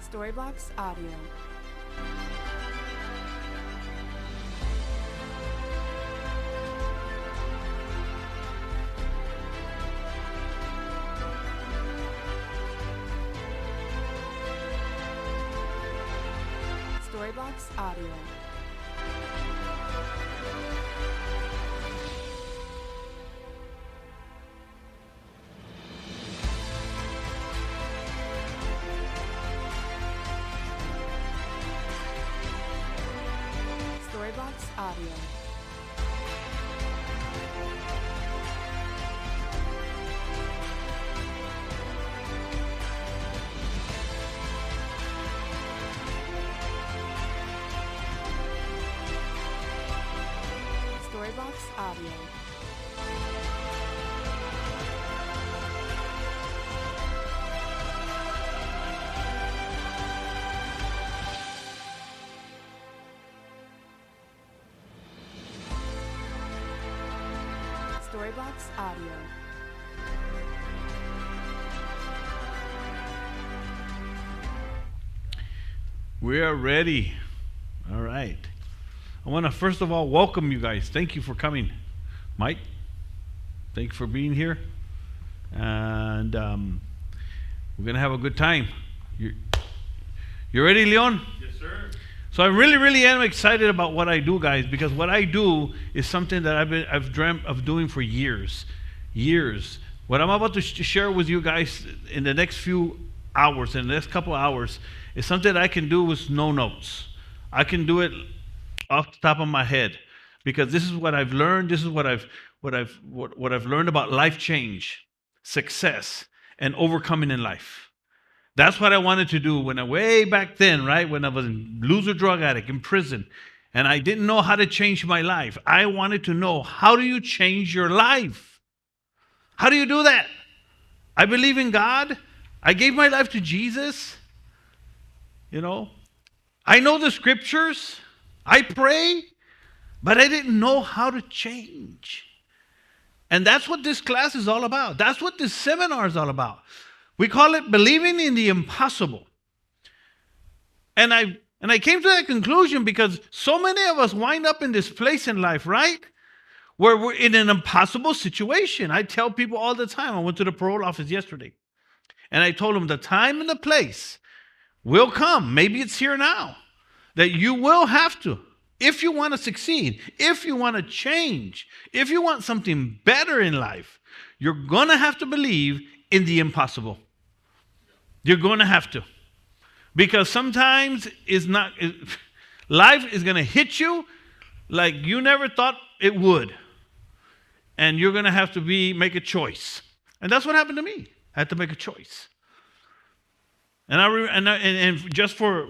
Storyblocks Audio. Storyblocks Audio. Storyblocks Audio. Storyblocks Audio. Storyblocks Audio. We are ready. All right. I want to first of all welcome you guys. Thank you for coming. Mike, thank you for being here. And we're going to have a good time. You ready, Leon? Yes, sir. So I really am excited about what I do, guys, because what I do is something that I've dreamt of doing for years. What I'm about to share with you guys in the next few hours, in the next couple of hours, is something that I can do with no notes. I can do it off the top of my head, because this is what I've learned. This is what I've learned about life change, success, and overcoming in life. That's what I wanted to do when way back then, right? When I was a loser drug addict in prison, and I didn't know how to change my life. I wanted to know, how do you change your life? How do you do that? I believe in God. I gave my life to Jesus. You know, I know the scriptures. I pray, but I didn't know how to change. And that's what this class is all about. That's what this seminar is all about. We call it believing in the impossible. And I came to that conclusion because so many of us wind up in this place in life, right? Where we're in an impossible situation. I tell people all the time. I went to the parole office yesterday, and I told them the time and the place will come. Maybe it's here now, that you will have to, if you want to succeed, if you want to change, if you want something better in life, you're going to have to believe in the impossible. You're going to have to. Because sometimes life is going to hit you like you never thought it would. And you're going to have to make a choice. And that's what happened to me. I had to make a choice. And just for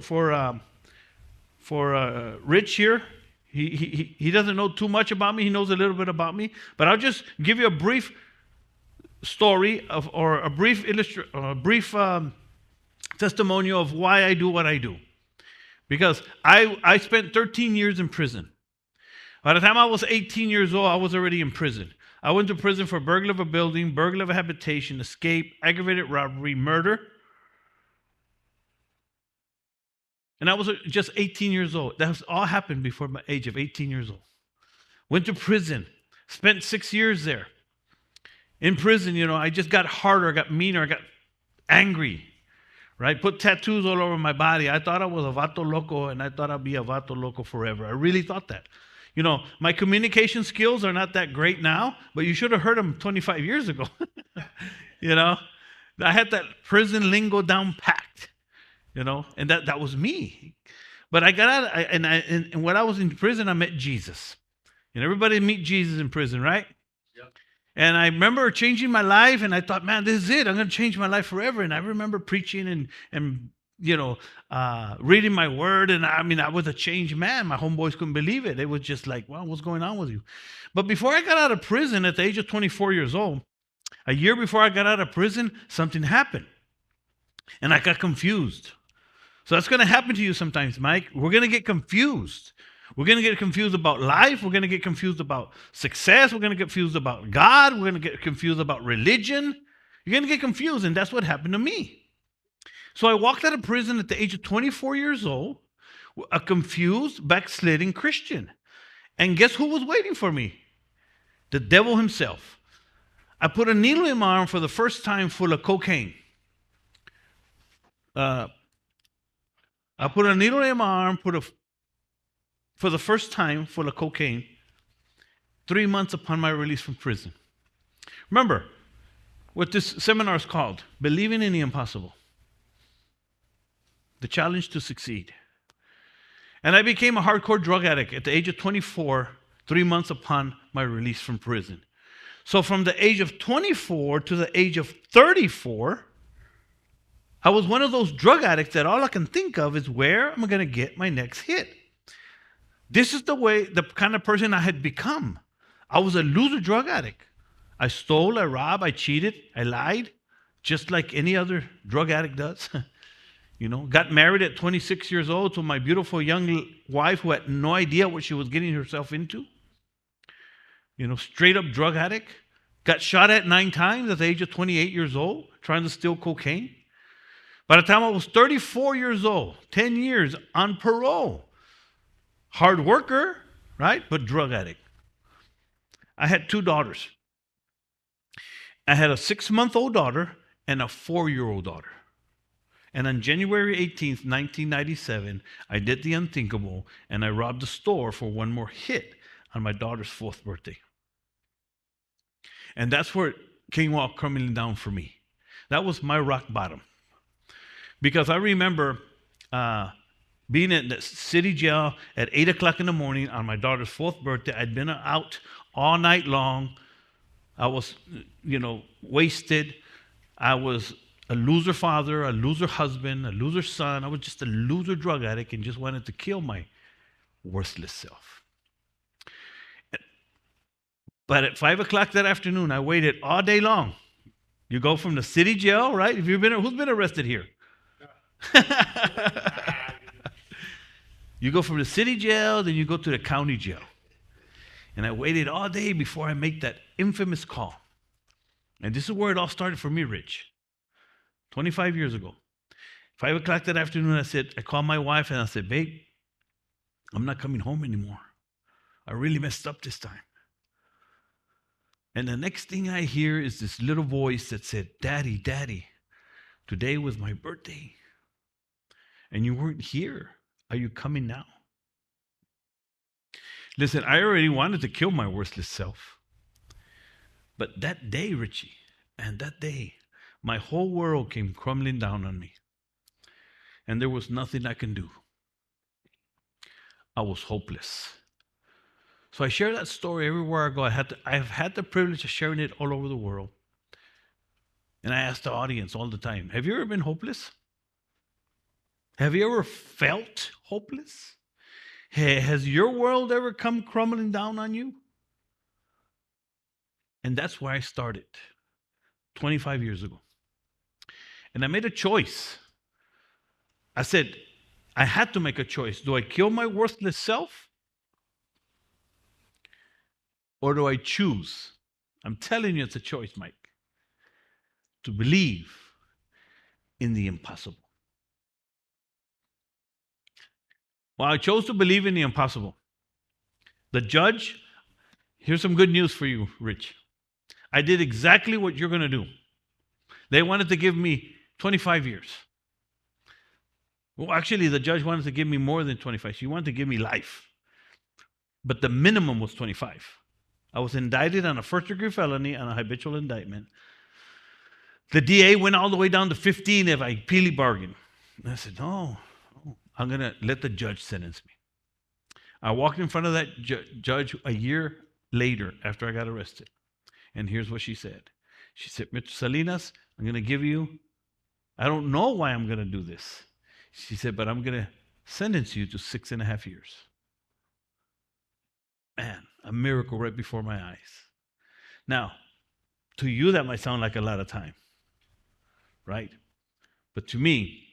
Rich here, he doesn't know too much about me. He knows a little bit about me, but I'll just give you a brief story or a brief testimonial of why I do what I do. Because I spent 13 years in prison. By the time I was 18 years old, I was already in prison. I went to prison for burglary of a building, burglary of a habitation, escape, aggravated robbery, murder. And I was just 18 years old. That was all happened before my age of 18 years old. Went to prison. Spent 6 years there. In prison, I just got harder, I got meaner, I got angry. Right? Put tattoos all over my body. I thought I was a vato loco, and I thought I'd be a vato loco forever. I really thought that. My communication skills are not that great now, but you should have heard them 25 years ago. I had that prison lingo down packed. And that was me. But I got out, and when I was in prison, I met Jesus. And everybody meet Jesus in prison, right? Yep. And I remember changing my life, and I thought, man, this is it. I'm going to change my life forever. And I remember preaching and reading my word. And I was a changed man. My homeboys couldn't believe it. They was just like, well, what's going on with you? But before I got out of prison at the age of 24 years old, a year before I got out of prison, something happened. And I got confused. So that's going to happen to you sometimes, Mike. We're going to get confused. We're going to get confused about life. We're going to get confused about success. We're going to get confused about God. We're going to get confused about religion. You're going to get confused, and that's what happened to me. So I walked out of prison at the age of 24 years old, a confused, backsliding Christian. And guess who was waiting for me? The devil himself. I put a needle in my arm for the first time full of cocaine. I put a needle in my arm for the first time full of cocaine 3 months upon my release from prison. Remember what this seminar is called, Believing in the Impossible. The challenge to succeed. And I became a hardcore drug addict at the age of 24, 3 months upon my release from prison. So from the age of 24 to the age of 34, I was one of those drug addicts that all I can think of is where am I going to get my next hit? This is the kind of person I had become. I was a loser drug addict. I stole, I robbed, I cheated, I lied, just like any other drug addict does. Got married at 26 years old to my beautiful young wife who had no idea what she was getting herself into. Straight up drug addict. Got shot at 9 times at the age of 28 years old, trying to steal cocaine. By the time I was 34 years old, 10 years on parole. Hard worker, right? But drug addict. I had 2 daughters. I had a 6-month-old daughter and a 4-year-old daughter. And on January 18th, 1997, I did the unthinkable and I robbed the store for one more hit on my daughter's 4th birthday. And that's where it came all crumbling down for me. That was my rock bottom. Because I remember being in the city jail at 8 o'clock in the morning on my daughter's 4th birthday. I'd been out all night long. I was, wasted. I was a loser father, a loser husband, a loser son. I was just a loser drug addict and just wanted to kill my worthless self. But at 5 o'clock that afternoon, I waited all day long. You go from the city jail, right? Who's been arrested here? You go from the city jail, then you go to the county jail. And I waited all day before I make that infamous call. And this is where it all started for me, Rich. 25 years ago. 5 o'clock that afternoon, I called my wife and I said, babe, I'm not coming home anymore. I really messed up this time. And the next thing I hear is this little voice that said, Daddy, Daddy, today was my birthday. And you weren't here. Are you coming now? Listen, I already wanted to kill my worthless self. But that day, Richie, and that day, my whole world came crumbling down on me. And there was nothing I can do. I was hopeless. So I share that story everywhere I go. I've had the privilege of sharing it all over the world. And I ask the audience all the time, have you ever been hopeless? Have you ever felt hopeless? Has your world ever come crumbling down on you? And that's where I started 25 years ago. And I made a choice. I said, I had to make a choice. Do I kill my worthless self? Or do I choose? I'm telling you, it's a choice, Mike. To believe in the impossible. Well, I chose to believe in the impossible. The judge, here's some good news for you, Rich. I did exactly what you're going to do. They wanted to give me 25 years. Well, actually, the judge wanted to give me more than 25. She wanted to give me life. But the minimum was 25. I was indicted on a first-degree felony on a habitual indictment. The DA went all the way down to 15 if I plea bargained. And I said, no, I'm going to let the judge sentence me. I walked in front of that judge a year later after I got arrested. And here's what she said. She said, Mr. Salinas, I'm going to give you, I don't know why I'm going to do this. She said, but I'm going to sentence you to 6.5 years. Man, a miracle right before my eyes. Now, to you, that might sound like a lot of time, right? But to me,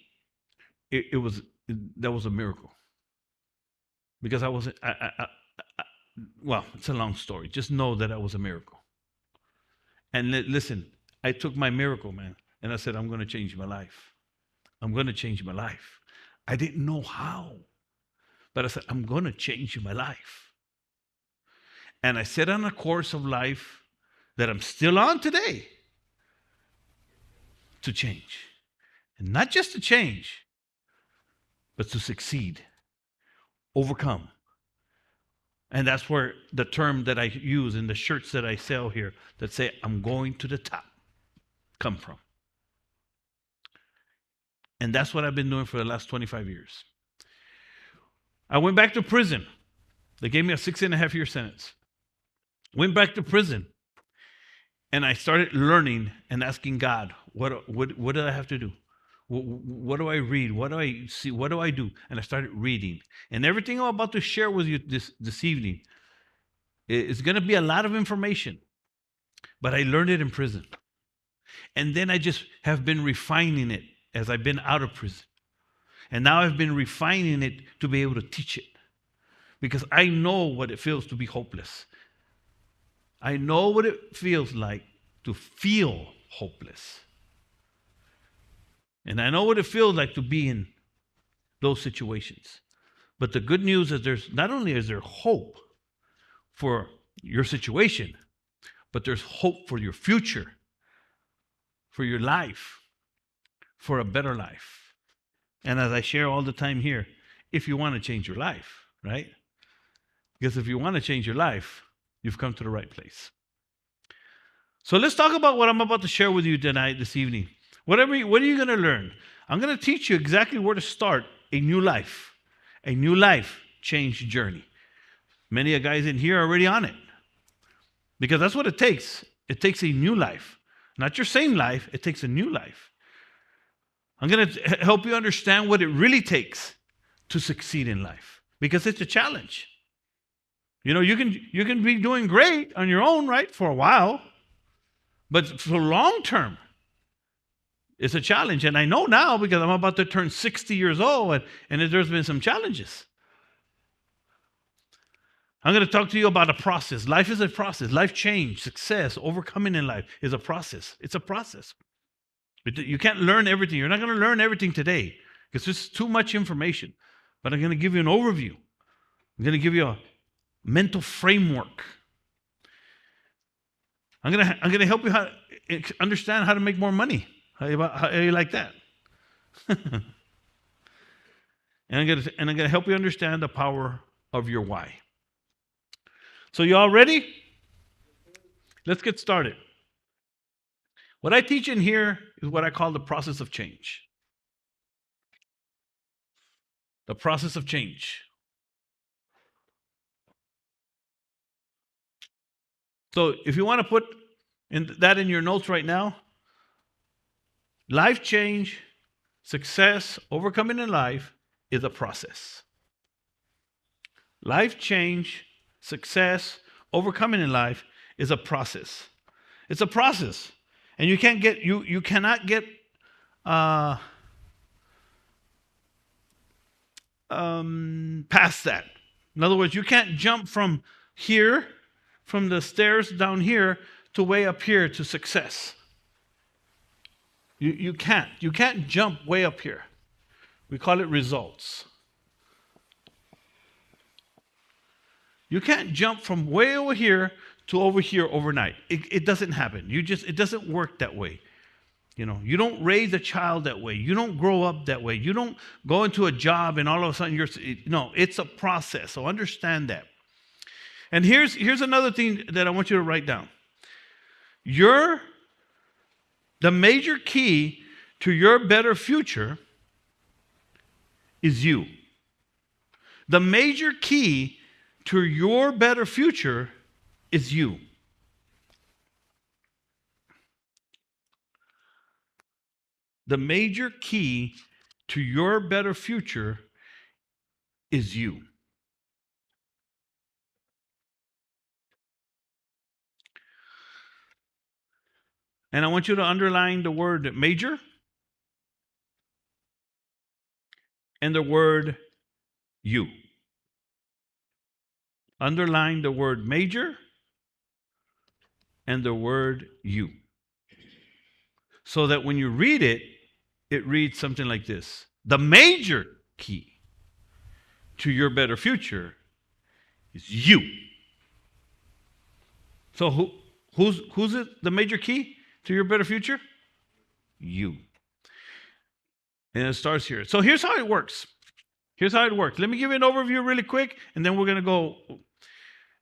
that was a miracle. Because well, it's a long story. Just know that was a miracle. And listen, I took my miracle, man, and I said, I'm going to change my life. I'm going to change my life. I didn't know how, but I said, I'm going to change my life. And I set on a course of life that I'm still on today to change. And not just to change, but to succeed, overcome. And that's where the term that I use in the shirts that I sell here that say, I'm going to the top, come from. And that's what I've been doing for the last 25 years. I went back to prison. They gave me a 6.5-year sentence. Went back to prison. And I started learning and asking God, what do I have to do? What do I read? What do I see? What do I do? And I started reading. And everything I'm about to share with you this evening is going to be a lot of information. But I learned it in prison. And then I just have been refining it as I've been out of prison. And now I've been refining it to be able to teach it. Because I know what it feels to be hopeless. I know what it feels like to feel hopeless. And I know what it feels like to be in those situations. But the good news is there's not only is there hope for your situation, but there's hope for your future, for your life, for a better life. And as I share all the time here, if you want to change your life, right? Because if you want to change your life, you've come to the right place. So let's talk about what I'm about to share with you tonight, this evening. What are you going to learn? I'm going to teach you exactly where to start a new life change journey. Many of you guys in here are already on it. Because that's what it takes. It takes a new life. Not your same life, it takes a new life. I'm going to help you understand what it really takes to succeed in life. Because it's a challenge. You know, you can be doing great on your own, right, for a while. But for long term, it's a challenge. And I know now because I'm about to turn 60 years old and there's been some challenges. I'm going to talk to you about a process. Life is a process. Life change, success, overcoming in life is a process. It's a process. You can't learn everything. You're not going to learn everything today because there's too much information. But I'm going to give you an overview. I'm going to give you a mental framework. I'm going to help you understand how to make more money. How you like that? And I'm going to help you understand the power of your why. So you all ready? Let's get started. What I teach in here is what I call the process of change. The process of change. So if you want to put that in your notes right now, life change, success, overcoming in life is a process. Life change, success, overcoming in life is a process. It's a process. And you cannot get past that. In other words, you can't jump from here, from the stairs down here to way up here to success. You can't. You can't jump way up here. We call it results. You can't jump from way over here to over here overnight. It doesn't happen. It doesn't work that way. You know, you don't raise a child that way. You don't grow up that way. You don't go into a job and all of a sudden it's a process. So understand that. And here's another thing that I want you to write down. The major key to your better future is you. The major key to your better future is you. The major key to your better future is you. And I want you to underline the word major and the word you. Underline the word major and the word you. So that when you read it, it reads something like this: the major key to your better future is you. So who's it? The major key to your better future? You. And it starts here. So here's how it works. Here's how it works. Let me give you an overview really quick, and then we're gonna go.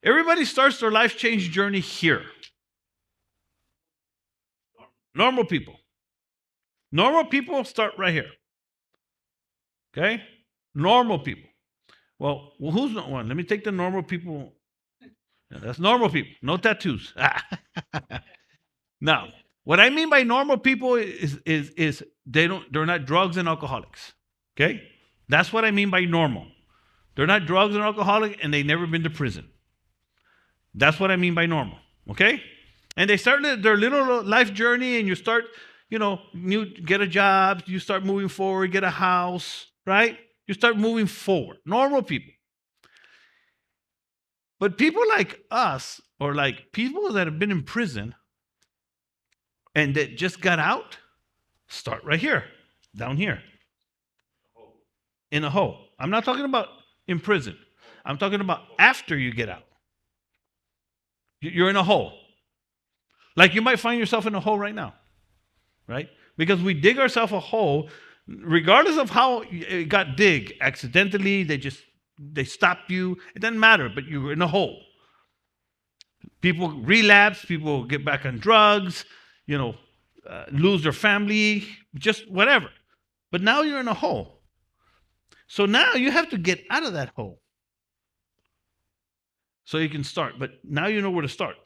Everybody starts their life change journey here. Normal people. Normal people start right here. Okay? Normal people. Well, who's not one? Let me take the normal people. Yeah, that's normal people. No tattoos. Now, what I mean by normal people is they're not drugs and alcoholics. Okay? That's what I mean by normal. They're not drugs and alcoholic, and they've never been to prison. That's what I mean by normal. Okay? And they start their little life journey, and you start, you get a job, you start moving forward, get a house, right? You start moving forward. Normal people. But people like us, or like people that have been in prison and that just got out, start right here, down here, in a hole. I'm not talking about in prison. I'm talking about after you get out. You're in a hole. Like you might find yourself in a hole right now, right? Because we dig ourselves a hole, regardless of how it got dig, accidentally, they stopped you. It doesn't matter, but you're in a hole. People relapse, people get back on drugs, lose their family, just whatever. But now you're in a hole. So now you have to get out of that hole so you can start. But now you know where to start.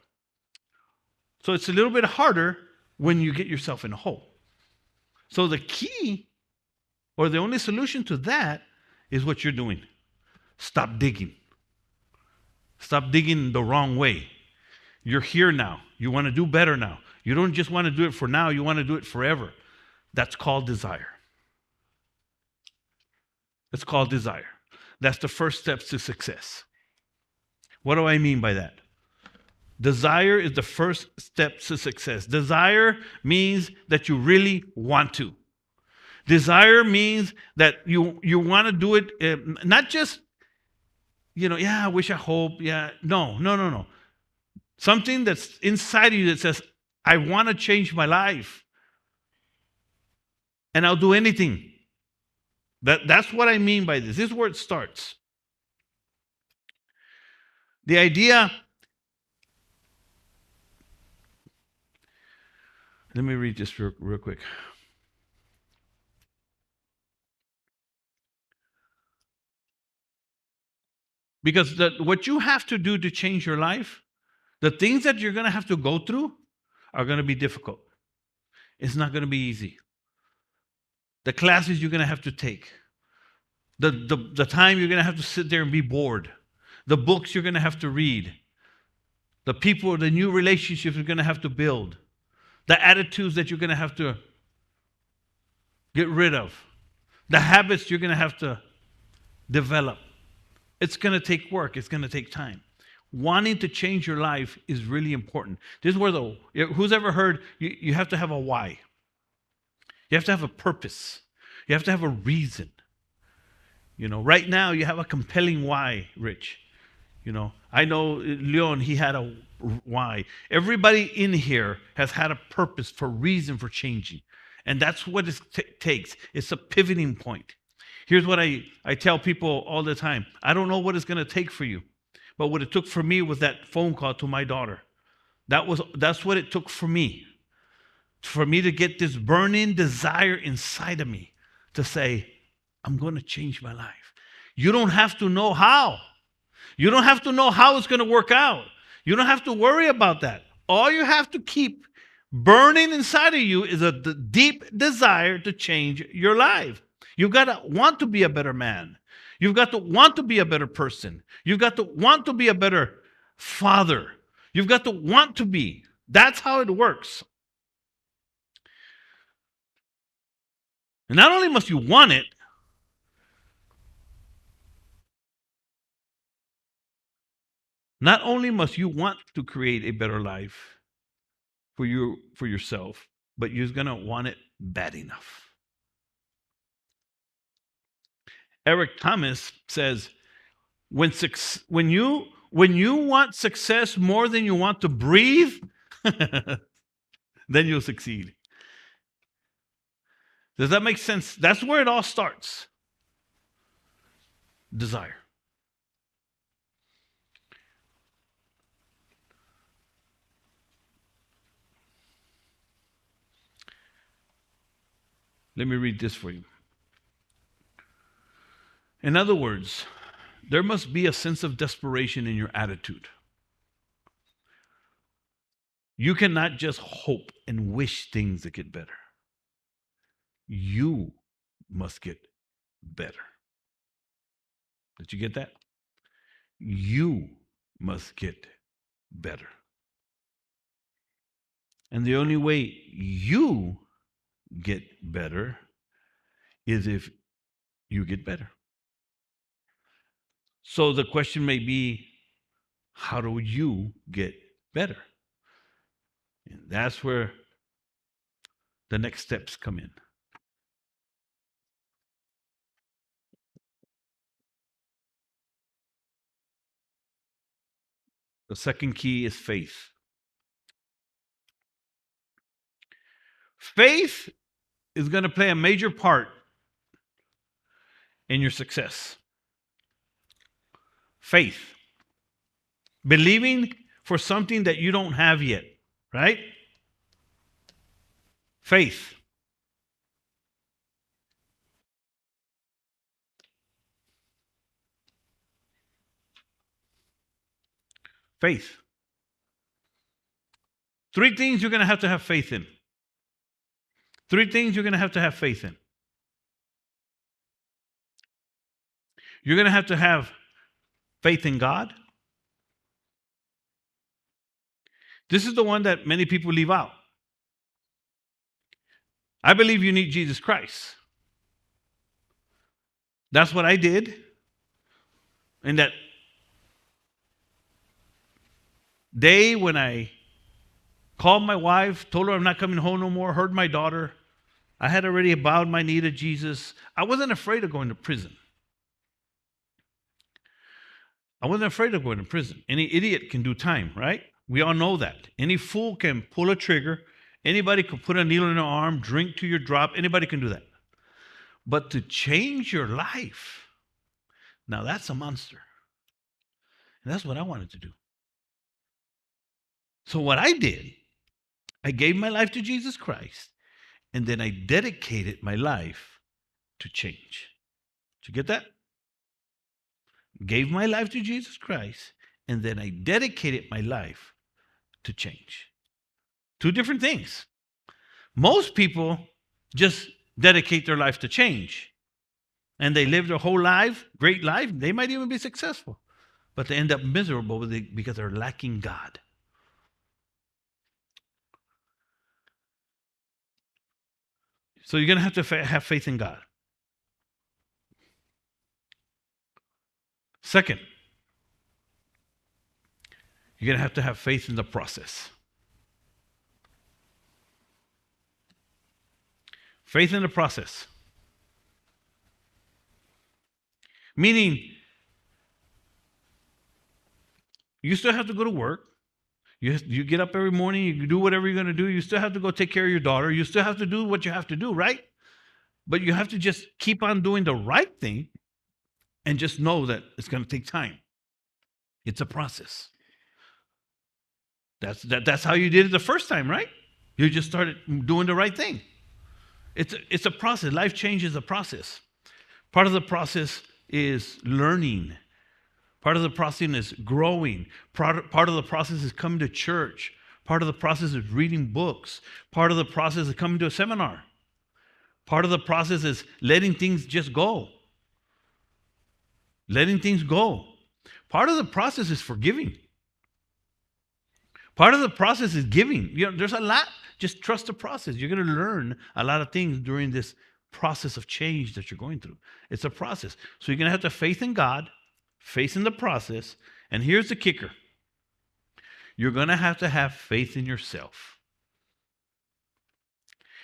So it's a little bit harder when you get yourself in a hole. So the key, or the only solution to that, is what you're doing. Stop digging. Stop digging the wrong way. You're here now. You want to do better now. You don't just want to do it for now. You want to do it forever. That's called desire. It's called desire. That's the first steps to success. What do I mean by that? Desire is the first step to success. Desire means that you really want to. Desire means that you want to do it, not just, I wish, I hope, yeah. No. Something that's inside of you that says, I want to change my life. And I'll do anything. That's what I mean by this. This is where it starts. The idea. Let me read this real quick. Because what you have to do to change your life, the things that you're going to have to go through are going to be difficult. It's not going to be easy. The classes you're going to have to take, the time you're going to have to sit there and be bored, the books you're going to have to read, the people, the new relationships you're going to have to build, the attitudes that you're going to have to get rid of, the habits you're going to have to develop. It's going to take work. It's going to take time. Wanting to change your life is really important. This is where who's ever heard you have to have a why? You have to have a purpose. You have to have a reason. Right now you have a compelling why, Rich. I know Leon, he had a why. Everybody in here has had a purpose, for reason, for changing. And that's what it takes. It's a pivoting point. Here's what I tell people all the time. I don't know what it's going to take for you. But what it took for me was that phone call to my daughter. That's what it took for me. For me to get this burning desire inside of me to say, I'm going to change my life. You don't have to know how. You don't have to know how it's going to work out. You don't have to worry about that. All you have to keep burning inside of you is a deep desire to change your life. You've got to want to be a better man. You've got to want to be a better person. You've got to want to be a better father. You've got to want to be. That's how it works. And not only must you want it, not only must you want to create a better life for yourself, but you're going to want it bad enough. Eric Thomas says, when you want success more than you want to breathe, then you'll succeed. Does that make sense? That's where it all starts. Desire. Let me read this for you. In other words, there must be a sense of desperation in your attitude. You cannot just hope and wish things to get better. You must get better. Did you get that? You must get better. And the only way you get better is if you get better. So the question may be, how do you get better? And that's where the next steps come in. The second key is faith. Faith is going to play a major part in your success. Faith. Believing for something that you don't have yet, right? Faith. Faith. Three things you're going to have faith in. Three things you're going to have faith in. You're going to have faith in God. This is the one that many people leave out. I believe you need Jesus Christ. That's what I did. And that day when I called my wife, told her I'm not coming home no more, heard my daughter, I had already bowed my knee to Jesus. I wasn't afraid of going to prison. I wasn't afraid of going to prison. Any idiot can do time, right? We all know that. Any fool can pull a trigger. Anybody can put a needle in their arm, drink to your drop. Anybody can do that. But to change your life, now that's a monster. And that's what I wanted to do. So what I did, I gave my life to Jesus Christ, and then I dedicated my life to change. Did you get that? Gave my life to Jesus Christ, and then I dedicated my life to change. Two different things. Most people just dedicate their life to change, and they live their whole life, great life. They might even be successful, but they end up miserable because they're lacking God. So you're going to have faith in God. Second, you're going to have faith in the process. Faith in the process. Meaning, you still have to go to work. You get up every morning, you do whatever you're going to do. You still have to go take care of your daughter. You still have to do what you have to do, right? But you have to just keep on doing the right thing and just know that it's going to take time. It's a process. That's how you did it the first time, right? You just started doing the right thing. It's a process. Life change is a process. Part of the process is learning. Part of the process is growing. Part of the process is coming to church. Part of the process is reading books. Part of the process is coming to a seminar. Part of the process is letting things just go. Letting things go. Part of the process is forgiving. Part of the process is giving. There's a lot. Just trust the process. You're going to learn a lot of things during this process of change that you're going through. It's a process. So you're going to have faith in God, faith in the process, and here's the kicker. You're going to have faith in yourself.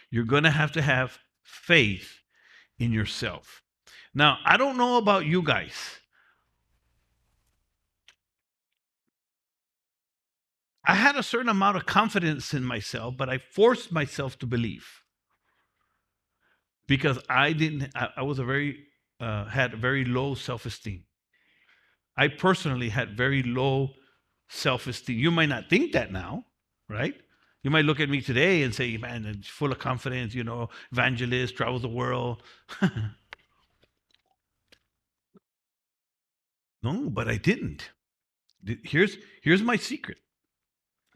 You're going to have faith in yourself. Now, I don't know about you guys. I had a certain amount of confidence in myself, but I forced myself to believe because I was a very, had very low self esteem. I personally had very low self esteem. You might not think that now, right? You might look at me today and say, man, it's full of confidence, evangelist, travels the world. No, but I didn't. Here's my secret.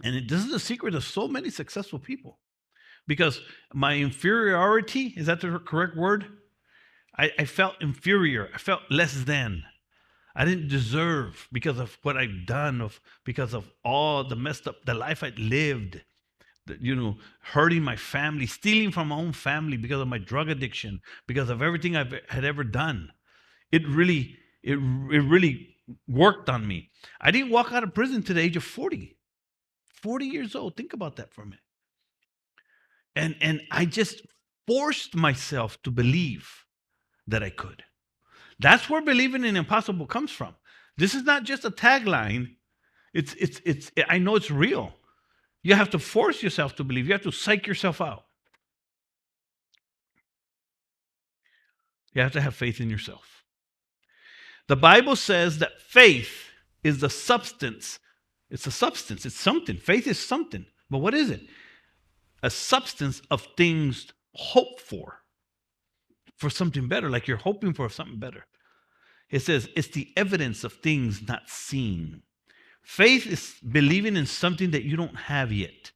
And this is the secret of so many successful people. Because my inferiority, is that the correct word? I felt inferior. I felt less than. I didn't deserve because of what I've done, because of all the messed up, the life I lived, hurting my family, stealing from my own family because of my drug addiction, because of everything I had ever done. It really worked on me. I didn't walk out of prison to the age of 40. 40 years old. Think about that for a minute. And I just forced myself to believe that I could. That's where believing in impossible comes from. This is not just a tagline. It's I know it's real. You have to force yourself to believe. You have to psych yourself out. You have to have faith in yourself. The Bible says that faith is the substance. It's a substance. It's something. Faith is something. But what is it? A substance of things hoped for something better, like you're hoping for something better. It says it's the evidence of things not seen. Faith is believing in something that you don't have yet,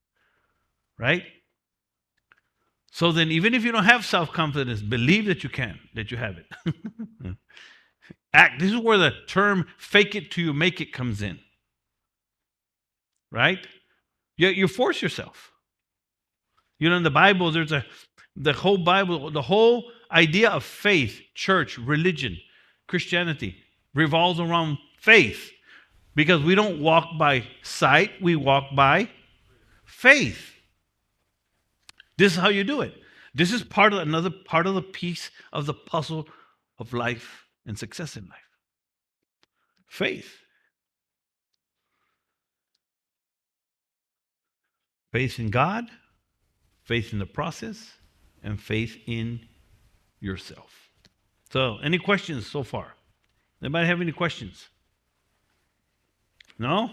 right? So then, even if you don't have self-confidence, believe that you can, that you have it. Act. This is where the term fake it till you make it comes in, right? You force yourself. In the Bible, the whole idea of faith, church, religion, Christianity revolves around faith, because we don't walk by sight, we walk by faith. This is how you do it. This is another part of the piece of the puzzle of life and success in life. Faith. Faith in God, faith in the process, and faith in yourself. So, any questions so far? Anybody have any questions? No?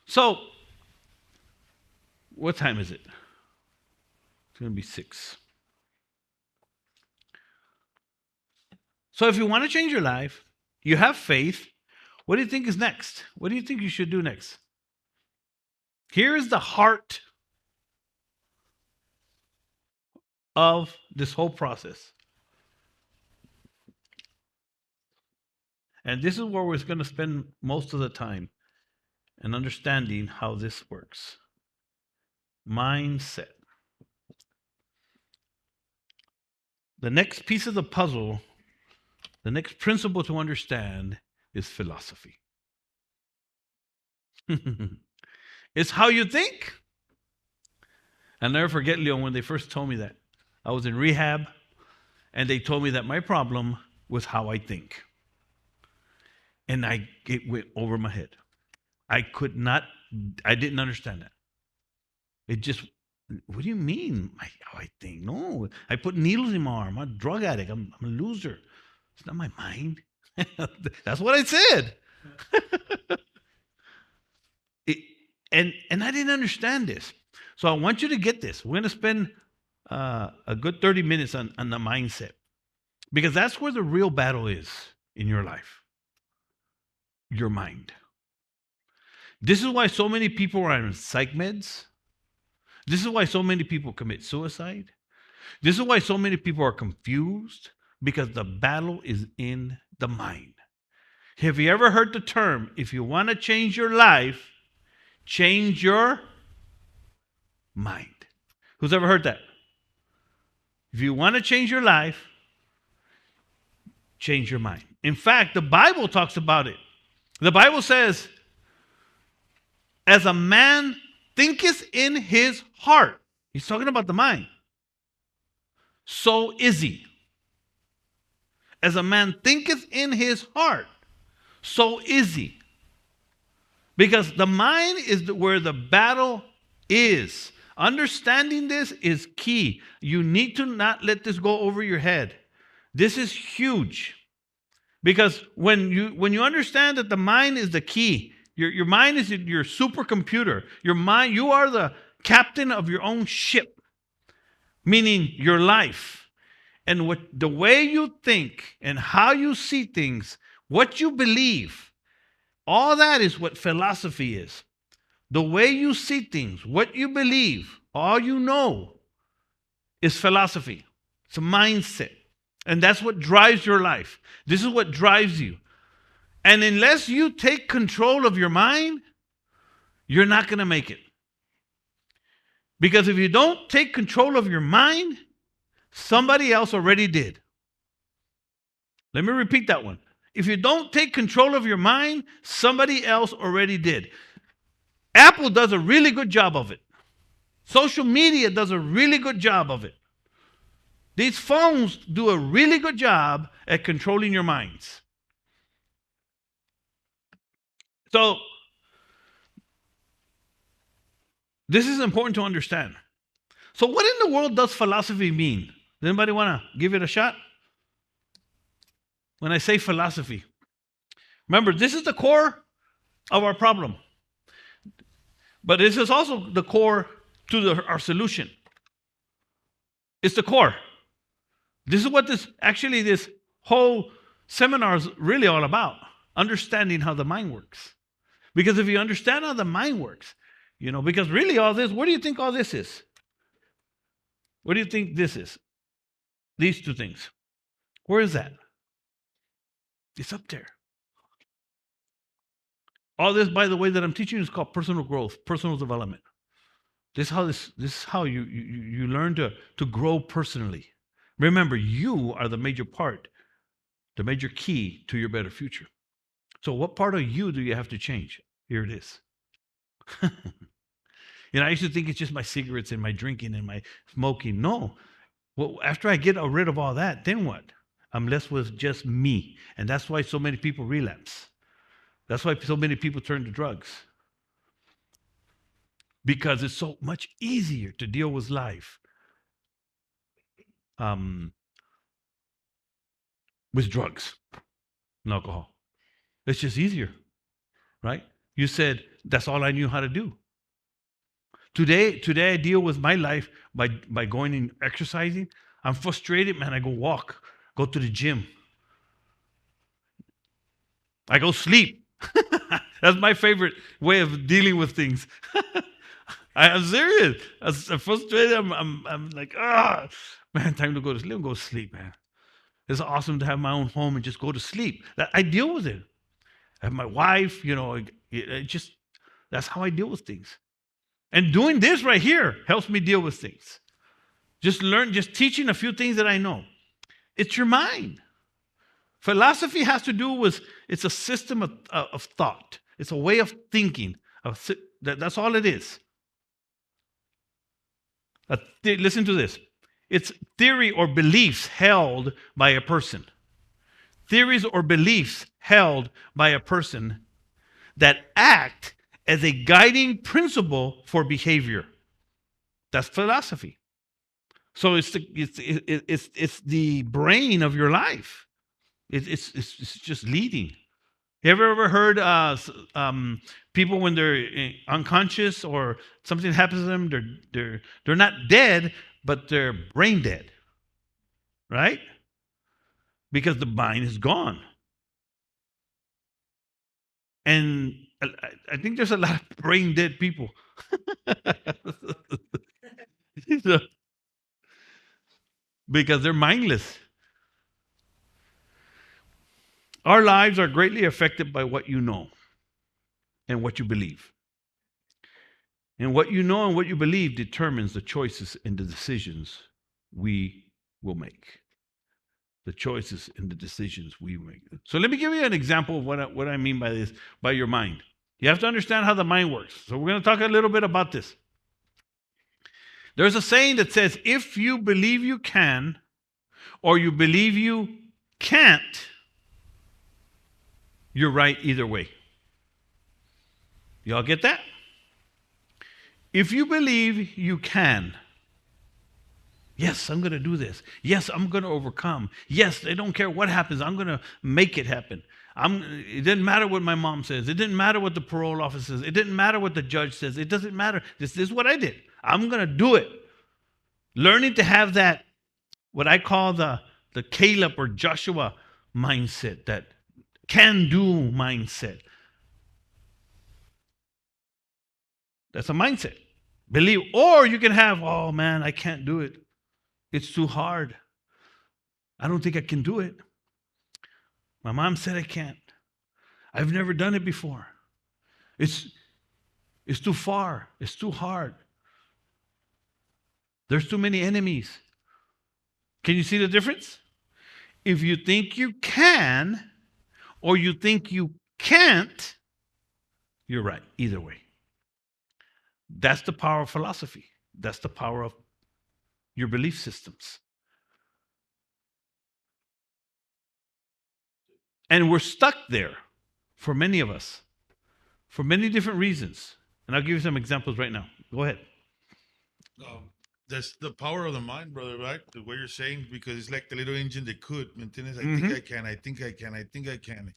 So, what time is it? It's going to be 6. So, if you want to change your life, you have faith, what do you think is next? What do you think you should do next? Here is the heart of this whole process. And this is where we're going to spend most of the time in understanding how this works. Mindset. The next piece of the puzzle, the next principle to understand is philosophy. It's how you think. I'll never forget, Leon, when they first told me that. I was in rehab, and they told me that my problem was how I think. And it went over my head. I didn't understand that. It just, what do you mean, how I think? No, I put needles in my arm. I'm a drug addict. I'm a loser. It's not my mind. That's what I said. And I didn't understand this. So I want you to get this. We're going to spend a good 30 minutes on the mindset, because that's where the real battle is in your life. Your mind. This is why so many people are on psych meds. This is why so many people commit suicide. This is why so many people are confused, because the battle is in the mind. Have you ever heard the term, if you want to change your life, change your mind? Who's ever heard that? If you want to change your life, change your mind. In fact, the Bible talks about it. The Bible says, as a man thinketh in his heart. He's talking about the mind. so is he. As a man thinketh in his heart, so is he. Because the mind is where the battle is. Understanding this is key. You need to not let this go over your head. This is huge. Because when you understand that the mind is the key, your mind is your supercomputer. Your mind, you are the captain of your own ship, meaning your life. And the way you think and how you see things, what you believe, all that is what philosophy is. The way you see things, what you believe, all you know is philosophy. It's a mindset. And that's what drives your life. This is what drives you. And unless you take control of your mind, you're not going to make it. Because if you don't take control of your mind, somebody else already did. Let me repeat that one. If you don't take control of your mind, somebody else already did. Apple does a really good job of it. Social media does a really good job of it. These phones do a really good job at controlling your minds. So, this is important to understand. So, what in the world does philosophy mean? Does anybody want to give it a shot? When I say philosophy, remember, this is the core of our problem. But this is also the core to our solution. It's the core. This is what this whole seminar is really all about. Understanding how the mind works. Because if you understand how the mind works, because really all this, what do you think all this is? What do you think this is? These two things. Where is that? It's up there. All this, by the way, that I'm teaching is called personal growth, personal development. This is how you learn to grow personally. Remember, you are the major part, the major key to your better future. So what part of you do you have to change? Here it is. I used to think it's just my cigarettes and my drinking and my smoking. No. Well, after I get rid of all that, then what? I'm left with just me. And that's why so many people relapse. That's why so many people turn to drugs. Because it's so much easier to deal with life with drugs and alcohol. It's just easier, right? You said, that's all I knew how to do. Today I deal with my life by going and exercising. I'm frustrated, man. I go walk, go to the gym. I go sleep. That's my favorite way of dealing with things. I'm serious. I'm frustrated. I'm like, man, time to go to sleep. I'm go to sleep, man. It's awesome to have my own home and just go to sleep. I deal with it. I have my wife, that's how I deal with things. And doing this right here helps me deal with things. Just teaching a few things that I know. It's your mind. Philosophy has to do with, it's a system of thought. It's a way of thinking. That's all it is. Listen to this. It's theory or beliefs held by a person. Theories or beliefs held by a person that act as a guiding principle for behavior. That's philosophy. So it's the brain of your life. It's just leading. You ever heard people when they're unconscious or something happens to them, they're not dead, but they're brain dead, right? Because the mind is gone. And I think there's a lot of brain dead people. Because they're mindless. Our lives are greatly affected by what you know and what you believe. And what you know and what you believe determines the choices and the decisions we will make. The choices and the decisions we make. So let me give you an example of what I mean by this, by your mind. You have to understand how the mind works. So we're going to talk a little bit about this. There's a saying that says, if you believe you can, or you believe you can't, you're right either way. Y'all get that? If you believe you can, yes, I'm going to do this. Yes, I'm going to overcome. Yes, I don't care what happens. I'm going to make it happen. It didn't matter what my mom says. It didn't matter what the parole officer says. It didn't matter what the judge says. It doesn't matter. This is what I did. I'm going to do it. Learning to have that, what I call the Caleb or Joshua mindset, that can-do mindset. That's a mindset. Believe. Or you can have, oh man, I can't do it. It's too hard. I don't think I can do it. My mom said I can't. I've never done it before. It's too far. It's too hard. There's too many enemies. Can you see the difference? If you think you can or you think you can't, you're right, either way. That's the power of philosophy. That's the power of your belief systems. And we're stuck there for many of us, for many different reasons. And I'll give you some examples right now. Go ahead. That's the power of the mind, brother, right? The way you're saying, because it's like the little engine that could. ¿Me entiendes? I think I can, I think I can, I think I can.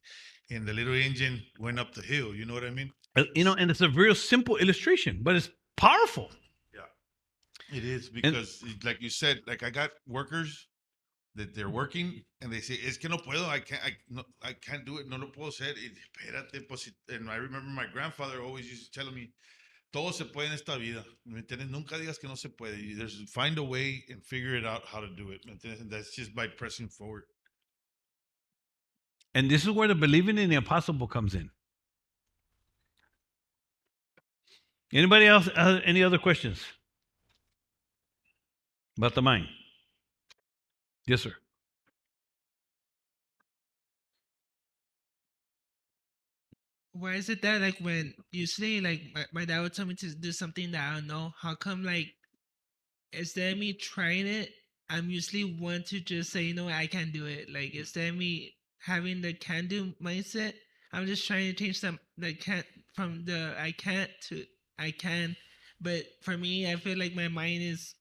And the little engine went up the hill. You know what I mean? And it's a real simple illustration, but it's powerful. Yeah, it is, because like you said, like I got workers that they're working and they say, es que no puedo, I can't do it, no lo puedo hacer. Y, espérate, pues, and I remember my grandfather always used to tell me, todo se puede en esta vida. ¿Me entiendes? Nunca digas que no se puede. Find a way and figure it out how to do it. ¿Me entiendes? And that's just by pressing forward. And this is where the believing in the impossible comes in. Anybody else have any other questions about the mind? Yes, sir. Why is it that, like, when usually, like, my dad would tell me to do something that I don't know, how come, like, instead of me trying it, I'm usually one to just say, you know what, I can't do it. Like, instead of me having the can do mindset, I'm just trying to change from the I can't to I can. But for me, I feel like my mind is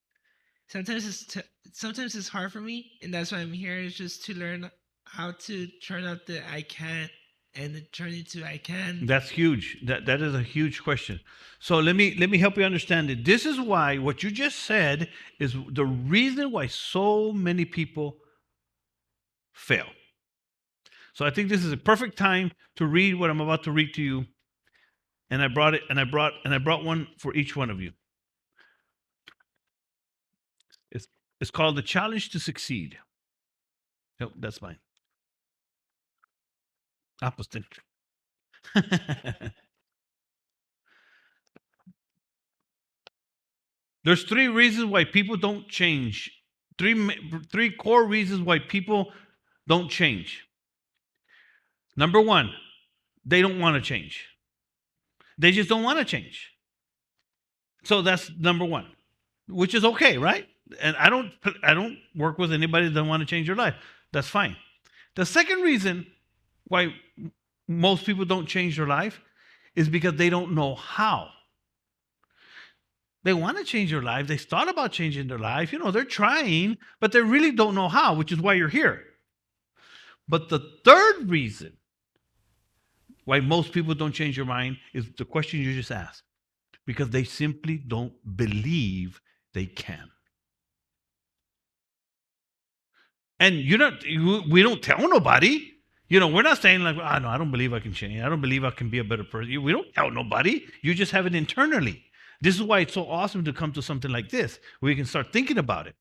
sometimes it's hard for me, and that's why I'm here, is just to learn how to turn out the I can't and then turn it to I can. That's huge. That is a huge question. So let me help you understand it. This is why what you just said is the reason why so many people fail. So I think this is a perfect time to read what I'm about to read to you. And I brought one for each one of you. It's called The Challenge to Succeed. Nope, that's mine. Ah, pues ten. There's 3 reasons why people don't change. Three core reasons why people don't change. Number 1, they don't want to change. They just don't want to change. So that's number 1, which is okay, right? And I don't work with anybody that doesn't want to change their life. That's fine. The second reason why most people don't change their life is because they don't know how. They want to change their life. They thought about changing their life. You know, they're trying, but they really don't know how, which is why you're here. But the third reason why most people don't change their mind is the question you just asked. Because they simply don't believe they can. And we don't tell nobody. You know, we're not saying like, oh, no, I don't believe I can change. I don't believe I can be a better person. We don't tell nobody. You just have it internally. This is why it's so awesome to come to something like this, where you can start thinking about it.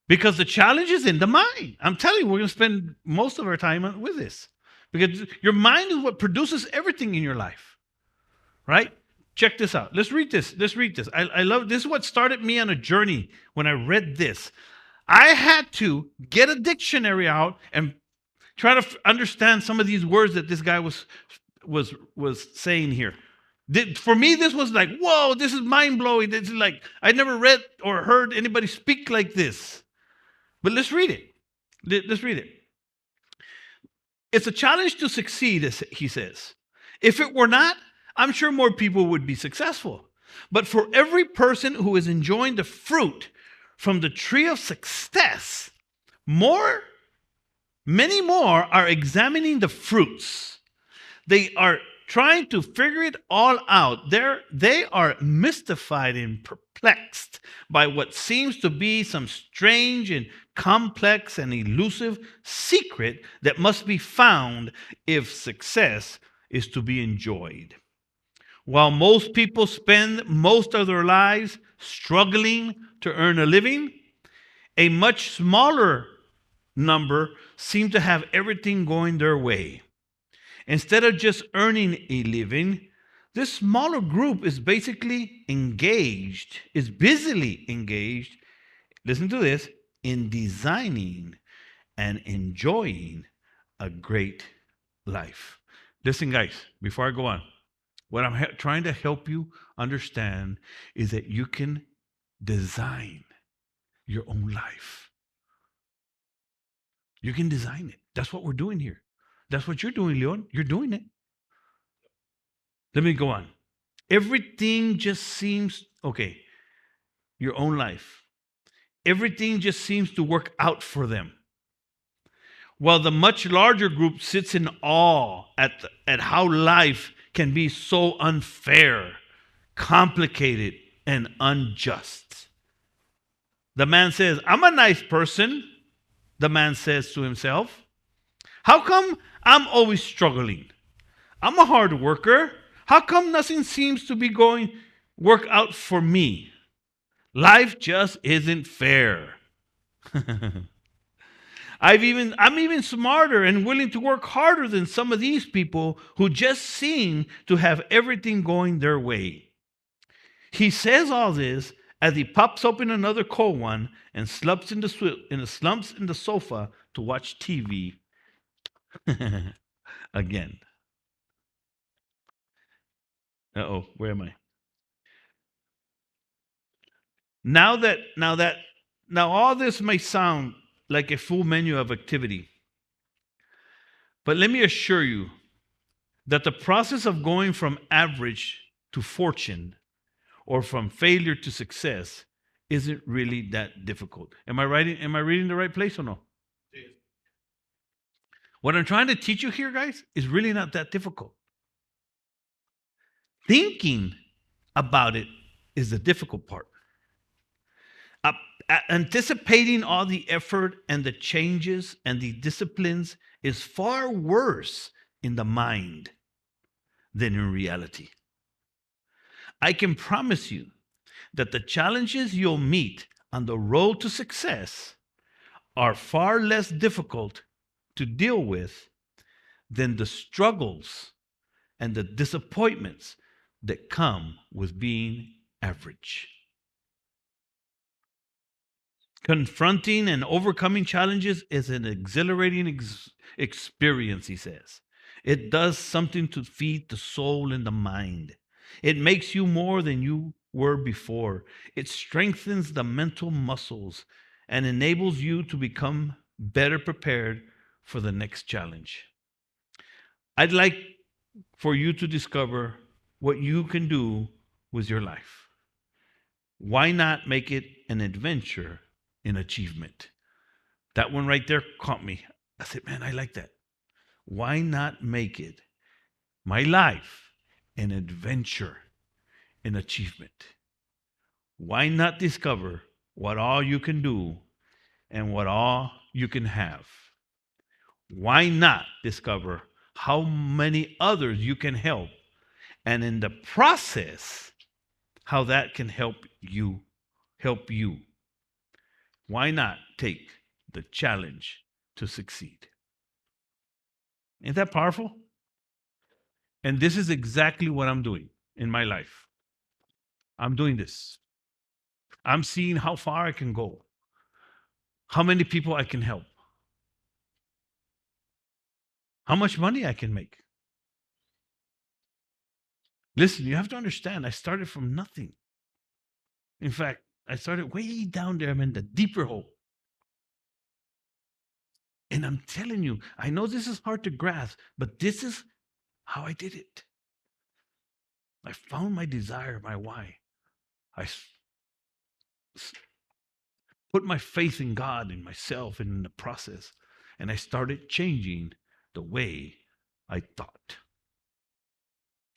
Because the challenge is in the mind. I'm telling you, we're going to spend most of our time with this. Because your mind is what produces everything in your life. Right? Check this out. Let's read this. I love this. Is what started me on a journey when I read this. I had to get a dictionary out and try to understand some of these words that this guy was saying here. For me, this was like, whoa, this is mind-blowing. This is like, I never read or heard anybody speak like this. But let's read it. Let's read it. It's a challenge to succeed, as he says. If it were not, I'm sure more people would be successful. But for every person who is enjoying the fruit from the tree of success, many more are examining the fruits. They are trying to figure it all out. They are mystified and perplexed by what seems to be some strange and complex and elusive secret that must be found if success is to be enjoyed. While most people spend most of their lives struggling to earn a living, a much smaller number seem to have everything going their way. Instead of just earning a living, this smaller group is busily engaged, listen to this, in designing and enjoying a great life. Listen, guys, before I go on, what I'm trying to help you understand is that you can design your own life. You can design it. That's what we're doing here. That's what you're doing, Leon. You're doing it. Let me go on. Everything just seems, okay, your own life. Everything just seems to work out for them. While the much larger group sits in awe at how life can be so unfair, complicated, and unjust. The man says, I'm a nice person, the man says to himself. How come I'm always struggling? I'm a hard worker. How come nothing seems to be work out for me? Life just isn't fair. I'm even smarter and willing to work harder than some of these people who just seem to have everything going their way. He says all this as he pops open another cold one and slumps in the sofa to watch TV again. Where am I? Now all this may sound like a full menu of activity, but let me assure you that the process of going from average to fortune or from failure to success isn't really that difficult. Am I reading the right place or no? What I'm trying to teach you here, guys, is really not that difficult. Thinking about it is the difficult part. Anticipating all the effort and the changes and the disciplines is far worse in the mind than in reality. I can promise you that the challenges you'll meet on the road to success are far less difficult to deal with than the struggles and the disappointments that come with being average. Confronting and overcoming challenges is an exhilarating experience, he says. It does something to feed the soul and the mind. It makes you more than you were before. It strengthens the mental muscles and enables you to become better prepared for the next challenge. I'd like for you to discover what you can do with your life. Why not make it an adventure in achievement? That one right there caught me. I said, man, I like that. Why not make it, my life, an adventure in achievement? Why not discover what all you can do and what all you can have? Why not discover how many others you can help, and in the process, how that can help you? Why not take the challenge to succeed? Isn't that powerful? And this is exactly what I'm doing in my life. I'm doing this. I'm seeing how far I can go, how many people I can help, how much money I can make. Listen, you have to understand, I started from nothing. In fact, I started way down there. I'm in the deeper hole. And I'm telling you, I know this is hard to grasp, but this is how I did it. I found my desire, my why. I put my faith in God, in myself, and in the process. And I started changing the way I thought.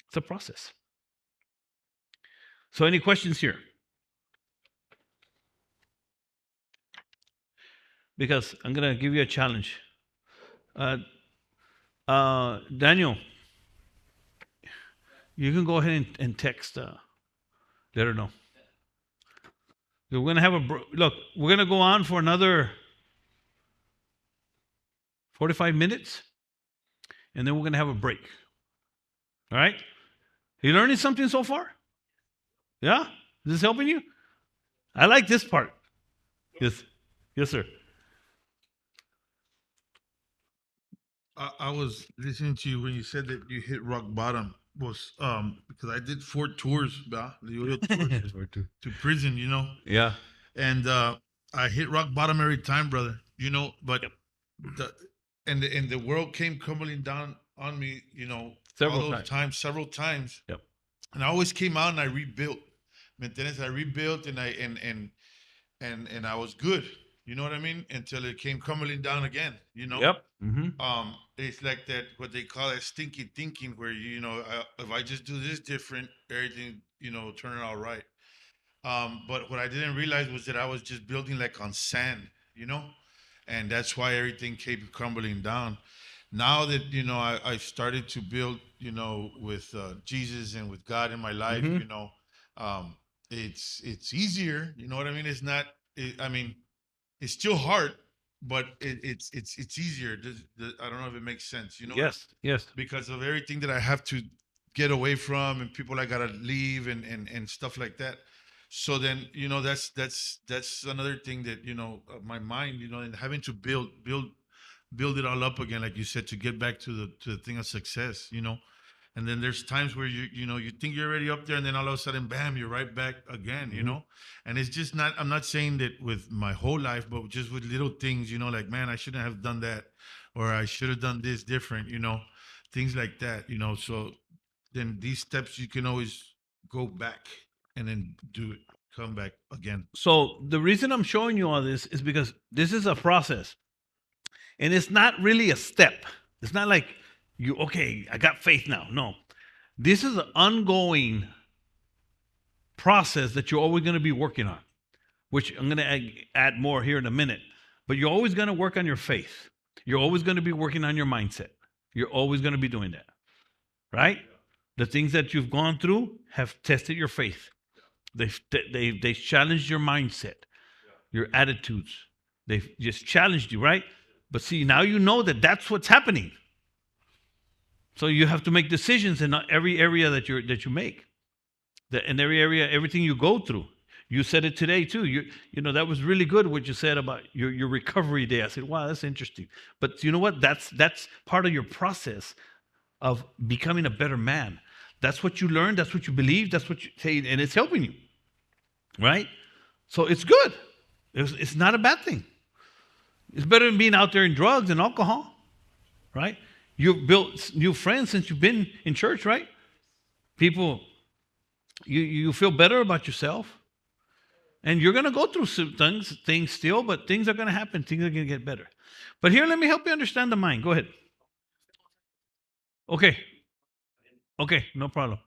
It's a process. So, any questions here? Because I'm going to give you a challenge. Daniel, you can go ahead and text, let her know. We're going to have look, we're going to go on for another 45 minutes, and then we're going to have a break. All right? You learning something so far? Yeah? Is this helping you? I like this part. Yes. Yes, sir. I was listening to you when you said that you hit rock bottom. Was because I did 4 tours, to prison, Yeah. and I hit rock bottom every time, brother. But the and the world came crumbling down on me, several times. Yep. And I always came out and I rebuilt. ¿Me entiendes? I rebuilt and and I was good. You know what I mean? Until it came crumbling down again. Yep. Mm-hmm. It's like that, what they call it, stinky thinking, where if I just do this different, everything turn out right. But what I didn't realize was that I was just building like on sand, and that's why everything came crumbling down. Now that I started to build, with Jesus and with God in my life, it's easier. You know what I mean? It's not. I mean, it's still hard, but it's easier. I don't know if it makes sense. Yes. Yes. Because of everything that I have to get away from and people I gotta leave and stuff like that. So then that's another thing that my mind and having to build it all up again, like you said, to get back to the thing of success. And then there's times where you think you're already up there, and then all of a sudden, bam, you're right back again. And it's just not. I'm not saying that with my whole life, but just with little things. Like, man, I shouldn't have done that, or I should have done this different. Things like that. So then these steps you can always go back and then do it, come back again. So the reason I'm showing you all this is because this is a process, and it's not really a step. It's not like I got faith now. No, this is an ongoing process that you're always going to be working on, which I'm going to add more here in a minute. But you're always going to work on your faith. You're always going to be working on your mindset. You're always going to be doing that, right? The things that you've gone through have tested your faith. They challenged your mindset, your attitudes. They've just challenged you, right? But see, now you know that that's what's happening. So you have to make decisions in every area that you make. In every area, everything you go through. You said it today too. That was really good what you said about your recovery day. I said, wow, that's interesting. But you know what? That's part of your process of becoming a better man. That's what you learn. That's what you believe. That's what you say, and it's helping you, right? So it's good. It's not a bad thing. It's better than being out there in drugs and alcohol, right? You've built new friends since you've been in church, right? People, you feel better about yourself. And you're going to go through some things still, but things are going to happen. Things are going to get better. But here, let me help you understand the mind. Go ahead. Okay. Okay, no problem.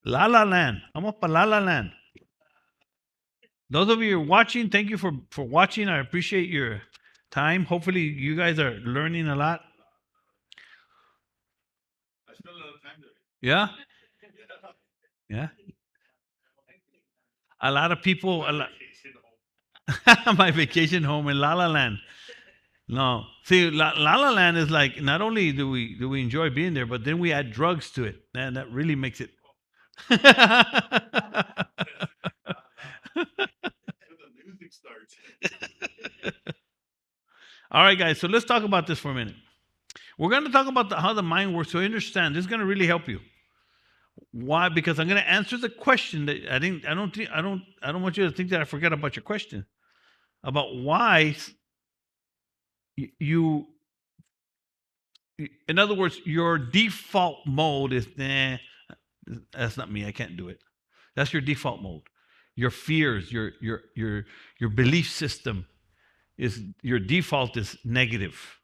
La La Land. Vamos para La La Land. Those of you who are watching, thank you for watching. I appreciate your time. Hopefully, you guys are learning a lot. I spent a lot of time there. Yeah? Yeah? A lot of people... My vacation home in La La Land. No. See, La La Land is like, not only do we enjoy being there, but then we add drugs to it. And that really makes it... Starts. All right, guys. So let's talk about this for a minute. We're going to talk about how the mind works. So you understand, this is going to really help you. Why? Because I'm going to answer the question that I don't want you to think that I forgot about your question about why you, in other words, your default mode is, nah, that's not me. I can't do it. That's your default mode. Your fears, your belief system is, your default is negative,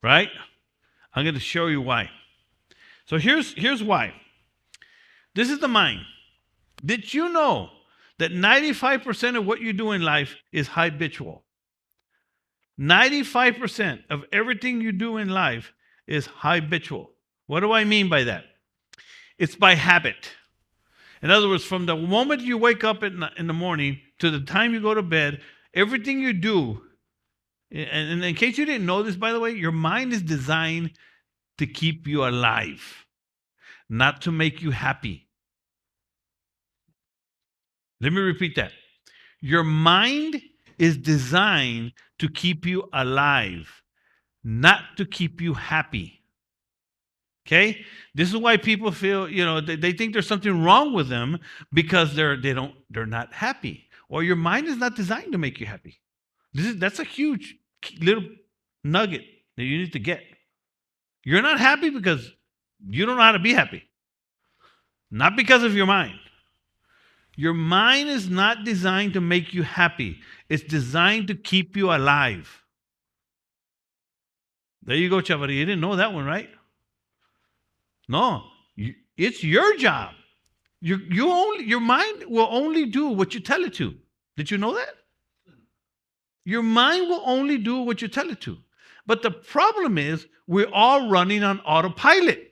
right? I'm going to show you why. So here's why. This is the mind. Did you know that 95% of what you do in life is habitual? 95% of everything you do in life is habitual. What do I mean by that? It's by habit. In other words, from the moment you wake up in the morning to the time you go to bed, everything you do, and in case you didn't know this, by the way, your mind is designed to keep you alive, not to make you happy. Let me repeat that. Your mind is designed to keep you alive, not to keep you happy. Okay? This is why people feel, they think there's something wrong with them because they're not happy. Or your mind is not designed to make you happy. That's a huge little nugget that you need to get. You're not happy because you don't know how to be happy. Not because of your mind. Your mind is not designed to make you happy. It's designed to keep you alive. There you go, Chavari. You didn't know that one, right? No, it's your job. Your mind will only do what you tell it to. Did you know that? Your mind will only do what you tell it to. But the problem is we're all running on autopilot.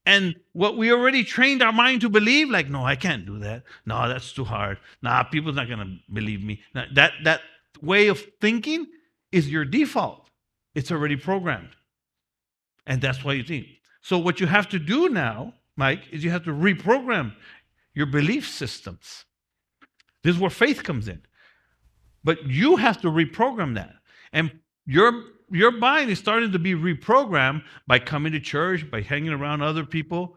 And what we already trained our mind to believe, like, no, I can't do that. No, that's too hard. Nah, people's not going to believe me. Now, that way of thinking is your default. It's already programmed. And that's why you think. So what you have to do now, Mike, is you have to reprogram your belief systems. This is where faith comes in. But you have to reprogram that. And your mind is starting to be reprogrammed by coming to church, by hanging around other people,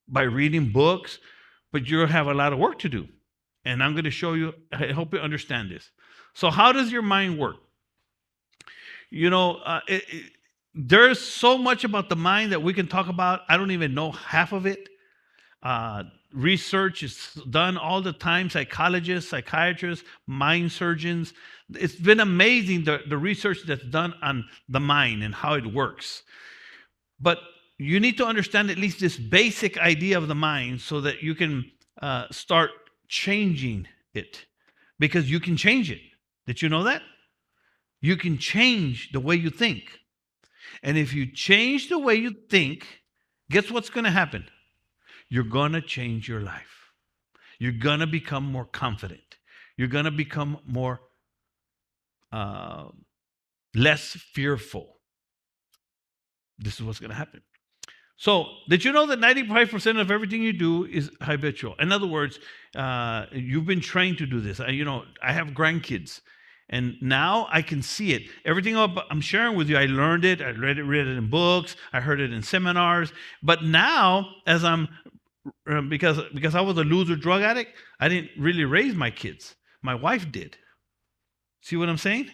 by reading books. But you'll have a lot of work to do. And I'm going to show you, I hope you understand this. So how does your mind work? There's so much about the mind that we can talk about. I don't even know half of it. Research is done all the time. Psychologists, psychiatrists, mind surgeons. It's been amazing, the research that's done on the mind and how it works. But you need to understand at least this basic idea of the mind so that you can start changing it. Because you can change it. Did you know that? You can change the way you think. And if you change the way you think, guess what's going to happen? You're going to change your life. You're going to become more confident. You're going to become more, less fearful. This is what's going to happen. So, did you know that 95% of everything you do is habitual? In other words, you've been trained to do this. I have grandkids. And now I can see it. Everything I'm sharing with you, I learned it. I read it in books. I heard it in seminars. But now, as I'm, because I was a loser drug addict, I didn't really raise my kids. My wife did. See what I'm saying?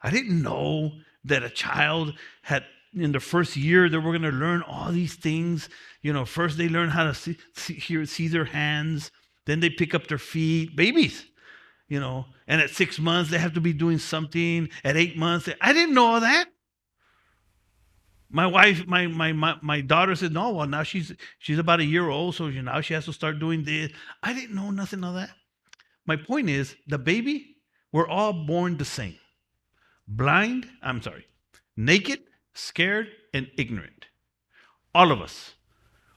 I didn't know that a child had, in the first year, they were going to learn all these things. First they learn how to see their hands. Then they pick up their feet. Babies. And at 6 months, they have to be doing something. At 8 months, I didn't know all that. My wife, my daughter said, no, well, now she's about a year old, so now she has to start doing this. I didn't know nothing of that. My point is, the baby, we're all born the same. Naked, scared, and ignorant. All of us.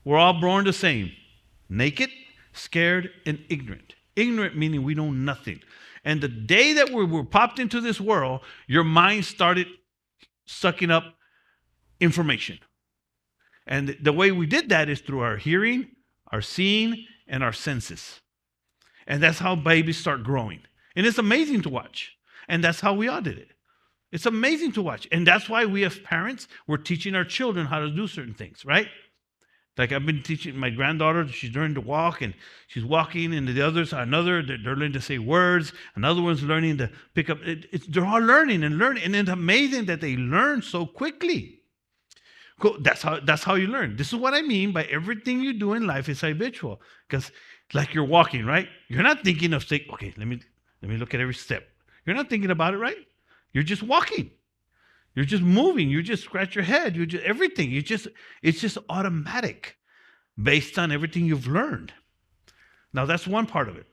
We're all born the same. Naked, scared, and ignorant. Ignorant meaning we know nothing. And the day that we were popped into this world, your mind started sucking up information. And the way we did that is through our hearing, our seeing, and our senses. And that's how babies start growing. And it's amazing to watch. And that's how we all did it. It's amazing to watch. And that's why we as parents, we're teaching our children how to do certain things, right? Like I've been teaching my granddaughter, she's learning to walk and she's walking, and the others, they're learning to say words. Another one's learning to pick up. They're all learning and learning. And it's amazing that they learn so quickly. Cool. That's how you learn. This is what I mean by everything you do in life is habitual. Because like you're walking, right? You're not thinking of saying, okay, let me look at every step. You're not thinking about it, right? You're just walking. You're just moving. You just scratch your head. You just everything. It's just automatic based on everything you've learned. Now that's one part of it.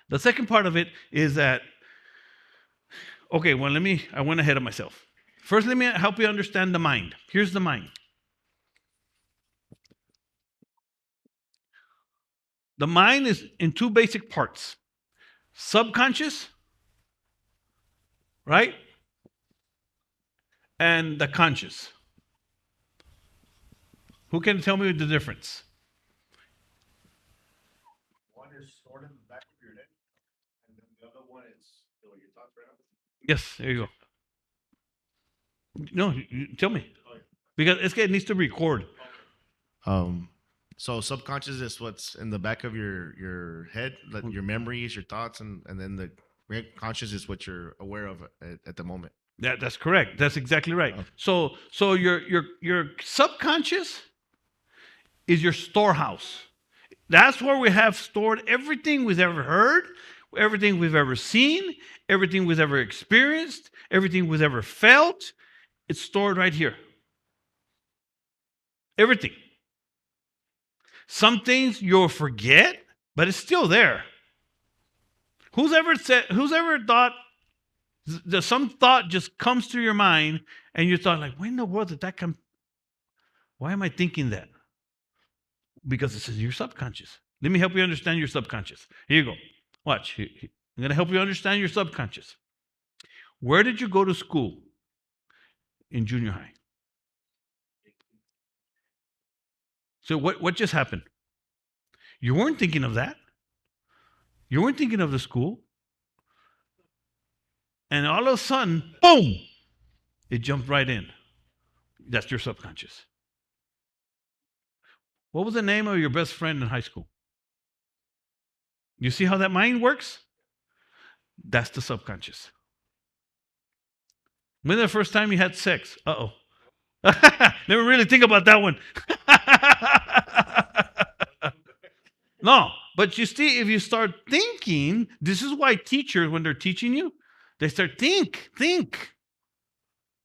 The second part of it is that, okay, well, I went ahead of myself. First, let me help you understand the mind. Here's the mind. The mind is in two basic parts. Subconscious, right? And the conscious. Who can tell me the difference? One is stored in the back of your head, and then the other one is your thoughts right now. Yes, there you go. No, tell me. Because it needs to record. So subconscious is what's in the back of your head, like your memories, your thoughts, and then the conscious is what you're aware of at the moment. That's correct. That's exactly right. Okay. So your subconscious is your storehouse. That's where we have stored everything we've ever heard, everything we've ever seen, everything we've ever experienced, everything we've ever felt. It's stored right here. Everything. Some things you'll forget, but it's still there. Who's ever thought that some thought just comes to your mind and you thought, like, why in the world did that come? Why am I thinking that? Because it's in your subconscious. Let me help you understand your subconscious. Here you go. Watch. I'm going to help you understand your subconscious. Where did you go to school in junior high? So what just happened? You weren't thinking of that. You weren't thinking of the school. And all of a sudden, boom, it jumped right in. That's your subconscious. What was the name of your best friend in high school? You see how that mind works? That's the subconscious. When the first time you had sex? Uh-oh. Let me really think about that one. No, but you see, if you start thinking, this is why teachers, when they're teaching you, they start think.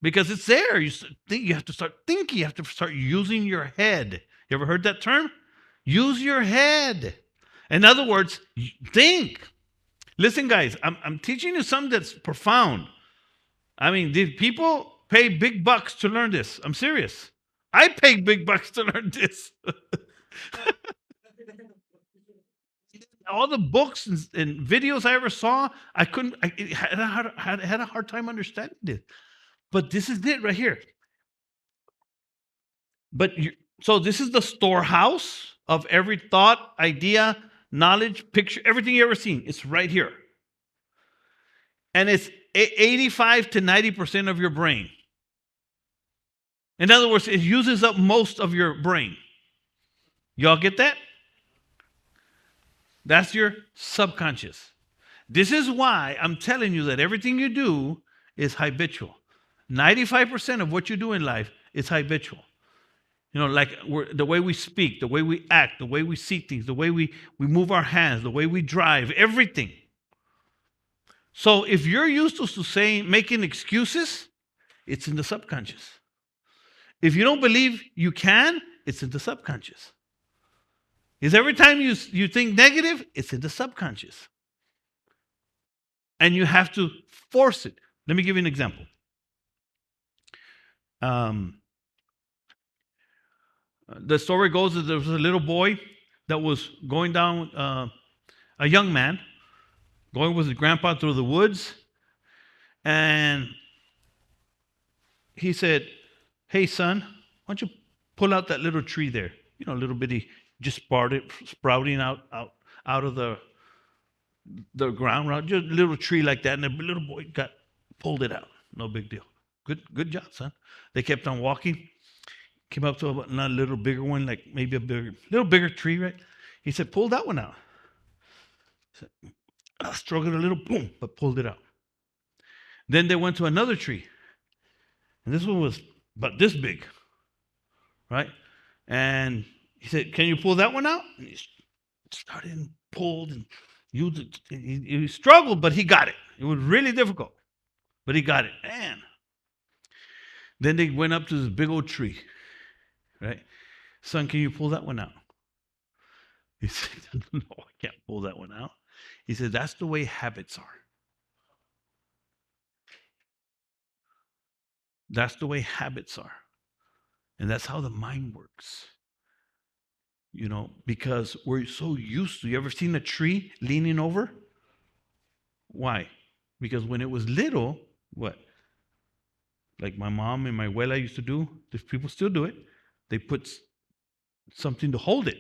Because it's there. You have to start thinking. You have to start using your head. You ever heard that term? Use your head. In other words, think. Listen, guys, I'm teaching you something that's profound. I mean, did people pay big bucks to learn this? I'm serious. I paid big bucks to learn this. All the books and videos I ever saw, I had a hard time understanding it. But this is it right here. So this is the storehouse of every thought, idea, knowledge, picture, everything you ever seen. It's right here. And it's 85 to 90% of your brain. In other words, it uses up most of your brain. Y'all get that? That's your subconscious. This is why I'm telling you that everything you do is habitual. 95% of what you do in life is habitual. You know, like the way we speak, the way we act, the way we see things, the way we move our hands, the way we drive, everything. So if you're used to making excuses, it's in the subconscious. If you don't believe you can, it's in the subconscious. Is every time you think negative, it's in the subconscious. And you have to force it. Let me give you an example. The story goes that there was a little boy that was going down, a young man, going with his grandpa through the woods. And he said, "Hey, son, why don't you pull out that little tree there? You know, a little bitty, just sprouting out of the ground, just a little tree like that." And the little boy pulled it out. No big deal. Good job, son. They kept on walking. Came up to a little bigger one, like maybe little bigger tree, right? He said, pull that one out. I struggled a little, boom, but pulled it out. Then they went to another tree. And this one was about this big, right? And he said, can you pull that one out? And he started and pulled and used it. He struggled, but he got it. It was really difficult, but he got it. Man. Then they went up to this big old tree, right? Son, can you pull that one out? He said, no, I can't pull that one out. He said, that's the way habits are. That's the way habits are. And that's how the mind works. You know, because we're so used to, you ever seen a tree leaning over? Why? Because when it was little, what? Like my mom and my abuela used to do, if people still do it, they put something to hold it.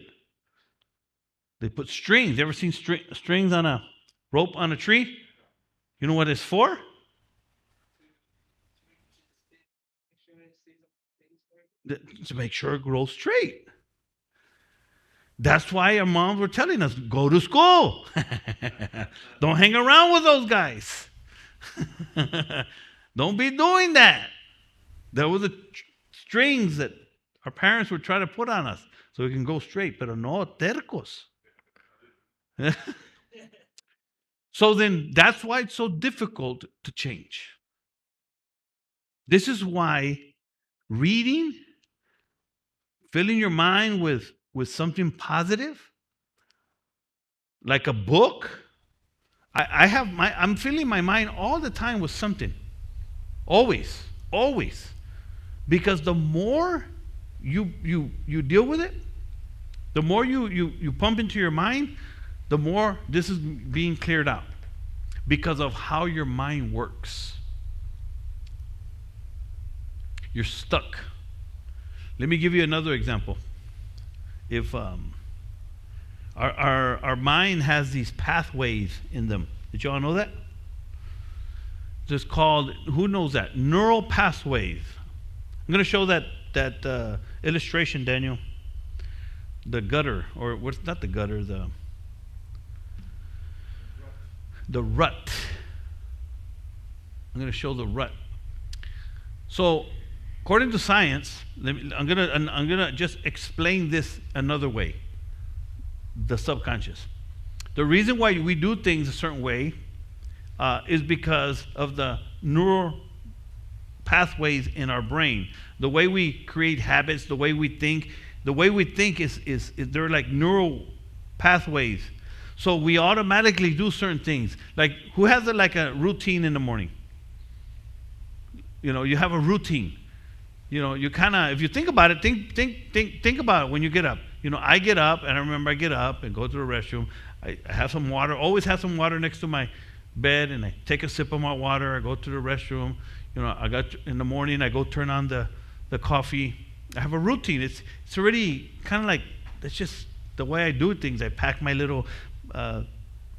They put strings. You ever seen strings on a rope on a tree? You know what it's for? To make sure it grows straight. That's why our moms were telling us, go to school. Don't hang around with those guys. Don't be doing that. There were the strings that our parents would try to put on us so we can go straight. Pero no, tercos. So then that's why it's so difficult to change. This is why reading, filling your mind with something positive, like a book. I'm filling my mind all the time with something. Always. Because the more you deal with it, the more you pump into your mind, the more this is being cleared out because of how your mind works. You're stuck. Let me give you another example. If our mind has these pathways in them, did you all know that? It's called, who knows that? Neural pathways. I'm going to show that illustration, Daniel. The gutter, or what's not the gutter, the rut. I'm going to show the rut. So, according to science, I'm gonna just explain this another way. The subconscious. The reason why we do things a certain way is because of the neural pathways in our brain. The way we create habits, the way we think is they're like neural pathways. So we automatically do certain things. Like who has a routine in the morning? You know, you have a routine. You know, you kind of, if you think about it, think about it when you get up. You know, I get up, and I remember I get up and go to the restroom. I have some water, always have some water next to my bed, and I take a sip of my water. I go to the restroom. You know, in the morning, I go turn on the coffee. I have a routine. It's already kind of like, that's just the way I do things. I pack my little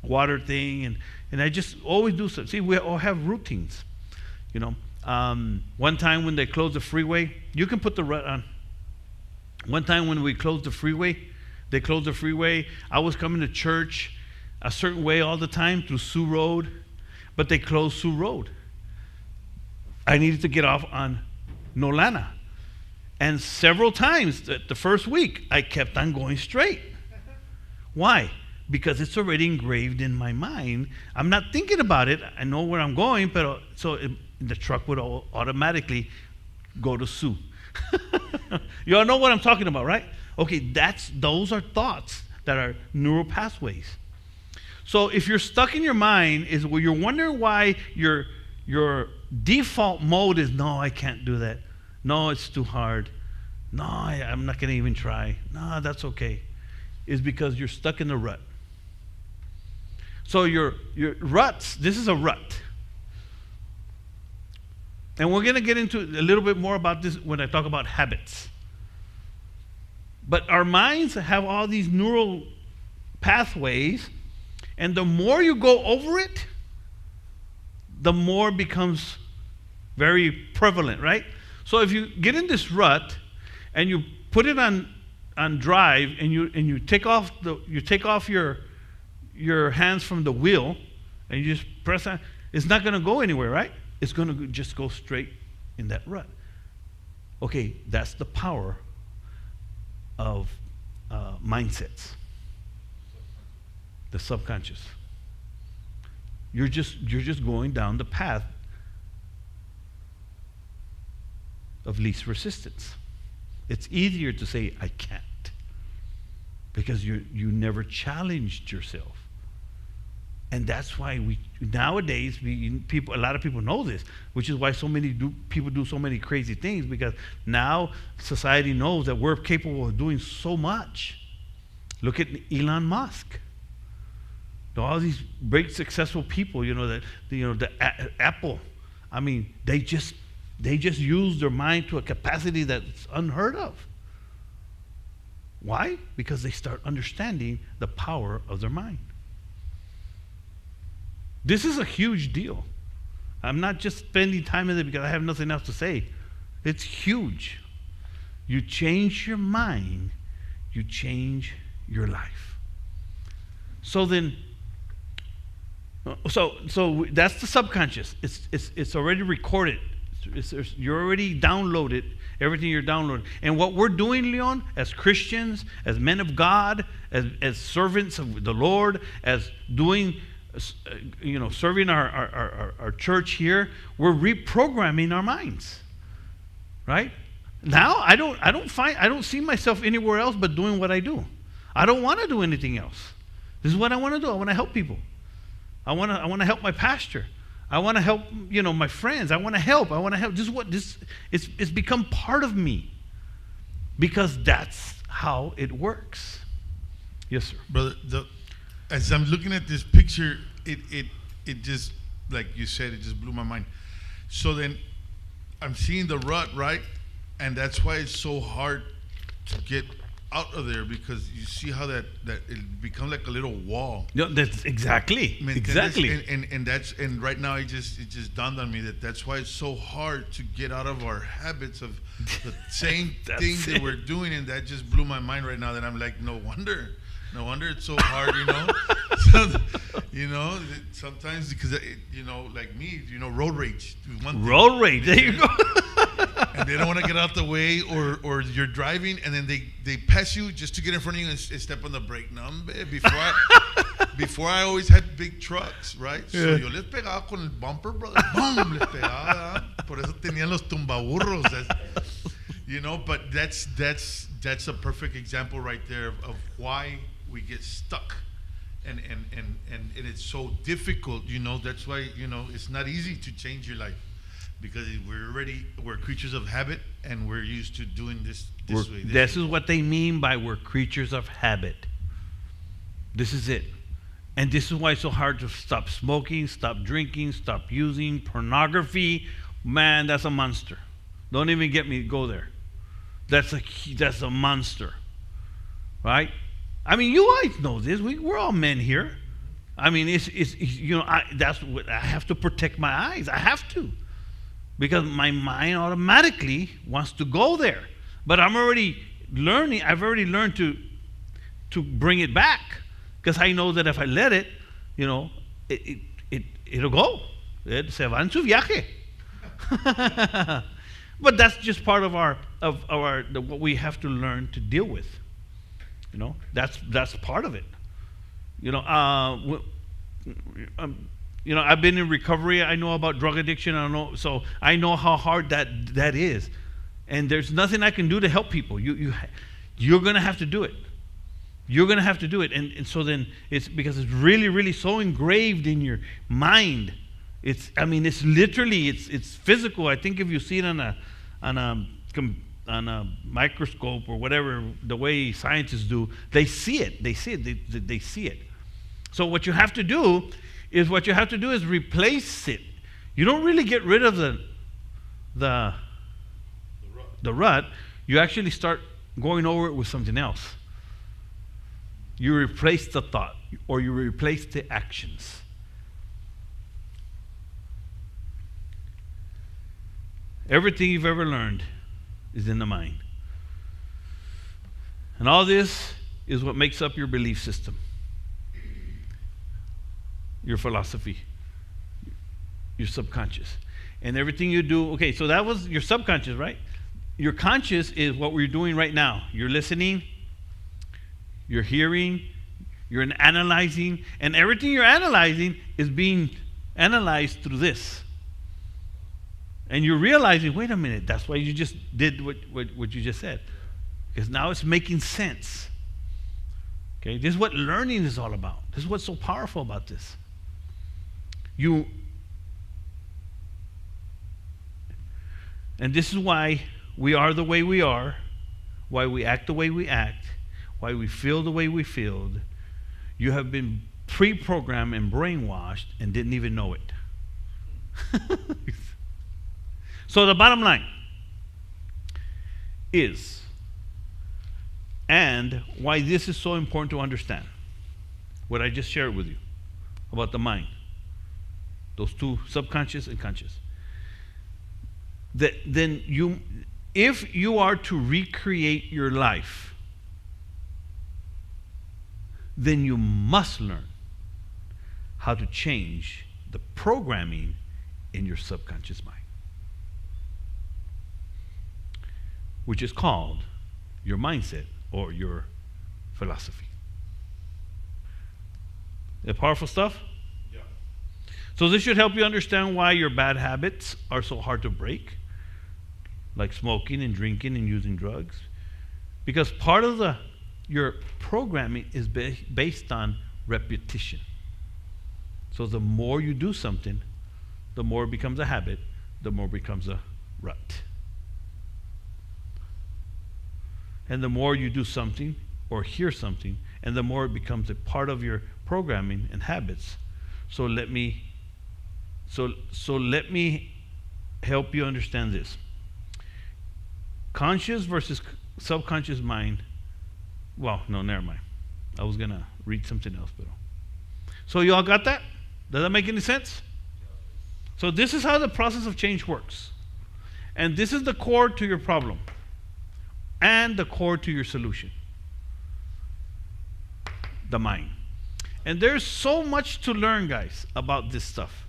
water thing, and I just always do so. See, we all have routines, you know. One time when they closed the freeway, you can put the rut on. One time when we closed the freeway, they closed the freeway. I was coming to church a certain way all the time through Sioux Road, but they closed Sioux Road. I needed to get off on Nolana. And several times the first week, I kept on going straight. Why? Because it's already engraved in my mind. I'm not thinking about it. I know where I'm going, but the truck would automatically go to Sioux. You all know what I'm talking about, right? Okay, those are thoughts that are neural pathways. So if you're stuck in your mind, you're wondering why your default mode is, no, I can't do that. No, it's too hard. No, I'm not going to even try. No, that's okay. Is because you're stuck in the rut. So your ruts, this is a rut. And we're going to get into a little bit more about this when I talk about habits. But our minds have all these neural pathways, and the more you go over it, the more it becomes very prevalent, right? So if you get in this rut and you put it on drive and you take off your hands from the wheel and you just press on, it's not going to go anywhere, right? It's going to just go straight in that rut. Okay, that's the power of mindsets. The subconscious. You're just going down the path of least resistance. It's easier to say I can't because you never challenged yourself. And that's why nowadays a lot of people know this, which is why so many people do so many crazy things, because now society knows that we're capable of doing so much. Look at Elon Musk. All these great successful people, Apple. I mean, they just use their mind to a capacity that's unheard of. Why? Because they start understanding the power of their mind. This is a huge deal. I'm not just spending time in it because I have nothing else to say. It's huge. You change your mind, you change your life. So then, so that's the subconscious. It's already recorded. You're already downloaded everything you're downloading. And what we're doing, Leon, as Christians, as men of God, as servants of the Lord, as doing, serving our church here, we're reprogramming our minds, right? Now I don't see myself anywhere else but doing what I do. I don't want to do anything else. This is what I want to do. I want to help people. I want to help my pastor. I want to help, my friends. I want to help. It's become part of me because that's how it works. Yes, sir. Brother, as I'm looking at this picture, it just, like you said, it just blew my mind. So then I'm seeing the rut, right? And that's why it's so hard to get out of there, because you see how that it becomes like a little wall. No, that's exactly. And right now it just dawned on me that's why it's so hard to get out of our habits of the same thing that we're doing, and that just blew my mind right now. That I'm like, no wonder it's so hard, sometimes because like me, road rage. Road rage. There you go. And they don't want to get out the way, or you're driving and then they pass you just to get in front of you and step on the brake. No, before I always had big trucks, right? So yo les pegaba con el bumper, brother. Boom, les pegaba. Por eso tenían los tumbaburros. But that's a perfect example right there of why we get stuck. And it's so difficult, that's why, it's not easy to change your life. Because we're creatures of habit, and we're used to doing this way. This is what they mean by we're creatures of habit. This is it. And this is why it's so hard to stop smoking, stop drinking, stop using pornography. Man, that's a monster. Don't even get me go there. That's a monster. Right? I mean, you guys know this. We're all men here. I mean, that's what I have to protect my eyes. I have to. Because my mind automatically wants to go there. But I've already learned to bring it back. Because I know that if I let it, it'll go. Se va en su viaje. But that's just part of what we have to learn to deal with. That's part of it. I've been in recovery. I know about drug addiction. I know how hard that is, and there's nothing I can do to help people. You're gonna have to do it. You're gonna have to do it, and so then it's because it's really, really so engraved in your mind. It's literally it's physical. I think if you see it on a microscope or whatever, the way scientists do, they see it. They see it. So what you have to do is replace it. You don't really get rid of the rut. You actually start going over it with something else. You replace the thought, or you replace the actions. Everything you've ever learned is in the mind. And all this is what makes up your belief system, your philosophy, your subconscious. And everything you do, okay, so that was your subconscious, right? Your conscious is what we're doing right now. You're listening, you're hearing, you're analyzing, and everything you're analyzing is being analyzed through this. And you're realizing, wait a minute, that's why you just did what you just said. Because now it's making sense. Okay, this is what learning is all about. This is what's so powerful about this. And this is why we are the way we are, why we act the way we act, why we feel the way we feel. You have been pre-programmed and brainwashed and didn't even know it. So the bottom line is, and why this is so important to understand, what I just shared with you about the mind, those two, subconscious and conscious. Then if you are to recreate your life, then you must learn how to change the programming in your subconscious mind, which is called your mindset or your philosophy. Is powerful stuff? Yeah. So this should help you understand why your bad habits are so hard to break, like smoking and drinking and using drugs. Because part of your programming is based on repetition. So the more you do something, the more it becomes a habit, the more it becomes a rut. And the more you do something or hear something, and the more it becomes a part of your programming and habits. So let me help you understand this. Conscious versus subconscious mind. Well, no, never mind. I was gonna read something else, but so you all got that? Does that make any sense? So this is how the process of change works. And this is the core to your problem and the core to your solution. The mind. And there's so much to learn, guys, about this stuff.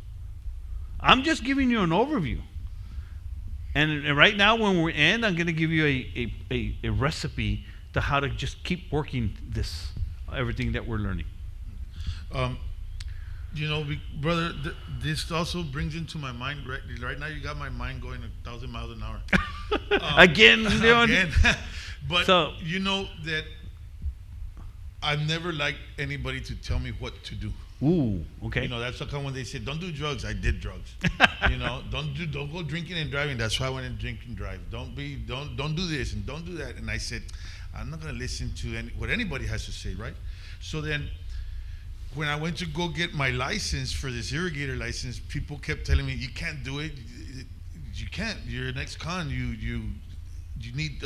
I'm just giving you an overview. And right now, when we end, I'm going to give you a recipe to how to just keep working this, everything that we're learning. Brother, this also brings into my mind, right now you got my mind going 1,000 miles an hour. Again, Leon? Again. But So, you know that I've never liked anybody to tell me what to do. ooh, okay. That's how come when they say, don't do drugs, I did drugs. Don't go drinking and driving. That's why I went and drink and drive. Don't do this and don't do that. And I said, I'm not going to listen to what anybody has to say, right? So then when I went to go get my license for this irrigator license, people kept telling me, you can't do it. You can't. You're an ex-con. You need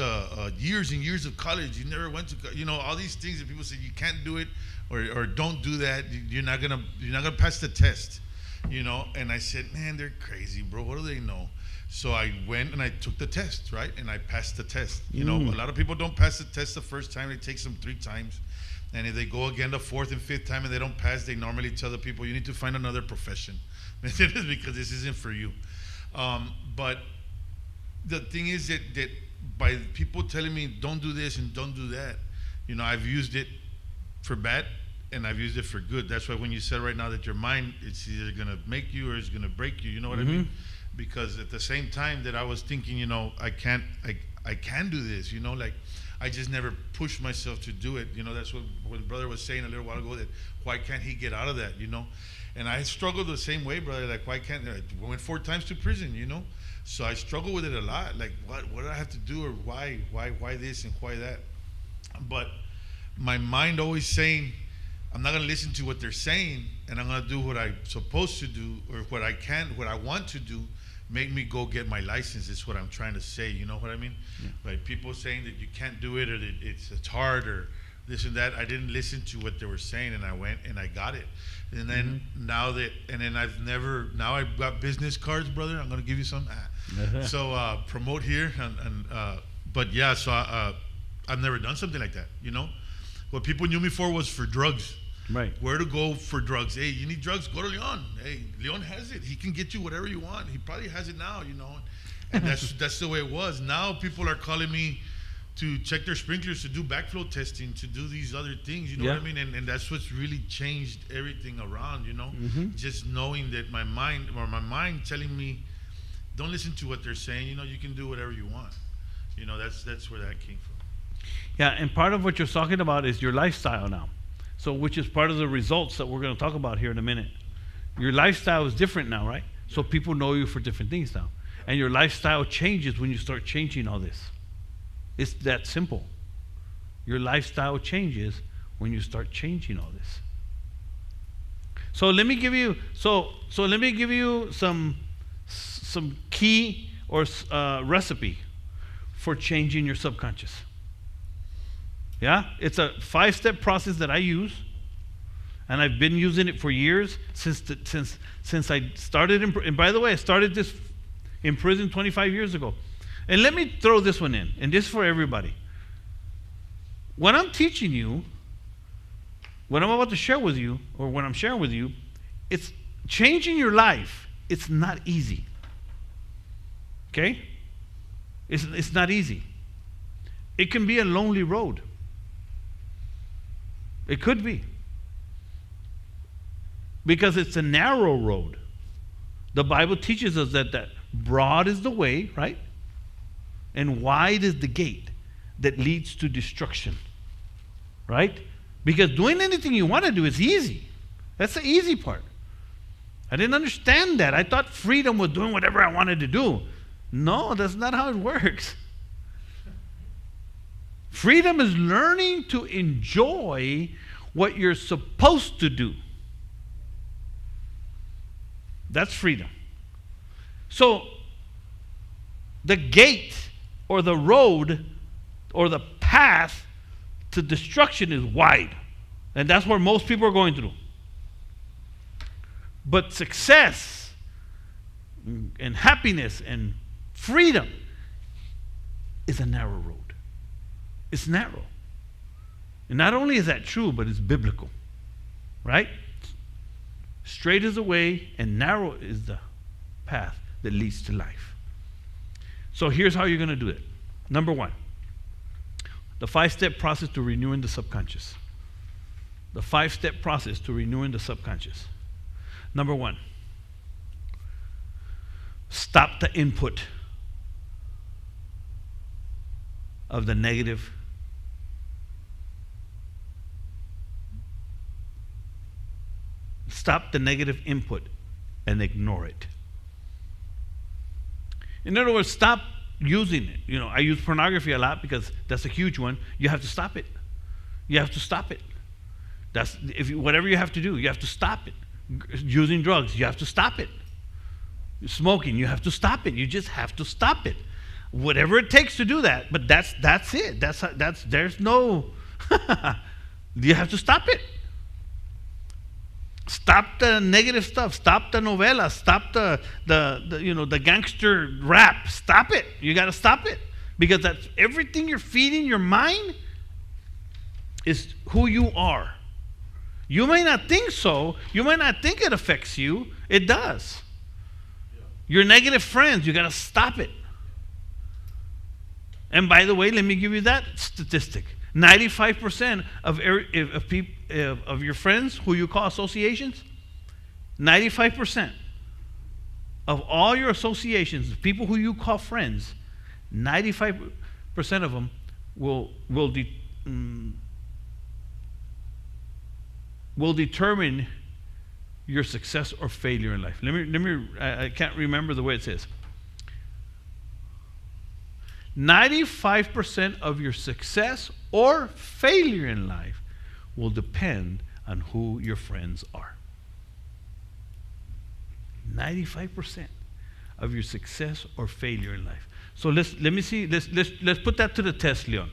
years and years of college. You never went to, all these things that people say you can't do it or don't do that. You're not gonna pass the test, And I said, man, they're crazy, bro. What do they know? So I went and I took the test, right? And I passed the test. A lot of people don't pass the test the first time. It takes them 3 times. And if they go again the 4th and 5th time and they don't pass, they normally tell the people, you need to find another profession because this isn't for you. But the thing is that by people telling me don't do this and don't do that, I've used it for bad and I've used it for good. That's why when you said right now that your mind, it's either going to make you or it's going to break you. You know what I mean? Because at the same time that I was thinking, I can do this, like I just never pushed myself to do it. That's what brother was saying a little while ago, that why can't he get out of that, And I struggled the same way, brother. Like, why can't I went 4 times to prison, So I struggle with it a lot. Like, what do I have to do, or why this and why that? But my mind always saying, I'm not going to listen to what they're saying, and I'm going to do what I'm supposed to do, or what I want to do. Make me go get my license is what I'm trying to say. You know what I mean? Yeah. Like people saying that you can't do it, or that it's hard, or this and that. I didn't listen to what they were saying, and I went and I got it. And then now I've got business cards, brother. I'm gonna give you some. So promote here, but yeah. So I've never done something like that. You know, what people knew me for was for drugs. Right. Where to go for drugs? Hey, you need drugs? Go to Leon. Hey, Leon has it. He can get you whatever you want. He probably has it now. You know, and that's the way it was. Now people are calling me to check their sprinklers, to do backflow testing, to do these other things, you know what I mean? And that's what's really changed everything around, you know? Just knowing that my mind telling me, don't listen to what they're saying, you know, you can do whatever you want. You know, that's where that came from. Yeah, and part of what you're talking about is your lifestyle now. So which is part of the results that we're going to talk about here in a minute. Your lifestyle is different now, right? So people know you for different things now. And your lifestyle changes when you start changing all this. It's that simple. Your lifestyle changes when you start changing all this. So let me give you some key or recipe for changing your subconscious. Yeah, it's a 5-step process that I use, and I've been using it for years since I started. And by the way, I started this in prison 25 years ago. And let me throw this one in, and this is for everybody. What I'm teaching you, what I'm about to share with you, or what I'm sharing with you, it's changing your life. It's not easy. Okay? It's not easy. It can be a lonely road. It could be. Because it's a narrow road. The Bible teaches us that broad is the way, right? And wide is the gate that leads to destruction, right? Because doing anything you want to do is easy. That's the easy part. I didn't understand that. I thought freedom was doing whatever I wanted to do. No, that's not how it works. Freedom is learning to enjoy what you're supposed to do. That's freedom. So, the gate or the road or the path to destruction is wide. And that's where most people are going through. But success and happiness and freedom is a narrow road. It's narrow. And not only is that true, but it's biblical. Right? Straight is the way and narrow is the path that leads to life. So here's how you're going to do it. Number 1, the 5-step process to renewing the subconscious. The 5-step process to renewing the subconscious. Number 1, stop the input of the negative. Stop the negative input and ignore it. In other words, stop using it. You know, I use pornography a lot because that's a huge one. You have to stop it. You have to stop it. That's whatever you have to do, you have to stop it. Using drugs, you have to stop it. Smoking, you have to stop it. You just have to stop it. Whatever it takes to do that, but that's it. There's no you have to stop it. Stop the negative stuff. Stop the novela. Stop the gangster rap. Stop it. You got to stop it, because that's everything you're feeding your mind is who you are. You may not think so. You may not think it affects you. It does. Your negative friends, you got to stop it. And by the way, let me give you that statistic. 95% of your friends who you call associations, 95% of all your associations, people who you call friends, 95% of them will determine your success or failure in life. I can't remember the way it says. 95% of your success or failure in life will depend on who your friends are. 95% of your success or failure in life. So let's put that to the test, Leon.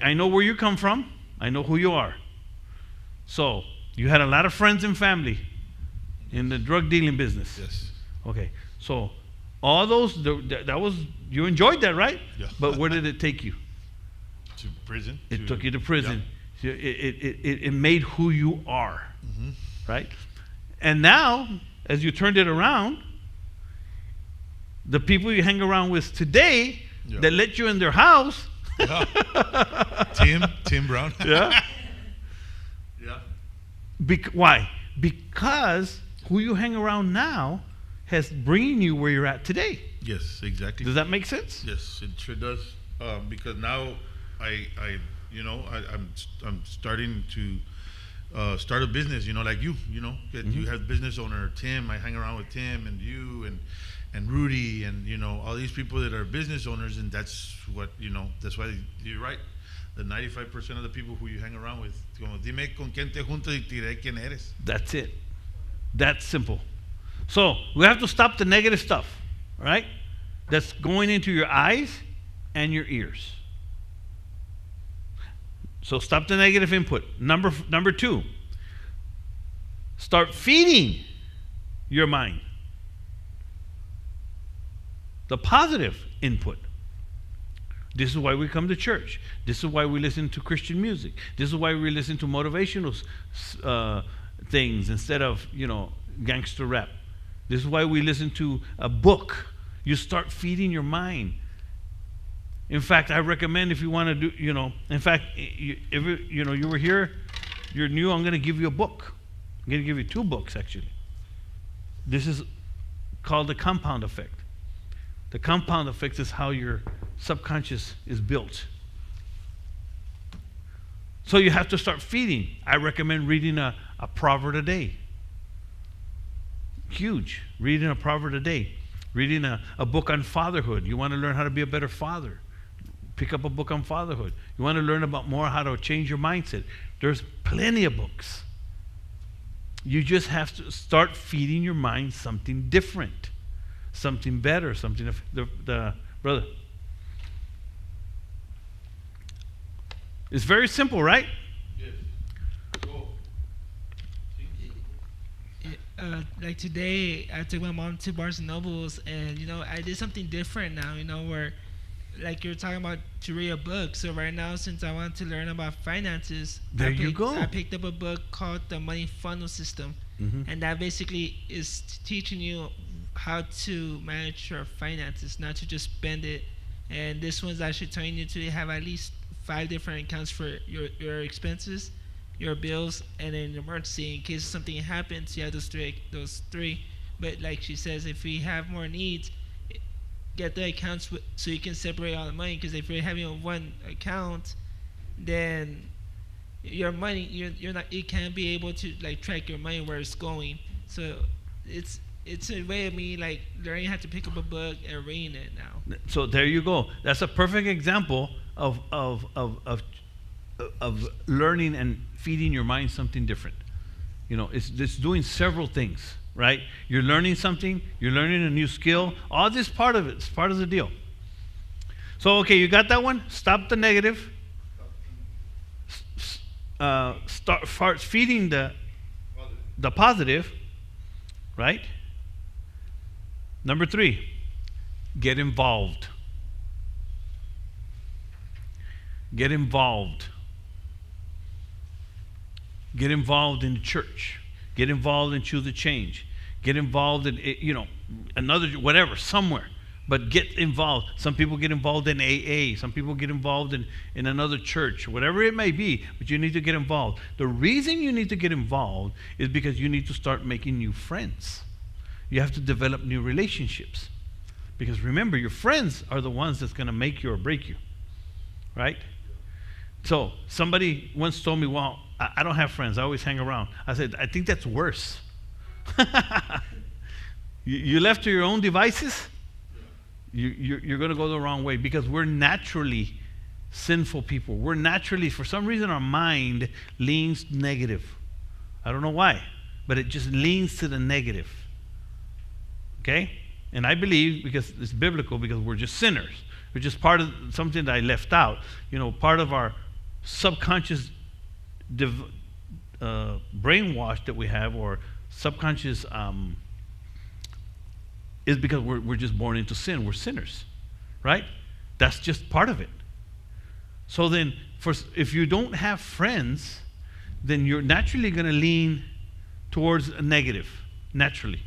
I know where you come from. I know who you are. So you had a lot of friends and family in the drug dealing business. Yes. Okay. So all those, that was, you enjoyed that, right? Yeah. But where did it take you? To prison. It took you to prison. So it made who you are, right? And now, as you turned it around, the people you hang around with today Yeah. that let you in their house. Yeah. Tim Brown. Yeah. Yeah. Why? Because who you hang around now has bringing you where you're at today. Yes, exactly. Does that make sense? Yes, it sure does. Because now I'm starting to start a business. Like you. That you have business owner Tim. I hang around with Tim and you and Rudy and all these people that are business owners, and that's what That's why you're right. The 95% of the people who you hang around with, como dime con quién te juntas y te diré quién eres. That's it. That's simple. So we have to stop the negative stuff, right? That's going into your eyes and your ears. So stop the negative input. Number 2, start feeding your mind the positive input. This is why we come to church. This is why we listen to Christian music. This is why we listen to motivational things instead of, gangster rap. This is why we listen to a book. You start feeding your mind. In fact, I recommend if you want to do, in fact, if you were here, you're new, I'm going to give you a book. I'm going to give you 2 books, actually. This is called the compound effect. The compound effect is how your subconscious is built. So you have to start feeding. I recommend reading a proverb a day. Huge. Reading a proverb a day. Reading a book on fatherhood. You want to learn how to be a better father. Pick up a book on fatherhood. You want to learn about more how to change your mindset. There's plenty of books. You just have to start feeding your mind something different. Something better, something the brother. It's very simple, right? Yes. Go. Like today, I took my mom to Barnes and Nobles, and I did something different now. Where, like you're talking about, to read a book. So right now, since I want to learn about finances, you go. I picked up a book called The Money Funnel System, and that basically is teaching you how to manage your finances, not to just spend it. And this one's actually telling you to have at least 5 different accounts for your expenses, your bills, and then emergency in case something happens. You have those three. But like she says, if we have more needs, get the accounts so you can separate all the money. Because if you're having one account, then your money you can't be able to track your money where it's going. So it's a way of me learning how to pick up a book and reading it now. So there you go. That's a perfect example of learning and feeding your mind something different. It's doing several things, right? You're learning something. You're learning a new skill. All this part of it. It's part of the deal. So okay, you got that one. Stop the negative. Start feeding the positive, right? Number 3, get involved. Get involved. Get involved in the church. Get involved in Choose the Change. Get involved in, another, whatever, somewhere. But get involved. Some people get involved in AA. Some people get involved in another church. Whatever it may be, but you need to get involved. The reason you need to get involved is because you need to start making new friends. You have to develop new relationships. Because remember, your friends are the ones that's going to make you or break you. Right? So somebody once told me, well, I don't have friends. I always hang around. I said, I think that's worse. You left to your own devices, you're going to go the wrong way, because we're naturally sinful people. We're naturally, for some reason, our mind leans negative. I don't know why, but it just leans to the negative. Okay? and I believe because it's biblical, because we're just sinners. We're just part of something that I left out. Part of our subconscious brainwash that we have, or subconscious, is because we're just born into sin. We're sinners, right? That's just part of it. So then, if you don't have friends, then you're naturally going to lean towards a negative, naturally.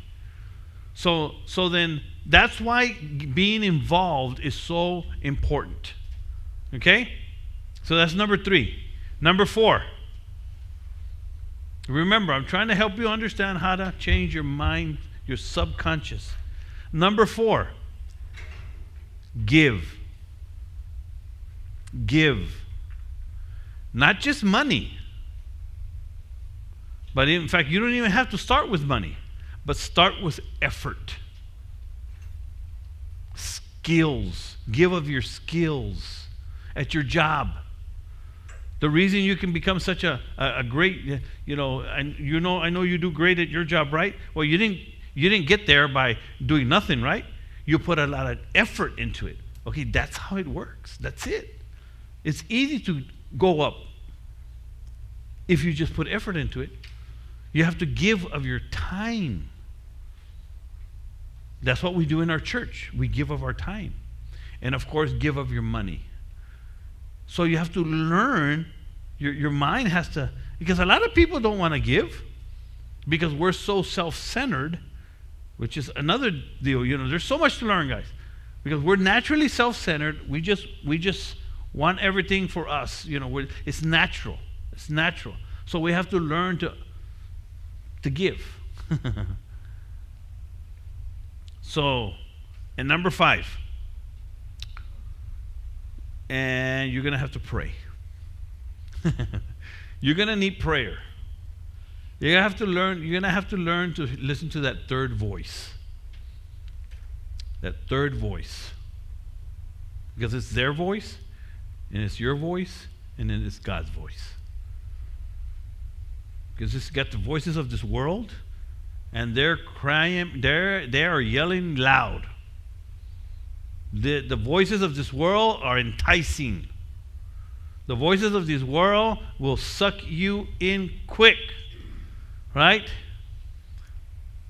So then, that's why being involved is so important. Okay? So that's number 3. Number 4. Remember, I'm trying to help you understand how to change your mind, your subconscious. Number 4, give. Give. Not just money. But in fact, you don't even have to start with money, but start with effort. Skills. Give of your skills at your job. The reason you can become such a great, I know you do great at your job, right? Well, you didn't get there by doing nothing, right? You put a lot of effort into it. Okay, that's how it works. That's it. It's easy to go up if you just put effort into it. You have to give of your time. That's what we do in our church. We give of our time. And of course, give of your money. So you have to learn, your mind has to, because a lot of people don't want to give because we're so self-centered, which is another deal. There's so much to learn, guys. Because we're naturally self-centered. We just want everything for us. It's natural. It's natural. So we have to learn to give. So, and number 5. And you're going to have to pray. You're going to need prayer. You're going to have to learn to listen to that third voice. That third voice. Because it's their voice, and it's your voice, and then it's God's voice. Because it's got the voices of this world, and they're crying, they are yelling loud. The voices of this world are enticing. The voices of this world will suck you in quick. Right?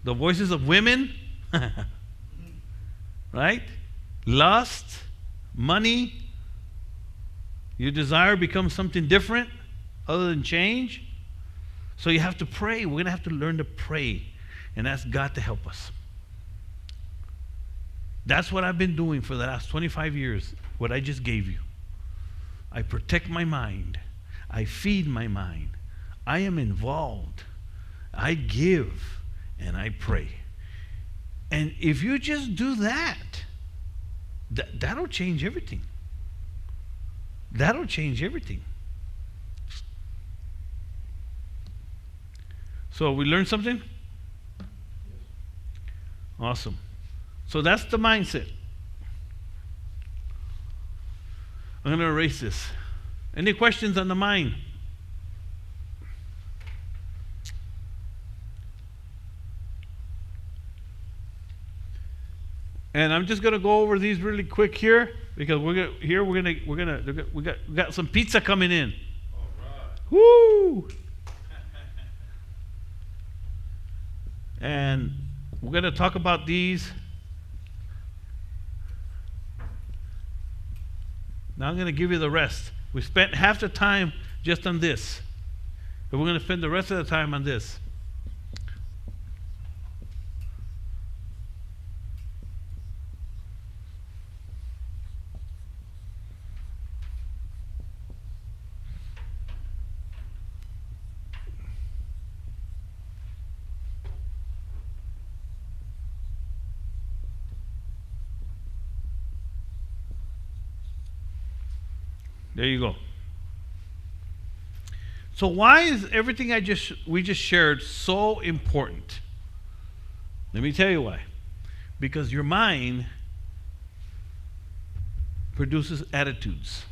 The voices of women. Right? Lust, money. Your desire becomes something different other than change. So you have to pray. We're going to have to learn to pray and ask God to help us. That's what I've been doing for the last 25 years, what I just gave you. I protect my mind. I feed my mind. I am involved. I give and I pray. And if you just do that, that'll change everything. That'll change everything. So we learned something? Awesome. So that's the mindset. I'm going to erase this. Any questions on the mind? And I'm just going to go over these really quick here because we got some pizza coming in. All right. Woo! And we're going to talk about these. Now I'm going to give you the rest. We spent half the time just on this. But we're going to spend the rest of the time on this. There you go. So why is everything we just shared so important? Let me tell you why. Because your mind produces attitudes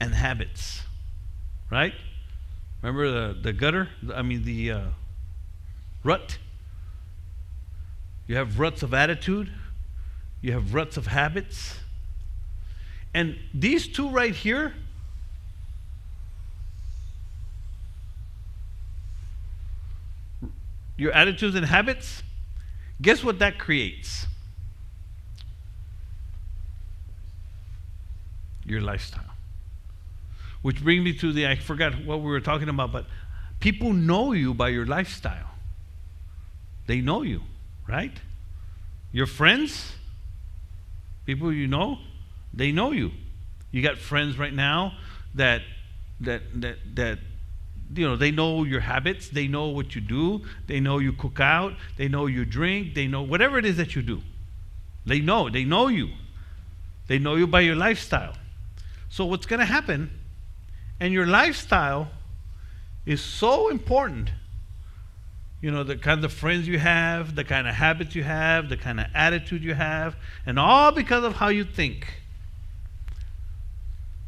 and habits, right? Remember the rut? You have ruts of attitude. You have ruts of habits. And these two right here, your attitudes and habits, guess what that creates? Your lifestyle. Which brings me to I forgot what we were talking about, but people know you by your lifestyle. They know you, right? Your friends, people you know, they know you. You got friends right now that you know, they know your habits, they know what you do, they know you cook out, they know you drink, they know whatever it is that you do. They know you. They know you by your lifestyle. So what's going to happen, and your lifestyle is so important. You know, the kind of friends you have, the kind of habits you have, the kind of attitude you have, and all because of how you think.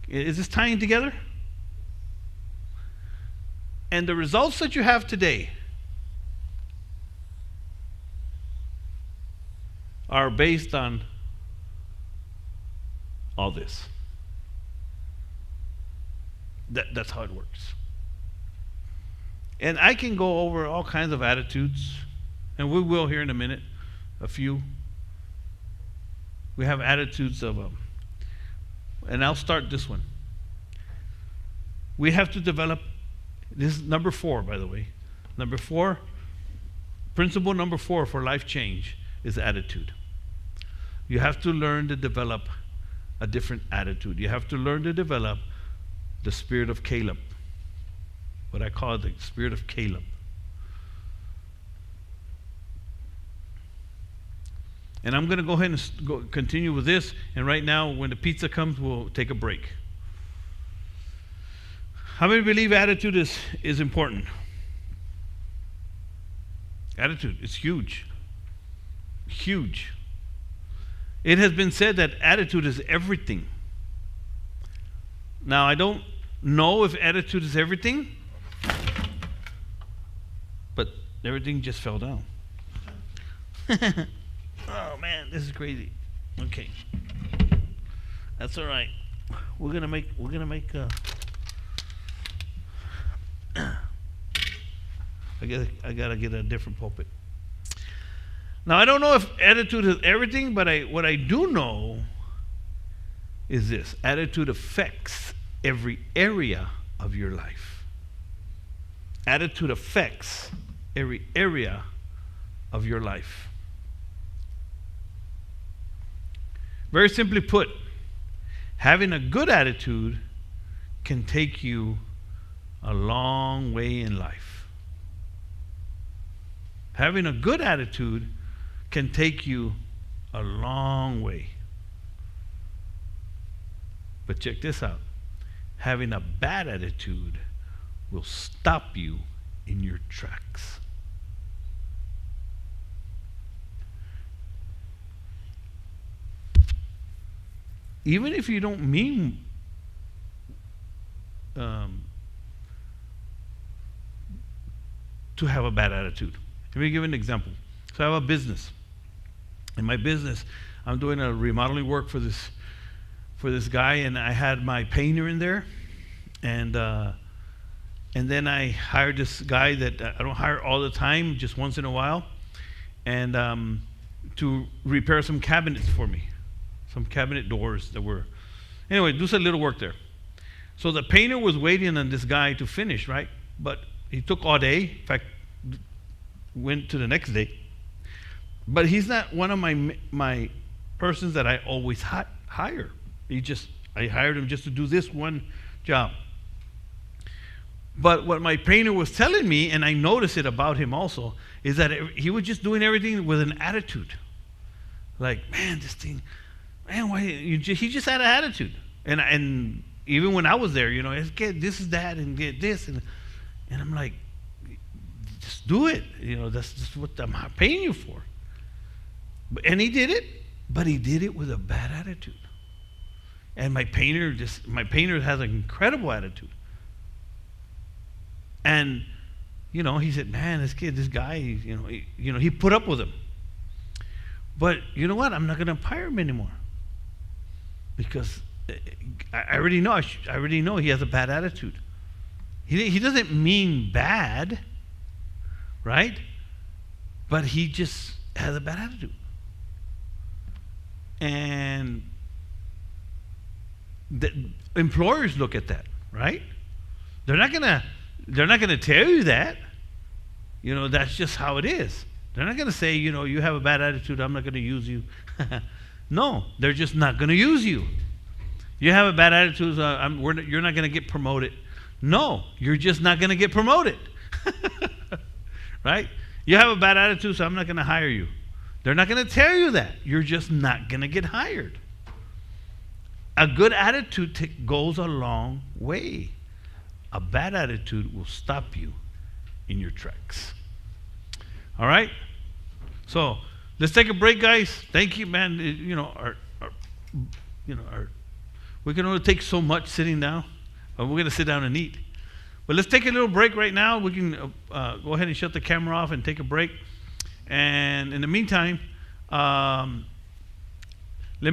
Is this tying together? And the results that you have today are based on all this. That's how it works. And I can go over all kinds of attitudes, and we will here in a minute, a few. We have attitudes of, and I'll start this one. We have to develop, this is number 4, by the way. Number 4, principle number 4 for life change is attitude. You have to learn to develop a different attitude. You have to learn to develop the spirit of Caleb. What I call the spirit of Caleb. And I'm going to go ahead and continue with this. And right now, when the pizza comes, we'll take a break. How many believe attitude is important? Attitude is huge. Huge. It has been said that attitude is everything. Now, I don't know if attitude is everything, but everything just fell down. Oh man, this is crazy. Okay, that's all right. We're gonna make. I gotta get a different pulpit. Now I don't know if attitude is everything, but what I do know is this: attitude affects every area of your life. Attitude affects every area of your life. Very simply put, having a good attitude can take you a long way in life. Having a good attitude can take you a long way. But check this out. Having a bad attitude will stop you in your tracks. Even if you don't mean to have a bad attitude. Let me give an example. So I have a business. In my business, I'm doing a remodeling work for this guy, and I had my painter in there, and then I hired this guy that I don't hire all the time, just once in a while, and to repair some cabinets for me, some cabinet doors that were, anyway, do some little work there. So the painter was waiting on this guy to finish, right? But he took all day. In fact, went to the next day. But he's not one of my persons that I always hire. I hired him just to do this one job. But what my painter was telling me, and I noticed it about him also, is that he was just doing everything with an attitude. Like, man, this thing, man, why he just had an attitude. And even when I was there, you know, let's get this is that and get this, and I'm like, just do it. You know, that's just what I'm paying you for. And he did it, but he did it with a bad attitude. And my painter has an incredible attitude. And, you know, he said, man, this guy, he put up with him. But you know what? I'm not going to fire him anymore because I already know. I already know he has a bad attitude. He doesn't mean bad, right? But he just has a bad attitude. And the employers look at that, right? They're not gonna tell you that. You know, that's just how it is. They're not gonna say, you know, you have a bad attitude, I'm not gonna use you. No, they're just not gonna use you. You have a bad attitude, you're not gonna get promoted. No, you're just not gonna get promoted. Right? You have a bad attitude, so I'm not gonna hire you. They're not gonna tell you that. You're just not gonna get hired. A good attitude goes a long way. A bad attitude will stop you in your tracks. All right? So let's take a break, guys. Thank you, man. You know, we can only take so much sitting down. We're going to sit down and eat. But let's take a little break right now. We can go ahead and shut the camera off and take a break. And in the meantime, let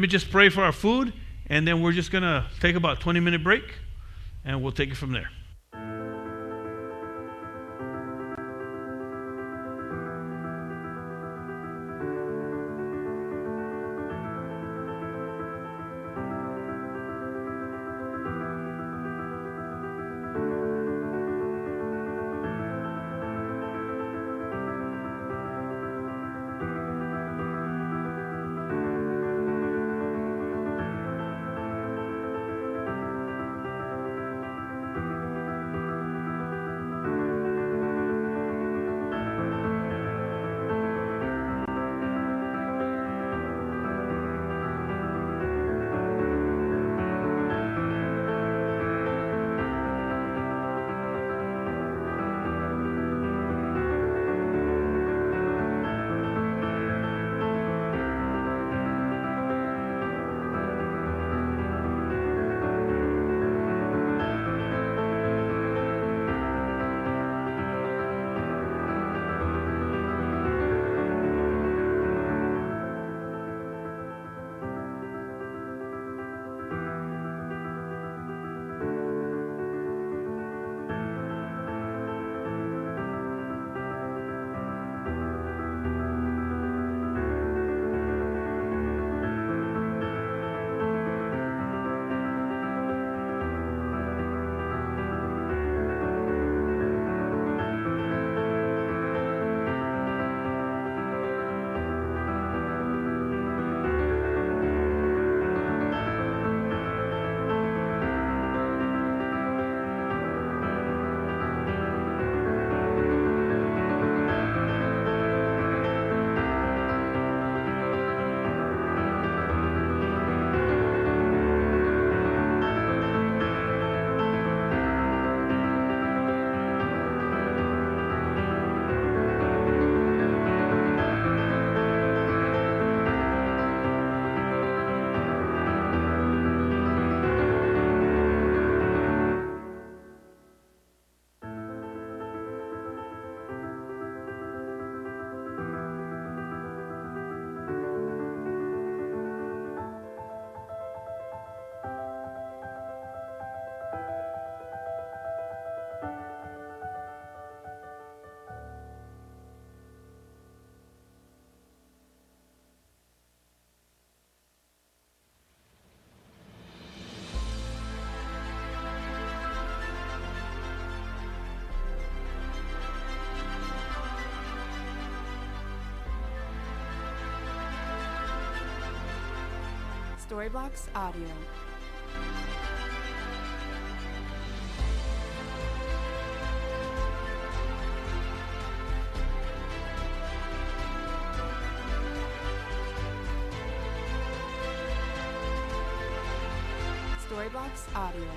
me just pray for our food, and then we're just going to take about a 20-minute break, and we'll take it from there. Storyblocks Audio. Storyblocks Audio.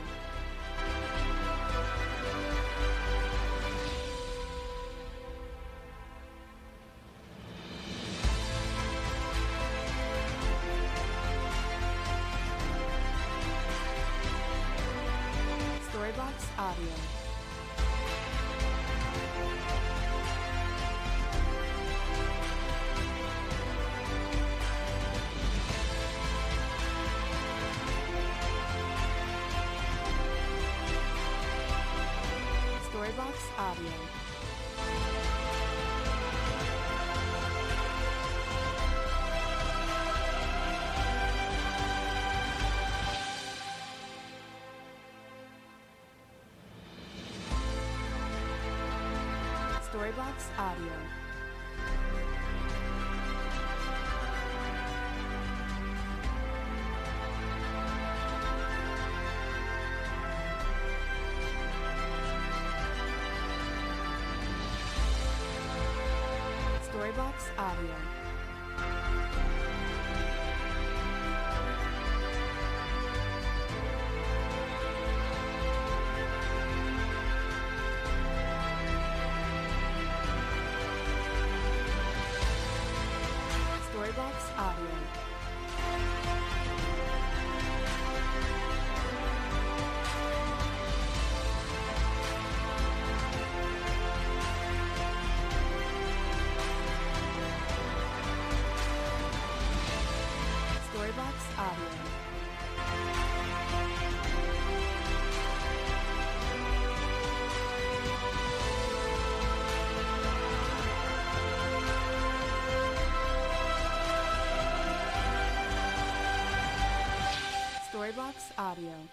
Storyblocks Audio. Storybox Audio. Storybox Audio. Storybox Audio. Storybox Audio. Storybox Audio. Storybox Audio.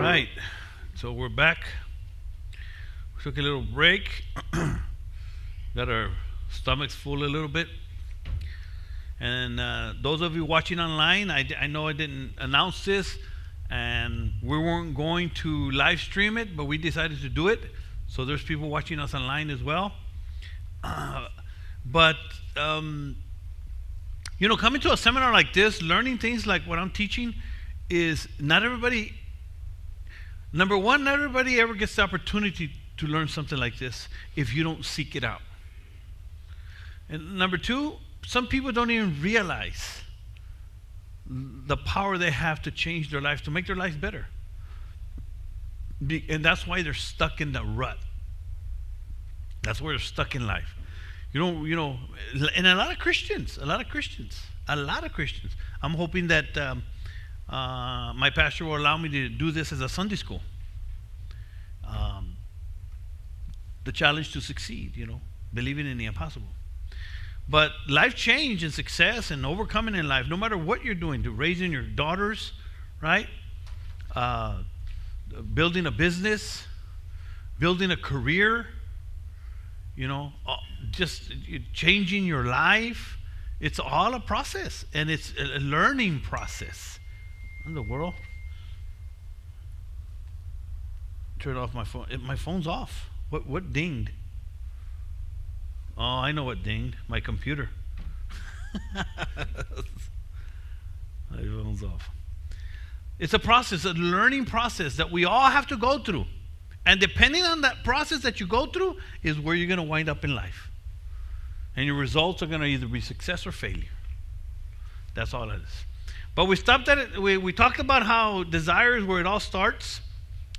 right. So we're back. We took a little break. Got our stomachs full a little bit. And those of you watching online, I know I didn't announce this, and we weren't going to live stream it, but we decided to do it. So there's people watching us online as well. But you know, coming to a seminar like this, learning things like what I'm teaching, is not everybody. Number one, not everybody ever gets the opportunity to learn something like this if you don't seek it out. And number two, some people don't even realize the power they have to change their life, to make their life better. And that's why they're stuck in the rut. That's where they're stuck in life. You know, and a lot of Christians. I'm hoping that my pastor will allow me to do this as a Sunday school. The challenge to succeed, you know, believing in the impossible. But life change and success and overcoming in life, no matter what you're doing, to raising your daughters, right? Building a business, building a career, you know, just changing your life. It's all a process, and it's a learning process. In the world, turn off my phone. My phone's off. What dinged? Oh, I know what dinged. My computer. My phone's off. It's a process, a learning process that we all have to go through. And depending on that process that you go through is where you're going to wind up in life. And your results are going to either be success or failure. That's all it is. But we stopped at it. We talked about how desire is where it all starts.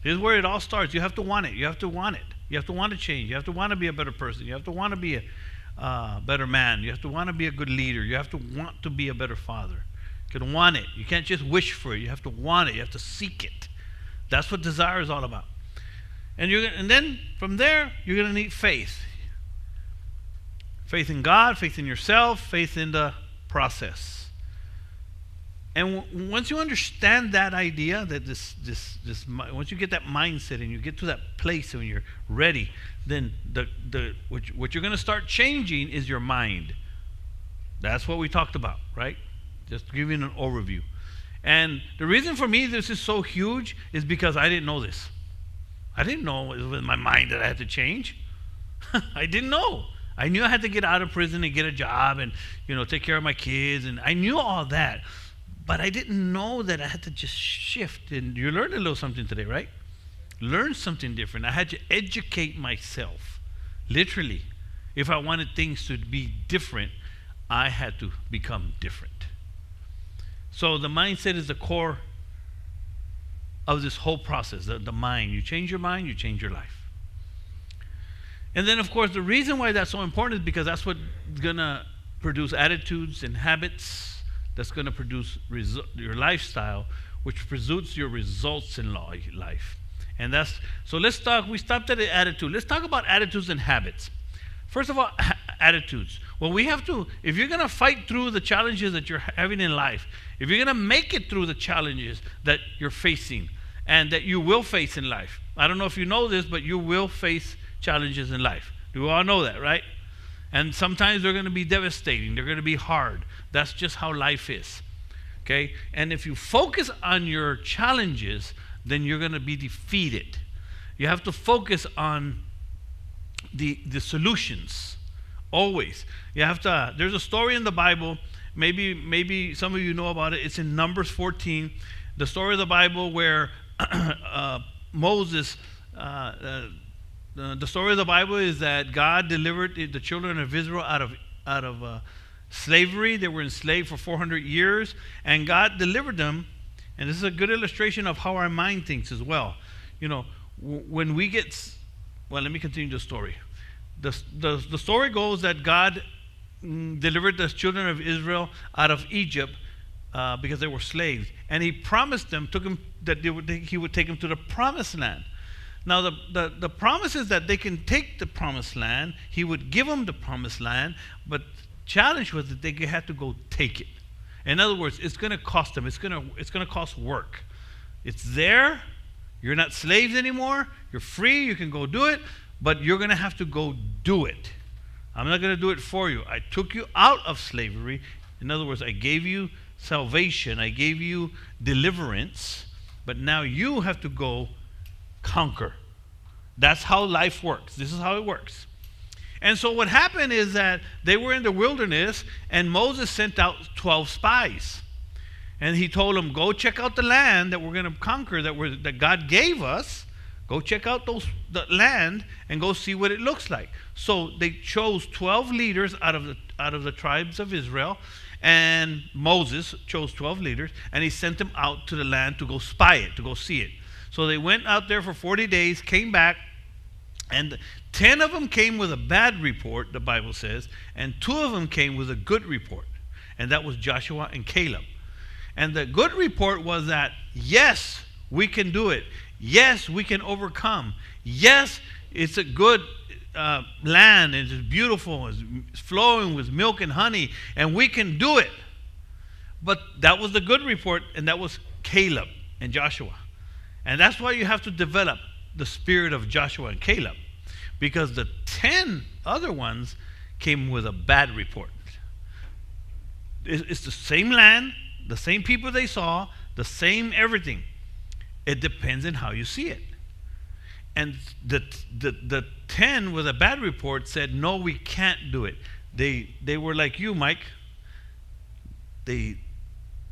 Here's where it all starts. You have to want it. You have to want it. You have to want to change. You have to want to be a better person. You have to want to be a better man. You have to want to be a good leader. You have to want to be a better father. You can want it. You can't just wish for it. You have to want it. You have to seek it. That's what desire is all about. And then from there, you're going to need faith. Faith in God, faith in yourself, faith in the process. And once you understand that idea, that once you get that mindset and you get to that place when you're ready, then what you're going to start changing is your mind. That's what we talked about, right? Just to give you an overview. And the reason for me this is so huge is because I didn't know this. I didn't know it was in my mind that I had to change. I didn't know. I knew I had to get out of prison and get a job and, you know, take care of my kids, and I knew all that. But I didn't know that I had to just shift. And you learned a little something today, right? Learn something different. I had to educate myself. Literally. If I wanted things to be different, I had to become different. So the mindset is the core of this whole process, the mind. You change your mind, you change your life. And then, of course, the reason why that's so important is because that's what's going to produce attitudes and habits. That's going to produce your lifestyle, which produces your results in life. And that's, so let's talk, we stopped at the attitude. Let's talk about attitudes and habits. First of all, attitudes. Well, we have to, if you're going to fight through the challenges that you're having in life, if you're going to make it through the challenges that you're facing and that you will face in life. I don't know if you know this, but you will face challenges in life. Do we all know that, right? And sometimes they're going to be devastating. They're going to be hard. That's just how life is. Okay? And if you focus on your challenges, then you're going to be defeated. You have to focus on the solutions. Always. You have to, there's a story in the Bible, maybe some of you know about it. It's in Numbers 14. The story of the Bible where Moses, the story of the Bible is that God delivered the children of Israel out of slavery. They were enslaved for 400 years, and God delivered them. And this is a good illustration of how our mind thinks as well. You know, when we get, well, let me continue the story. The story goes that God delivered the children of Israel out of Egypt because they were slaves, and He promised them, that He would take them to the promised land. Now, the promise is that they can take the promised land. He would give them the promised land, but challenge was that they had to go take it. In other words, it's going to cost them. It's going to cost work. It's there. You're not slaves anymore. You're free. You can go do it, but you're going to have to go do it. I'm not going to do it for you. I took you out of slavery. In other words, I gave you salvation. I gave you deliverance, but now you have to go conquer. That's how life works. This is how it works. And so what happened is that they were in the wilderness, and Moses sent out 12 spies. And he told them, go check out the land that we're going to conquer, that God gave us. Go check out the land and go see what it looks like. So they chose 12 leaders out of the tribes of Israel, and Moses chose 12 leaders, and he sent them out to the land to go spy it, to go see it. So they went out there for 40 days, came back, and 10 of them came with a bad report, the Bible says, and 2 of them came with a good report, and that was Joshua and Caleb. And the good report was that, yes, we can do it. Yes, we can overcome. Yes, it's a good land, and it's beautiful, it's flowing with milk and honey, and we can do it. But that was the good report, and that was Caleb and Joshua. And that's why you have to develop the spirit of Joshua and Caleb, because the 10 other ones came with a bad report. It's the same land, the same people they saw, the same everything. It depends on how you see it. And the 10 with a bad report said, no, we can't do it. They were like you, Mike. What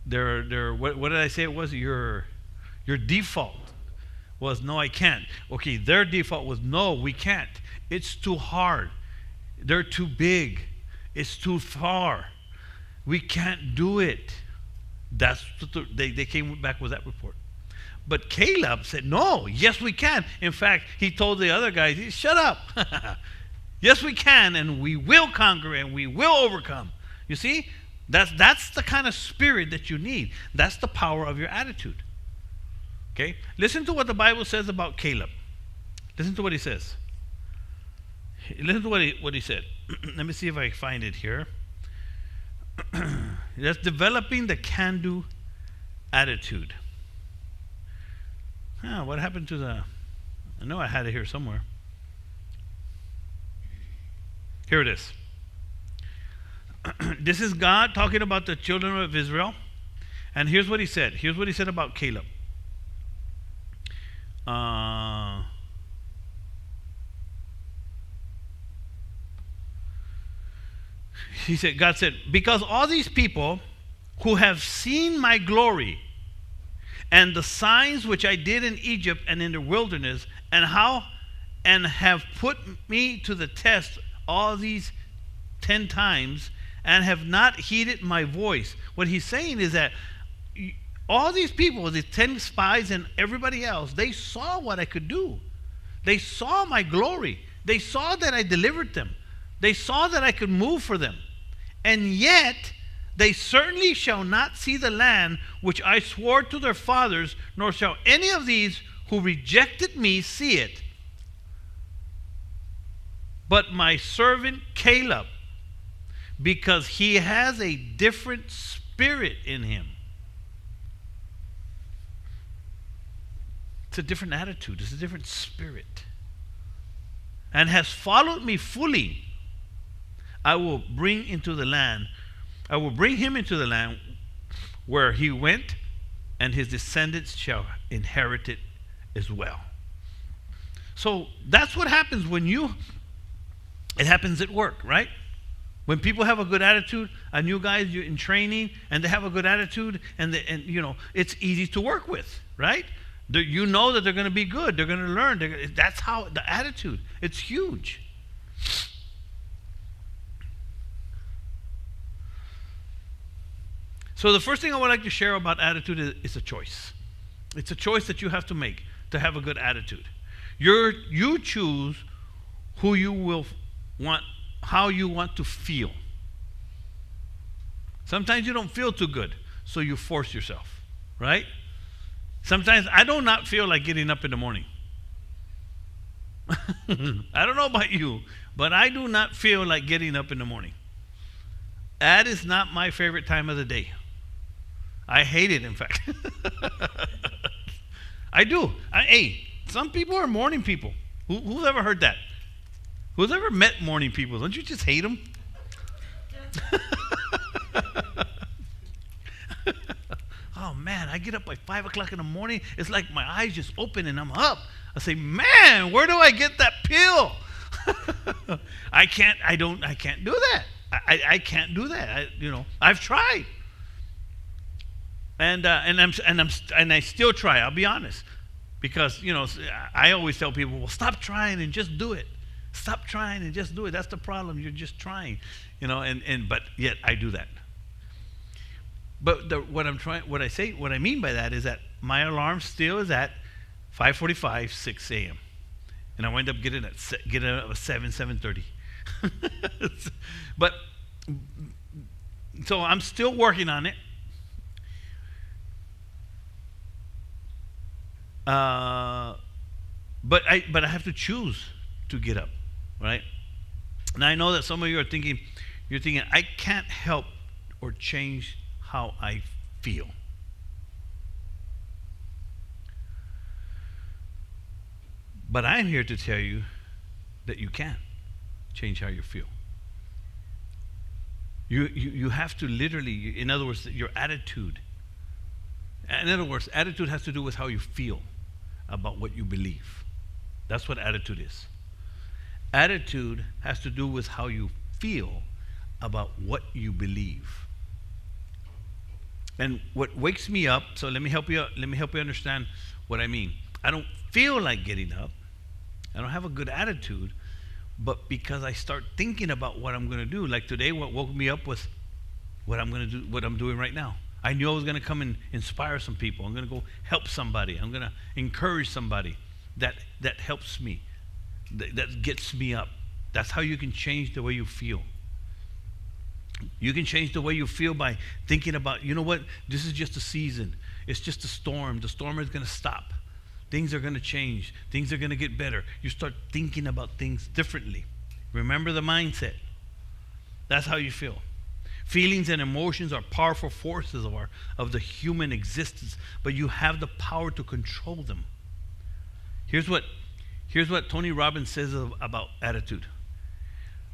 did I say it was? Your default was, no, I can't. Okay, their default was, no, we can't. It's too hard. They're too big. It's too far. We can't do it. That's what they came back with that report. But Caleb said, no, yes, we can. In fact, he told the other guys, shut up. Yes, we can, and we will conquer, and we will overcome. You see, that's the kind of spirit that you need. That's the power of your attitude. Okay? Listen to what the Bible says about Caleb. Listen to what he says. Listen to what he said. Let me see if I find it here. That's developing the can-do attitude. What happened to I know I had it here somewhere. Here it is. This is God talking about the children of Israel. And here's what he said. Here's what he said about Caleb. He said, God said, because all these people who have seen my glory and the signs which I did in Egypt and in the wilderness, and have put me to the test all these 10 times, and have not heeded my voice. What he's saying is that all these people, the 10 spies and everybody else, they saw what I could do. They saw my glory. They saw that I delivered them. They saw that I could move for them. And yet, they certainly shall not see the land which I swore to their fathers, nor shall any of these who rejected me see it. But my servant Caleb, because he has a different spirit in him. It's a different attitude. It's a different spirit. And has followed me fully. I will bring him into the land where he went, and his descendants shall inherit it as well. So that's what happens it happens at work, right? When people have a good attitude, a new guy in training, and they have a good attitude, and it's easy to work with, right? You know that they're going to be good. They're going to learn. That's how the attitude. It's huge. So the first thing I would like to share about attitude is a choice. It's a choice that you have to make to have a good attitude. You choose who you will want, how you want to feel. Sometimes you don't feel too good, so you force yourself, right? Sometimes I do not feel like getting up in the morning. I don't know about you, but I do not feel like getting up in the morning. That is not my favorite time of the day. I hate it, in fact. I do. Hey, some people are morning people. Who's ever heard that? Who's ever met morning people? Don't you just hate them? Oh man, I get up by 5 o'clock in the morning. It's like my eyes just open and I'm up. I say, man, where do I get that pill? I can't do that. I can't do that. I've tried, and I still try. I'll be honest, because I always tell people, well, stop trying and just do it. Stop trying and just do it. That's the problem. You're just trying, but yet I do that. But what I mean by that is that my alarm still is at 5:45, 6 a.m. And I wind up getting up at 7:30. But so I'm still working on it. But I have to choose to get up, right? And I know that some of you are thinking, I can't help or change how I feel. But I'm here to tell you that you can change how you feel. You have to literally, in other words, your attitude. In other words, attitude has to do with how you feel about what you believe. That's what attitude is. Attitude has to do with how you feel about what you believe. And what wakes me up, so let me help you understand what I mean. I don't feel like getting up. I don't have a good attitude, but because I start thinking about what I'm going to do. Like today, what woke me up was what I'm going to do, what I'm doing right now. I knew I was going to come and inspire some people. I'm going to go help somebody. I'm going to encourage somebody. That helps me. That gets me up. That's how you can change the way you feel. You can change the way you feel by thinking about, you know what, this is just a season. It's just a storm. The storm is going to stop. Things are going to change. Things are going to get better. You start thinking about things differently. Remember the mindset. That's how you feel. Feelings and emotions are powerful forces of the human existence, but you have the power to control them. Here's what Tony Robbins says about attitude.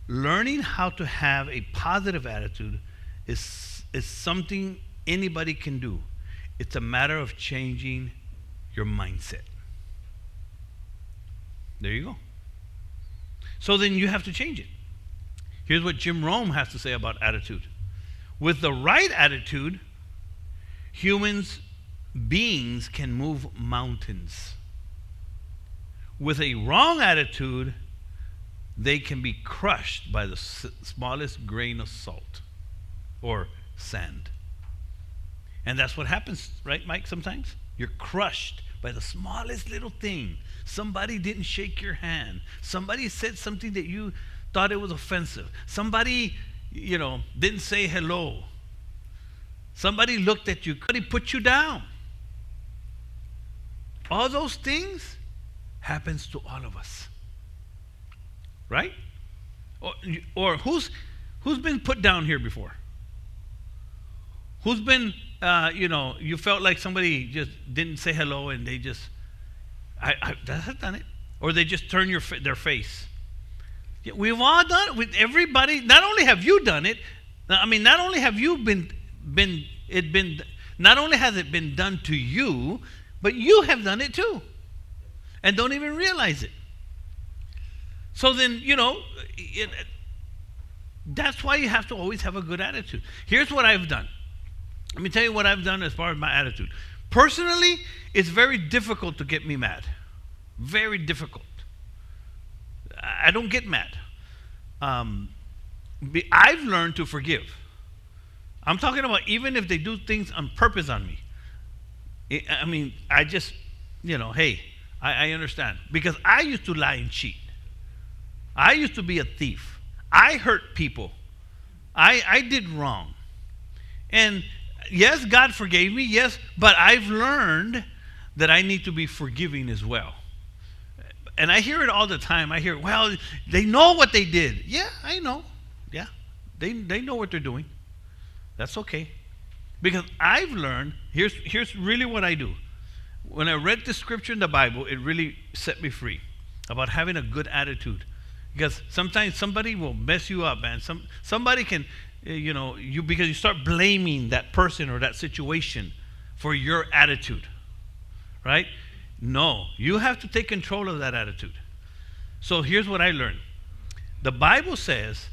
Learning how to have a positive attitude is something anybody can do. It's a matter of changing your mindset. There you go. So then you have to change it. Here's what Jim Rome has to say about attitude. With the right attitude, beings can move mountains. With a wrong attitude, they can be crushed by the smallest grain of salt or sand. And that's what happens, right, Mike, sometimes? You're crushed by the smallest little thing. Somebody didn't shake your hand. Somebody said something that you thought it was offensive. Somebody, didn't say hello. Somebody looked at you. Somebody put you down. All those things happens to all of us. Right? Or who's been put down here before? Who's been, you felt like somebody just didn't say hello and they just, I've done it. Or they just turn their face. Yeah, we've all done it with everybody. Not only have you done it, not only have you not only has it been done to you, but you have done it too. And don't even realize it. So then, that's why you have to always have a good attitude. Here's what I've done. Let me tell you what I've done as far as my attitude. Personally, it's very difficult to get me mad. Very difficult. I don't get mad. I've learned to forgive. I'm talking about even if they do things on purpose on me. I just, hey, I understand. Because I used to lie and cheat. I used to be a thief. I hurt people. I did wrong. And yes, God forgave me, yes, but I've learned that I need to be forgiving as well. And I hear it all the time. I hear, well, they know what they did. Yeah, I know. Yeah, they know what they're doing. That's okay. Because I've learned, here's really what I do. when I read the scripture in the Bible, it really set me free about having a good attitude. Because sometimes somebody will mess you up, man. Somebody can, because you start blaming that person or that situation for your attitude, right? No, you have to take control of that attitude. So here's what I learned. The Bible says,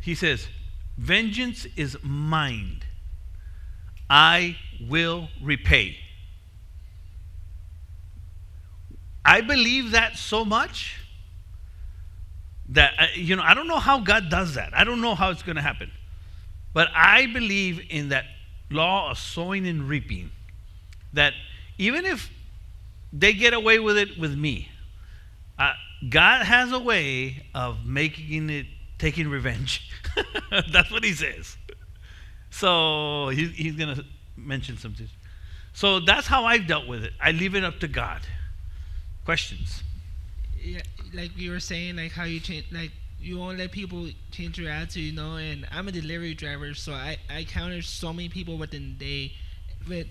he says, vengeance is mine. I will repay. I believe that so much that, I don't know how God does that. I don't know how it's going to happen. But I believe in that law of sowing and reaping. That even if they get away with it with me, God has a way of taking revenge. That's what he says. So he's going to mention something. So that's how I've dealt with it. I leave it up to God. Questions? Yeah, like you were saying, like how you change, like you won't let people change your attitude, and I'm a delivery driver, so I encounter so many people within the day with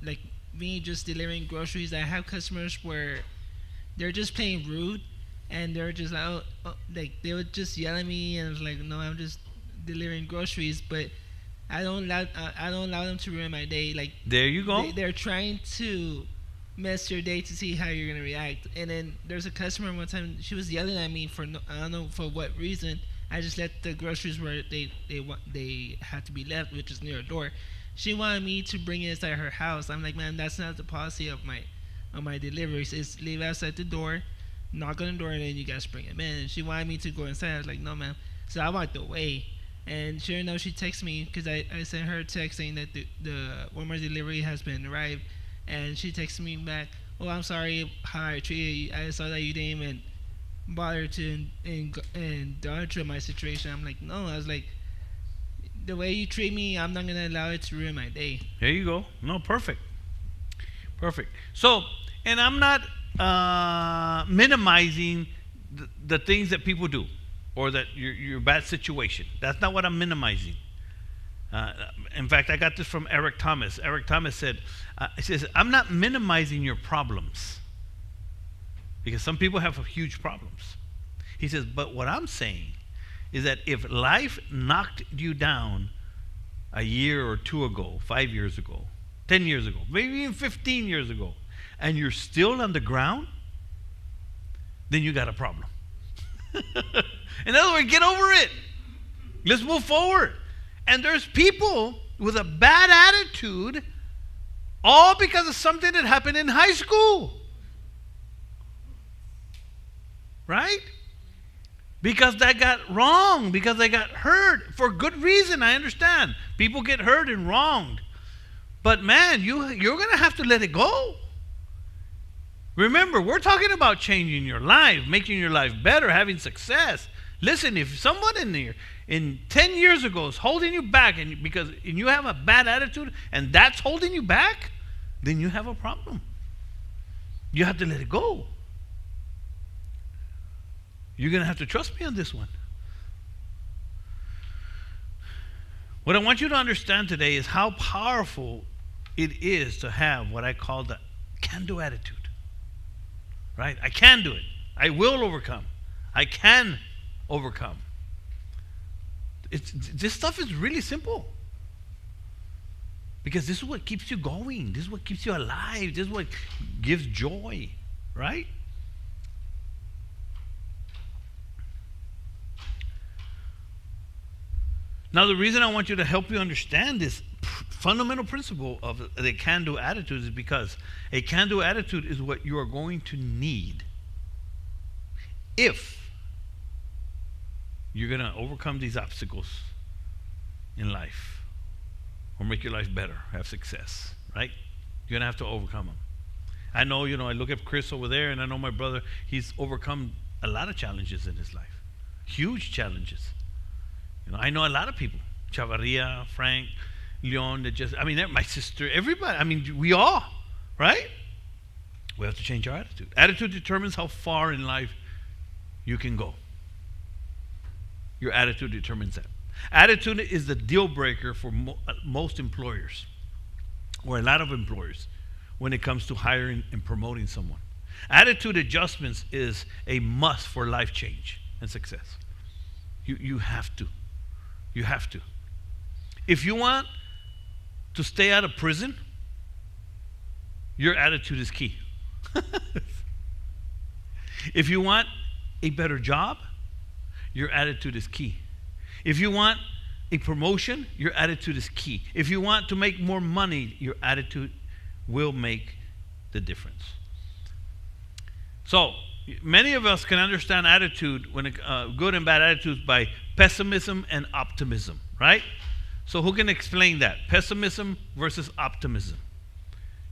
like me just delivering groceries. I have customers where they're just playing rude, and they're just like they would just yell at me, and I was like, no, I'm just delivering groceries, but I don't allow them to ruin my day. Like, there you go. They're trying to mess your day to see how you're gonna react. And then there's a customer one time, she was yelling at me for I don't know for what reason. I just let the groceries where they had to be left, which is near a door. She wanted me to bring it inside her house. I'm like, man, that's not the policy of my deliveries. It's leave outside the door, knock on the door, and then you guys bring them in. And she wanted me to go inside. I was like, no, ma'am. So I walked away. And sure enough, she texted me because I sent her a text saying that the Walmart delivery has been arrived. And she texted me back, oh, I'm sorry how I treated you. I saw that you didn't even bother to endanger my situation. I'm like, no. I was like, the way you treat me, I'm not going to allow it to ruin my day. There you go. No, perfect. So, and I'm not minimizing the things that people do or that your bad situation. That's not what I'm minimizing. In fact, I got this from Eric Thomas. Eric Thomas said, he says, I'm not minimizing your problems because some people have huge problems. He says, but what I'm saying is that if life knocked you down a year or two ago, 5 years ago, 10 years ago, maybe even 15 years ago, and you're still on the ground, then you got a problem. In other words, get over it. Let's move forward. And there's people with a bad attitude all because of something that happened in high school. Right? Because that got wrong, because they got hurt for good reason. I understand. People get hurt and wronged. But man, you're going to have to let it go. Remember, we're talking about changing your life, making your life better, having success. Listen, if someone in 10 years ago is holding you back and you have a bad attitude and that's holding you back, then you have a problem. You have to let it go. You're going to have to trust me on this one. What I want you to understand today is how powerful it is to have what I call the can-do attitude. Right? I can do it. I will overcome. I can overcome. This stuff is really simple. Because this is what keeps you going. This is what keeps you alive. This is what gives joy. Right? Now, the reason I want you to help you understand this fundamental principle of the can-do attitude is because a can-do attitude is what you are going to need if you're going to overcome these obstacles in life or make your life better, have success, right? You're going to have to overcome them. I know, I look at Chris over there, and I know my brother, he's overcome a lot of challenges in his life, huge challenges. I know a lot of people, Chavarria, Frank, Leon, my sister, everybody. We all, right? We have to change our attitude. Attitude determines how far in life you can go. Your attitude determines that. Attitude is the deal breaker for most employers, or a lot of employers. when it comes to hiring and promoting someone. Attitude adjustments is a must for life change and success. You have to. You have to. If you want to stay out of prison, your attitude is key. If you want a better job, your attitude is key. If you want a promotion, your attitude is key. If you want to make more money, your attitude will make the difference. So, many of us can understand attitude, when good and bad attitudes, by pessimism and optimism, right? So who can explain that? Pessimism versus optimism.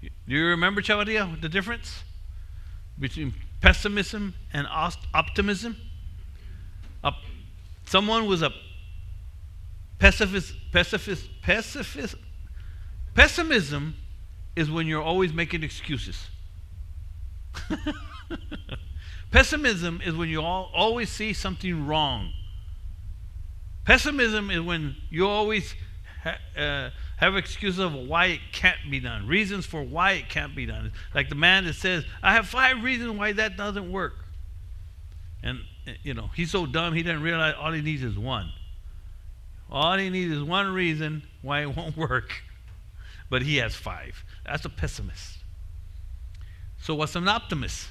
Do you remember, Chavaria, the difference between pessimism and optimism? Someone was a pessimism is when you're always making excuses. Pessimism is when you always see something wrong. Pessimism is when you always have excuses of why it can't be done, reasons for why it can't be done. Like the man that says, I have 5 reasons why that doesn't work. And, he's so dumb, he doesn't realize all he needs is one. All he needs is one reason why it won't work. But he has 5. That's a pessimist. So what's an optimist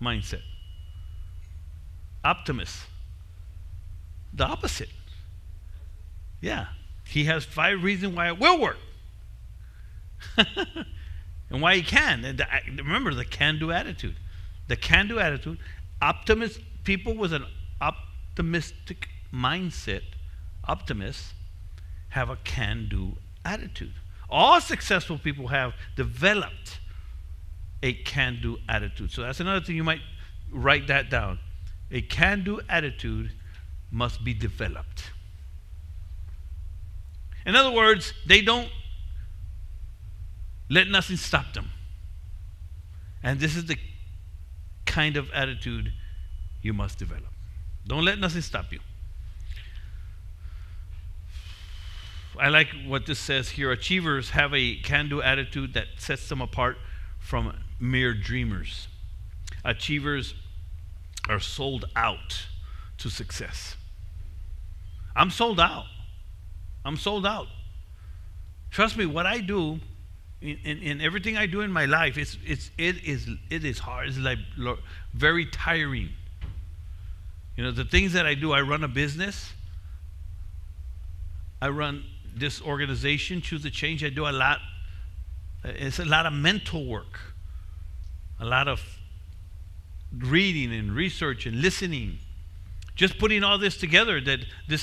mindset? Optimist. The opposite. Yeah. He has 5 reasons why it will work. And why he can. And remember the can-do attitude. The can-do attitude. Optimist people with an optimistic mindset, optimists, have a can-do attitude. All successful people have developed a can-do attitude. So that's another thing, you might write that down. A can-do attitude must be developed. In other words, they don't let nothing stop them. And this is the kind of attitude you must develop. Don't let nothing stop you. I like what this says here. Achievers have a can-do attitude that sets them apart from mere dreamers. Achievers are sold out to success. I'm sold out. I'm sold out. Trust me, what I do in everything I do in my life, it is hard. It's like very tiring. The things that I do, I run a business. I run this organization, Choose the Change. I do a lot. It's a lot of mental work, a lot of reading and research and listening. Just putting all this together,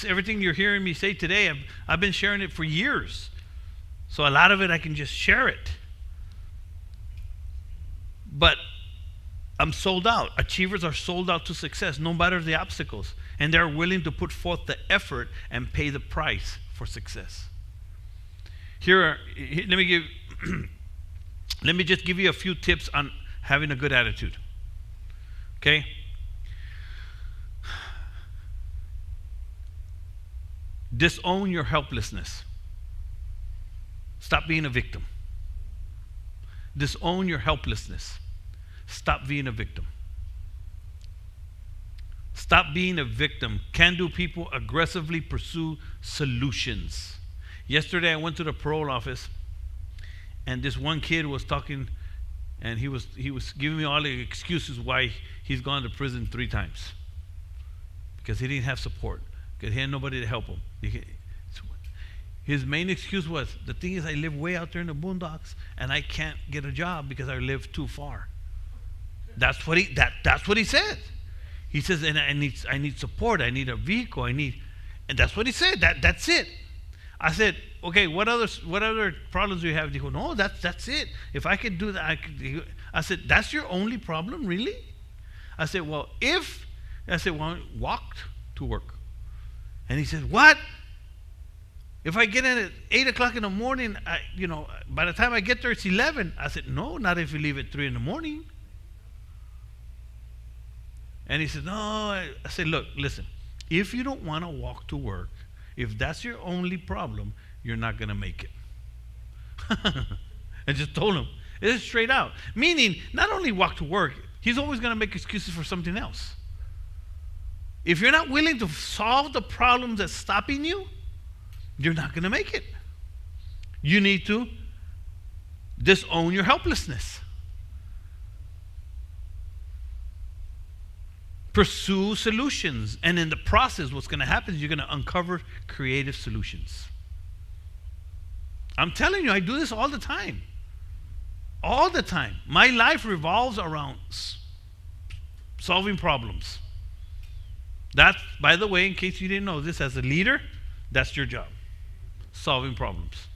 everything you're hearing me say today, I've been sharing it for years. So a lot of it I can just share it. But I'm sold out. Achievers are sold out to success, no matter the obstacles. And they're willing to put forth the effort and pay the price for success. Let me just give you a few tips on having a good attitude. Okay? Disown your helplessness. Stop being a victim. Disown your helplessness. Stop being a victim. Stop being a victim. Can-do people aggressively pursue solutions. Yesterday I went to the parole office, and this one kid was talking, and he was giving me all the excuses why he's gone to prison 3 times. Because he didn't have support. Because he had nobody to help him. His main excuse was, the thing is, I live way out there in the boondocks, and I can't get a job because I live too far. That's what he said. He says, and I need support. I need a vehicle. and that's what he said. That's it. I said, okay, what other problems do you have? He goes, no, that's it. If I could do that, I said, that's your only problem, really? I said, well, walk to work. And he said, what? If I get in at 8 o'clock in the morning, by the time I get there, it's 11. I said, no, not if you leave at 3 in the morning. And he said, no. I said, look, listen, if you don't want to walk to work, if that's your only problem, you're not going to make it. I just told him. It's straight out. Meaning, not only walk to work, he's always going to make excuses for something else. If you're not willing to solve the problems that's stopping you, you're not going to make it. You need to disown your helplessness. Pursue solutions. And in the process, what's going to happen is you're going to uncover creative solutions. I'm telling you, I do this all the time. All the time. My life revolves around solving problems. That's, by the way, in case you didn't know this, as a leader, that's your job. Solving problems.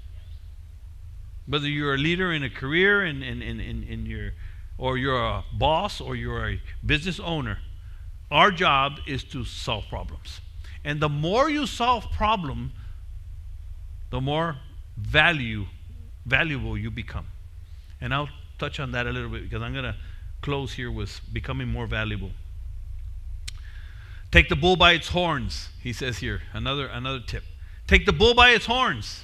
Whether you're a leader in a career in your, or you're a boss or you're a business owner, our job is to solve problems. And the more you solve problem, the more valuable you become. And I'll touch on that a little bit because I'm going to close here with becoming more valuable. Take the bull by its horns, he says here. Another tip. Take the bull by its horns.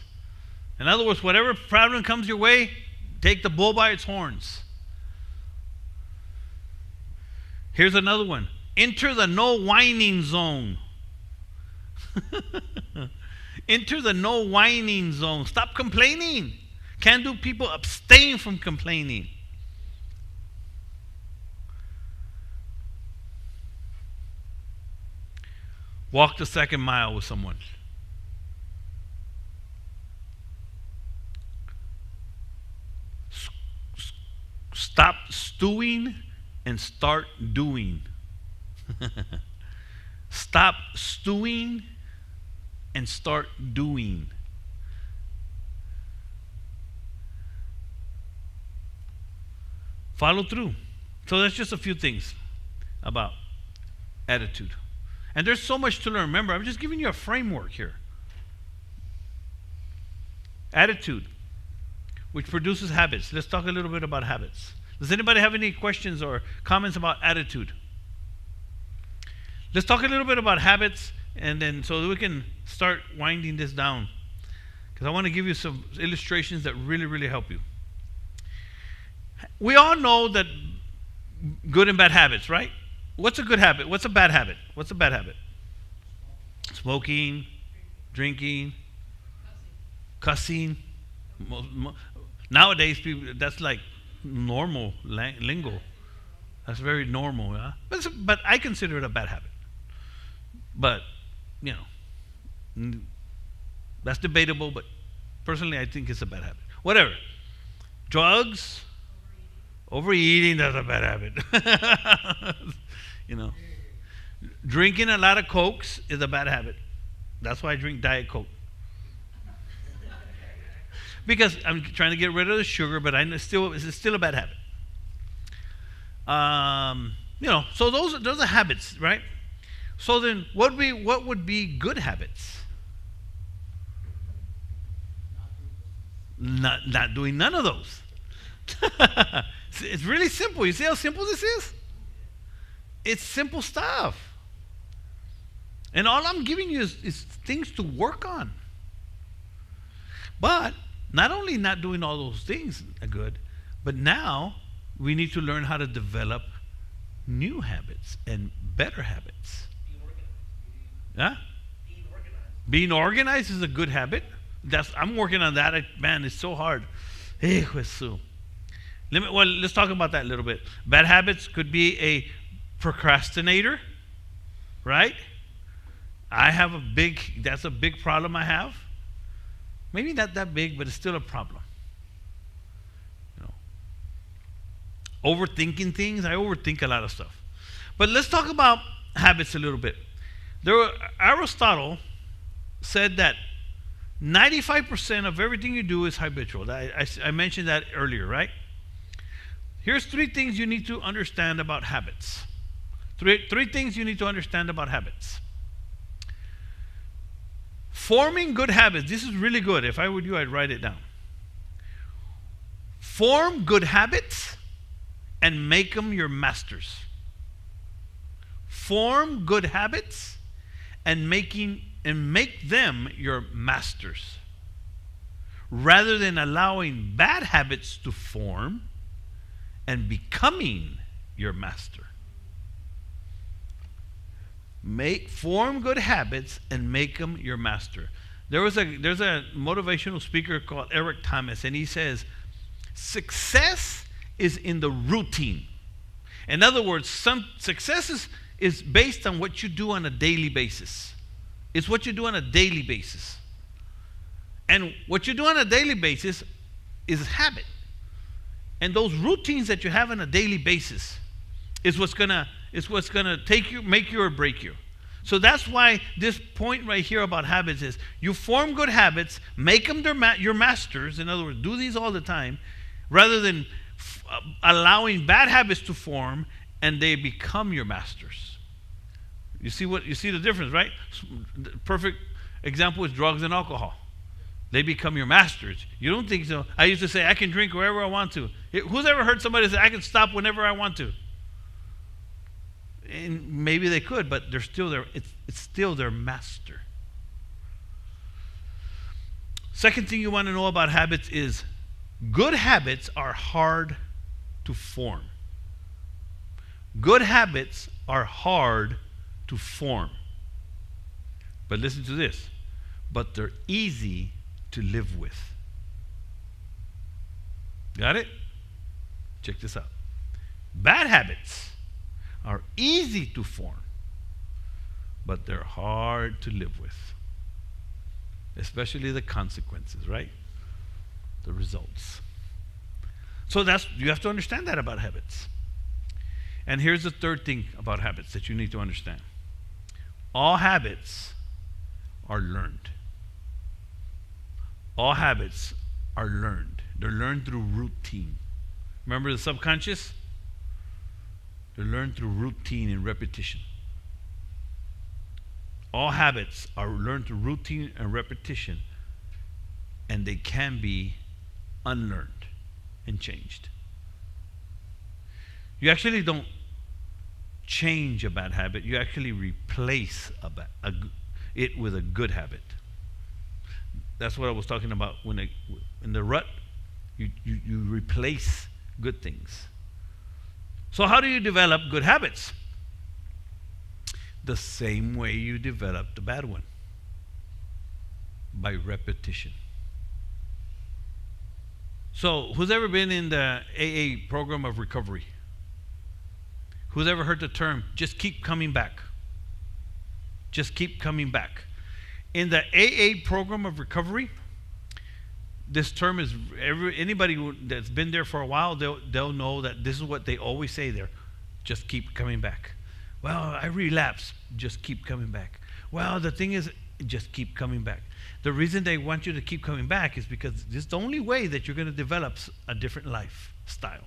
In other words, whatever problem comes your way, take the bull by its horns. Here's another one. Enter the no whining zone. Enter the no whining zone. Stop complaining. Can do people abstain from complaining? Walk the second mile with someone. Stop stewing and start doing. Stop stewing and start doing. Follow through. So that's just a few things about attitude. And there's so much to learn. Remember, I'm just giving you a framework here. Attitude, which produces habits. Let's talk a little bit about habits. Does anybody have any questions or comments about attitude? Let's talk a little bit about habits, and then so that we can start winding this down. Because I want to give you some illustrations that really, really help you. We all know that good and bad habits, right? What's a good habit? What's a bad habit? What's a bad habit? Smoking, drinking, cussing. Nowadays, people, that's like normal lingo. That's very normal. Yeah? But I consider it a bad habit. But, you know, that's debatable, but personally I think it's a bad habit. Whatever. Drugs, overeating, that's a bad habit. You know. Drinking a lot of Cokes is a bad habit. That's why I drink Diet Coke. Because I'm trying to get rid of the sugar, but it's still a bad habit. You know, so those are habits, right? So then, what would be good habits? Not doing none of those. It's really simple. You see how simple this is? It's simple stuff. And all I'm giving you is things to work on. But not only not doing all those things are good, but now we need to learn how to develop new habits and better habits. Huh? Being organized is a good habit. I'm working on that. Man, it's so hard. Let's talk about that a little bit. Bad habits could be a procrastinator, right? That's a big problem I have. Maybe not that big, but it's still a problem. You know, overthinking things. I overthink a lot of stuff. But let's talk about habits a little bit. Aristotle said that 95% of everything you do is habitual. I mentioned that earlier, right? Here's 3 things you need to understand about habits. Three things you need to understand about habits. Forming good habits. This is really good. If I were you, I'd write it down. Form good habits and make them your masters. Form good habits and make them your masters. Rather than allowing bad habits to form, and becoming your master. Form good habits and make them your master. There's a motivational speaker called Eric Thomas, and he says, success is in the routine. In other words, success is based on what you do on a daily basis. It's what you do on a daily basis. And what you do on a daily basis is habit. And those routines that you have on a daily basis is what's gonna make you or break you. So that's why this point right here about habits is you form good habits, make them your masters. In other words, do these all the time, rather than allowing bad habits to form and they become your masters. You see the difference, right? The perfect example is drugs and alcohol. They become your masters. You don't think so? I used to say I can drink wherever I want to. Who's ever heard somebody say I can stop whenever I want to? And maybe they could, but they're still there. It's still their master. Second thing you want to know about habits is good habits are hard to form. Good habits are hard to form. But listen to this. But they're easy to live with. Got it? Check this out. Bad habits are easy to form, but they're hard to live with. Especially the consequences, right? The results. So you have to understand that about habits. And here's the third thing about habits that you need to understand. All habits are learned. All habits are learned. They're learned through routine. Remember the subconscious? They're learned through routine and repetition. All habits are learned through routine and repetition, and they can be unlearned and changed. You actually don't change a bad habit. You actually replace it with a good habit. That's what I was talking about when in the rut, you replace good things. So how do you develop good habits? The same way you develop the bad one. By repetition. So who's ever been in the AA program of recovery? Who's ever heard the term, just keep coming back? Just keep coming back. In the AA program of recovery, this term is, anybody that's been there for a while, they'll know that this is what they always say there. Just keep coming back. Well, I relapsed. Just keep coming back. Well, the thing is, just keep coming back. The reason they want you to keep coming back is because this is the only way that you're going to develop a different lifestyle.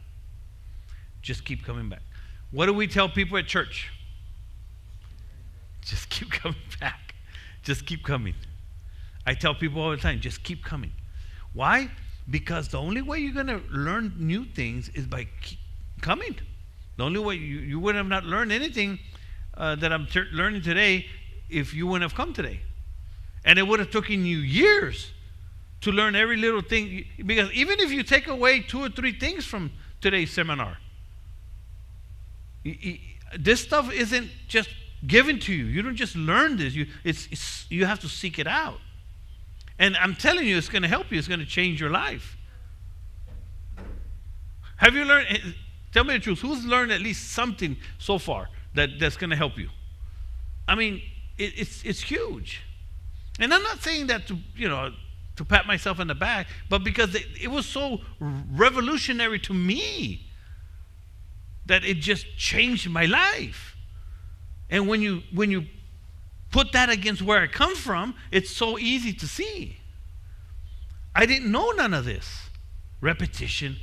Just keep coming back. What do we tell people at church? Just keep coming back. Just keep coming. I tell people all the time, just keep coming. Why? Because the only way you're going to learn new things is by coming. The only way you would have not learned anything that I'm learning today if you wouldn't have come today. And it would have taken you years to learn every little thing. Because even if you take away 2 or 3 things from today's seminar, this stuff isn't just given to you. You don't just learn this. You have to seek it out. And I'm telling you, it's going to help you. It's going to change your life. Have you learned? Tell me the truth. Who's learned at least something so far that's going to help you? I mean, it's huge. And I'm not saying that to pat myself on the back, but because it was so revolutionary to me that it just changed my life. And when you put that against where I come from, it's so easy to see. I didn't know none of this. Repetition.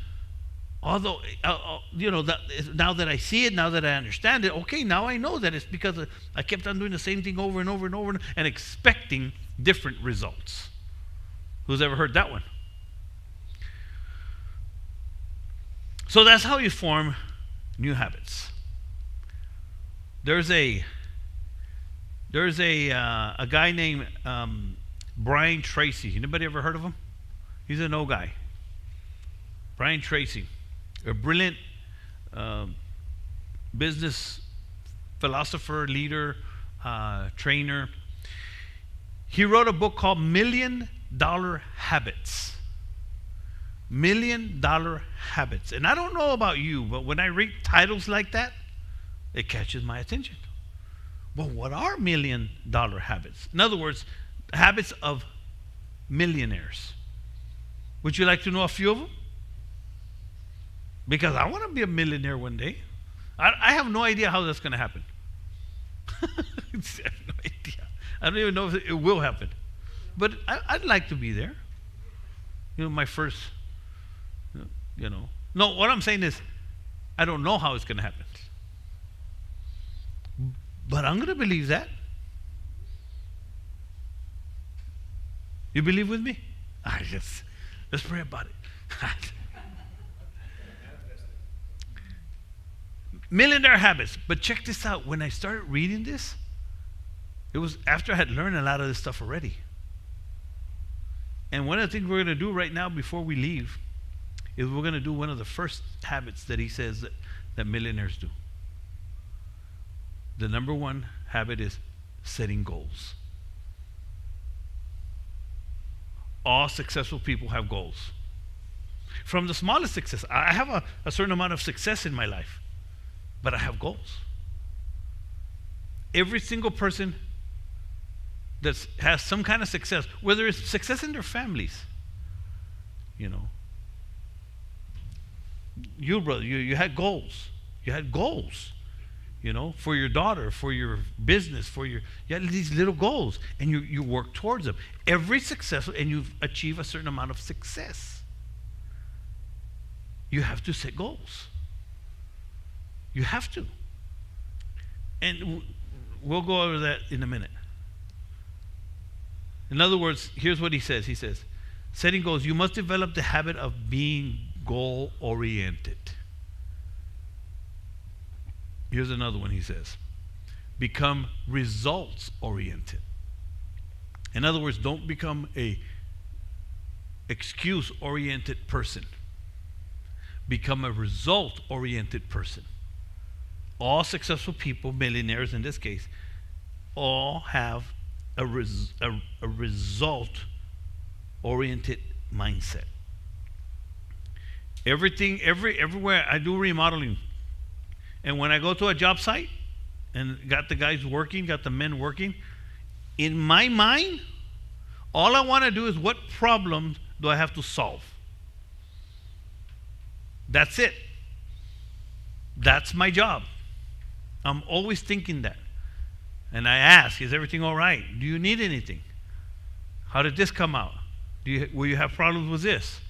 Although, now that I see it, now that I understand it, okay, now I know that it's because I kept on doing the same thing over and over and over and expecting different results. Who's ever heard that one? So that's how you form new habits. There's a guy named Brian Tracy. Anybody ever heard of him? He's an old guy. Brian Tracy, a brilliant um, business philosopher, leader, trainer. He wrote a book called $1 Million Habits. $1 Million Habits. And I don't know about you, but when I read titles like that, it catches my attention. Well, what are $1 million habits? In other words, habits of millionaires. Would you like to know a few of them? Because I want to be a millionaire one day. I have no idea how that's going to happen. I have no idea. I don't even know if it will happen. But I'd like to be there. You know, my first, you know. No, what I'm saying is, I don't know how it's going to happen. But I'm going to believe that. You believe with me? Let's pray about it. Millionaire habits. But check this out. When I started reading this, it was after I had learned a lot of this stuff already. And one of the things we're going to do right now before we leave is we're going to do one of the first habits that he says that millionaires do. The number one habit is setting goals. All successful people have goals. From the smallest success, I have a certain amount of success in my life, but I have goals. Every single person that has some kind of success, whether it's success in their families, you know. You, brother, you had goals. You had goals, you know, for your daughter, for your business, you had these little goals, and you work towards them. Every successful, and you've achieved a certain amount of success. You have to set goals. You have to. And we'll go over that in a minute. In other words, here's what he says. He says, setting goals, you must develop the habit of being goal-oriented. Here's another one he says. Become results-oriented. In other words, don't become a excuse-oriented person. Become a result-oriented person. All successful people, millionaires in this case, all have a result-oriented mindset. Everywhere I do remodeling, and when I go to a job site and got the guys working, got the men working, in my mind, all I want to do is what problem do I have to solve? That's it. That's my job. I'm always thinking that. And I ask, is everything all right? Do you need anything? How did this come out? Will you have problems with this?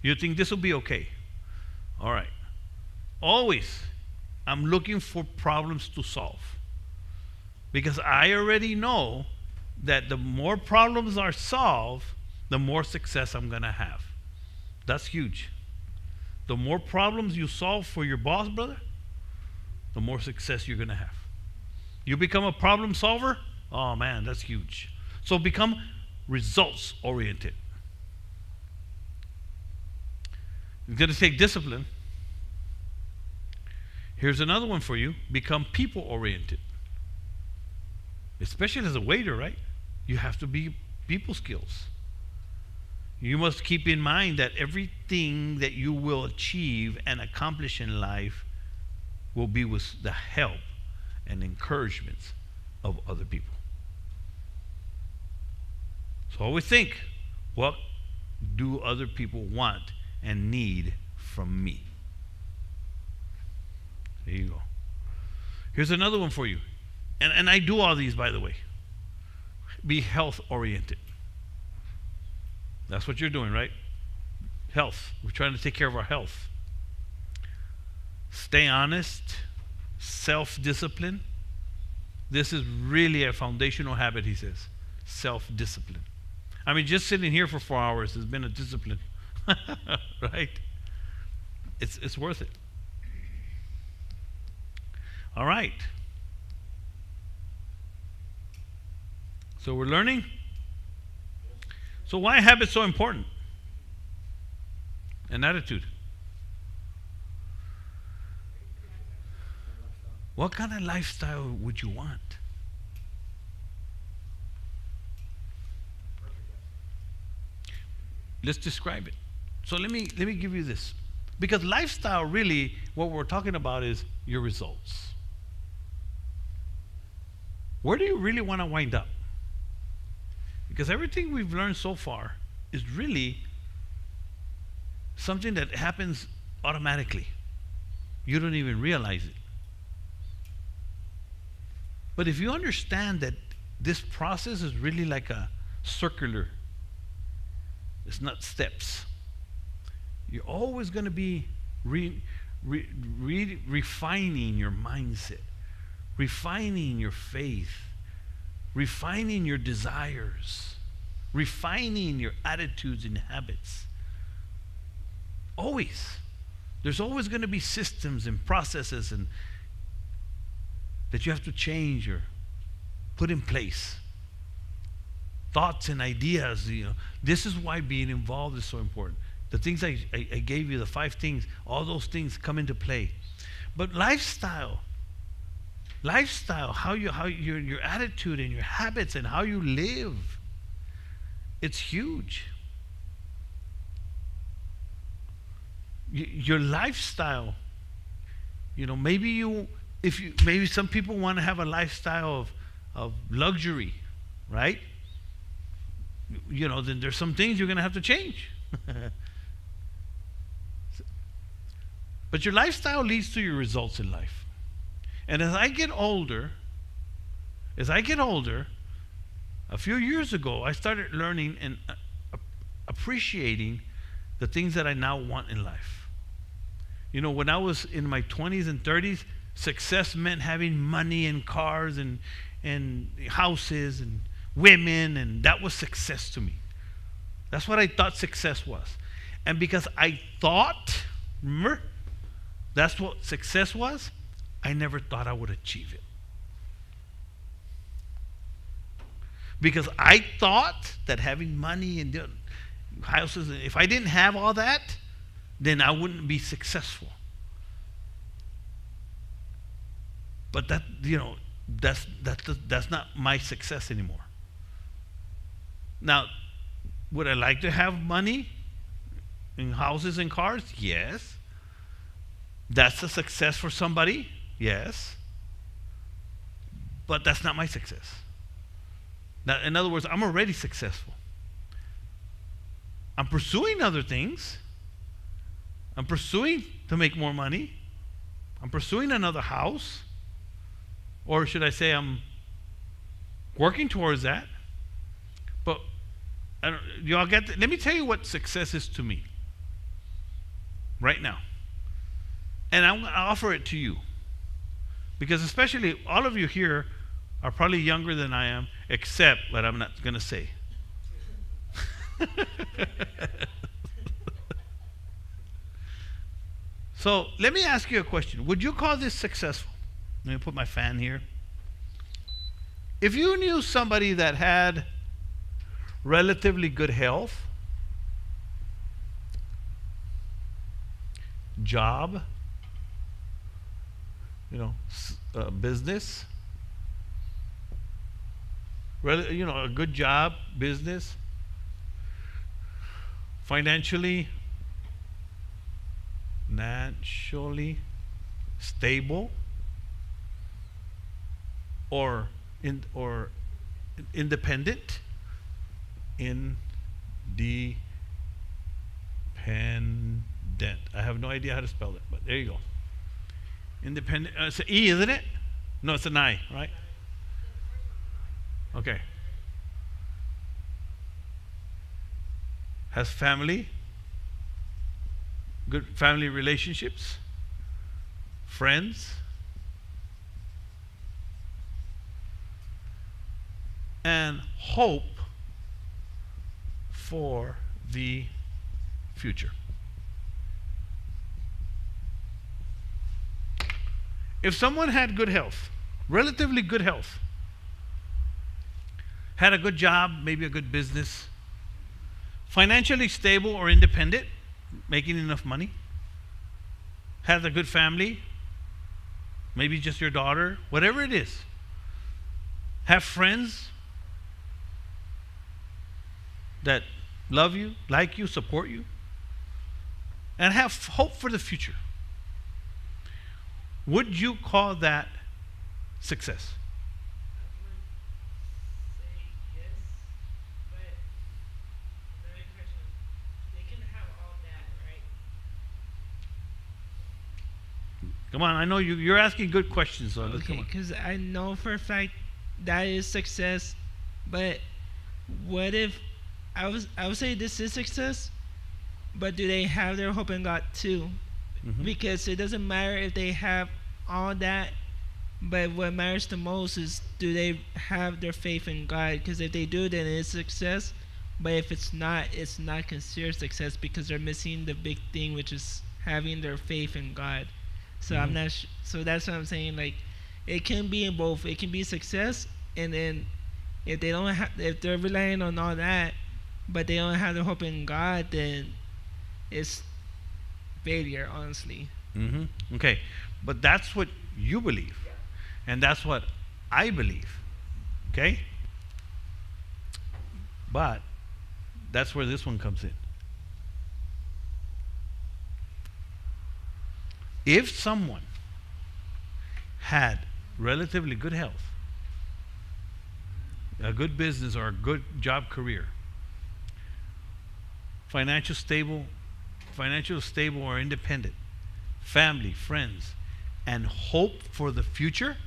You think this will be okay? All right. Always, I'm looking for problems to solve. Because I already know that the more problems are solved, the more success I'm going to have. That's huge. The more problems you solve for your boss, brother, the more success you're going to have. You become a problem solver, oh man, that's huge. So become results oriented. It's going to take discipline. Here's another one for you. Become people oriented. Especially as a waiter, right? You have to be people skills. You must keep in mind that everything that you will achieve and accomplish in life will be with the help and encouragements of other people. So always think, what do other people want and need from me? There you go. Here's another one for you. And I do all these, by the way. Be health oriented. That's what you're doing, right? Health. We're trying to take care of our health. Stay honest. Self-discipline. This is really a foundational habit, he says. Self-discipline. I mean, just sitting here for 4 hours has been a discipline. Right? It's worth it. All right. So we're learning. So why are habits so important? An attitude. What kind of lifestyle would you want? Let's describe it. So let me give you this. Because lifestyle, really, what we're talking about is your results. Where do you really want to wind up? Because everything we've learned so far is really something that happens automatically. You don't even realize it. But if you understand that this process is really like a circular, it's not steps. You're always going to be refining your mindset, refining your faith, refining your desires, refining your attitudes and habits. Always. There's always going to be systems and processes and that you have to change or put in place. Thoughts and ideas, This is why being involved is so important. The things I gave you, the 5 things, all those things come into play. But lifestyle, how your attitude and your habits and how you live, it's huge. Your lifestyle, maybe some people want to have a lifestyle of luxury, right? Then there's some things you're going to have to change. But your lifestyle leads to your results in life. And as I get older, a few years ago, I started learning and appreciating the things that I now want in life. When I was in my 20s and 30s, success meant having money and cars and houses and women, and that was success to me. That's what I thought success was. And because I thought, remember, that's what success was, I never thought I would achieve it. Because I thought that having money and houses, if I didn't have all that, then I wouldn't be successful. But that's not my success anymore. Now, would I like to have money and houses and cars? Yes. That's a success for somebody? Yes. But that's not my success. Now, in other words, I'm already successful. I'm pursuing other things. I'm pursuing to make more money. I'm pursuing another house. Or should I say I'm working towards that? But y'all get let me tell you what success is to me right now. And I'm going to offer it to you. Because especially all of you here are probably younger than I am, except what I'm not going to say. So let me ask you a question. Would you call this successful? Let me put my fan here. If you knew somebody that had relatively good health, job, business, a good job, business, financially stable, or independent, I have no idea how to spell it, but there you go. Independent. It's an E, isn't it? No, it's an I, right? Okay. Has family, good family relationships, friends, and hope for the future. If someone had good health, relatively good health, had a good job, maybe a good business, financially stable or independent, making enough money, has a good family, maybe just your daughter, whatever it is. Have friends that love you, like you, support you, and have hope for the future. Would you call that success? Say yes, but another question. They can have all that, right? Come on, I know you're asking good questions, so let's come Okay, on. because I know for a fact that is success, but what if I would say this is success, but do they have their hope in God too? Mhm. Because it doesn't matter if they have all that, but what matters the most is do they have their faith in God? Because if they do, then it's success. But if it's not considered success because they're missing the big thing, which is having their faith in God. So I'm Mhm. not. So that's what I'm saying. Like, it can be in both. It can be success, and then if they don't have, if they're relying on all that, but they don't have their hope in God, then it's failure, honestly. Okay, but that's what you believe, and that's what I believe. Okay, but that's where this one comes in. If someone had relatively good health, a good business or a good job career, financial stable, or independent, family, friends, and hope for the future,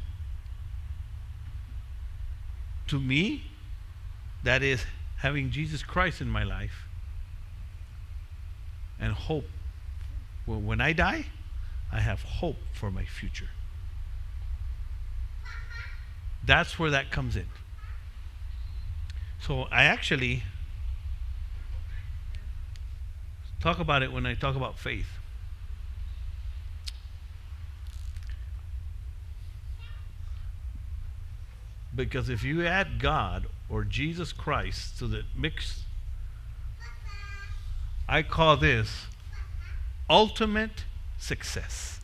to me, that is having Jesus Christ in my life and hope. Well, when I die, I have hope for my future. That's where that comes in. So I actually talk about it when I talk about faith. Because if you add God or Jesus Christ to the mix, I call this ultimate success.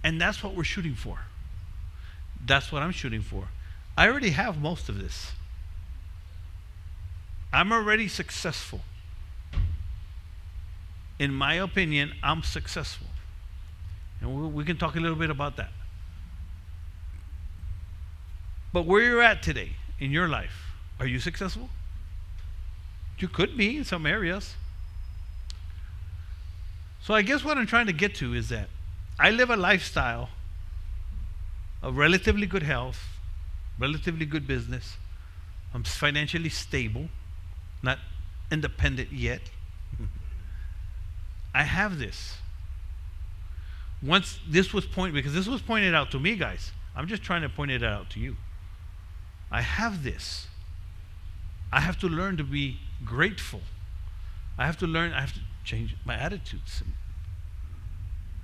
And that's what we're shooting for. That's what I'm shooting for. I already have most of this. I'm already successful. In my opinion, I'm successful. And we can talk a little bit about that. But where you're at today in your life, are you successful? You could be in some areas. So I guess what I'm trying to get to is that I live a lifestyle of relatively good health, relatively good business. I'm financially stable, not independent yet. I have this. Once this was because this was pointed out to me, guys. I'm just trying to point it out to you. I have this. I have to learn to be grateful. I have to change my attitudes.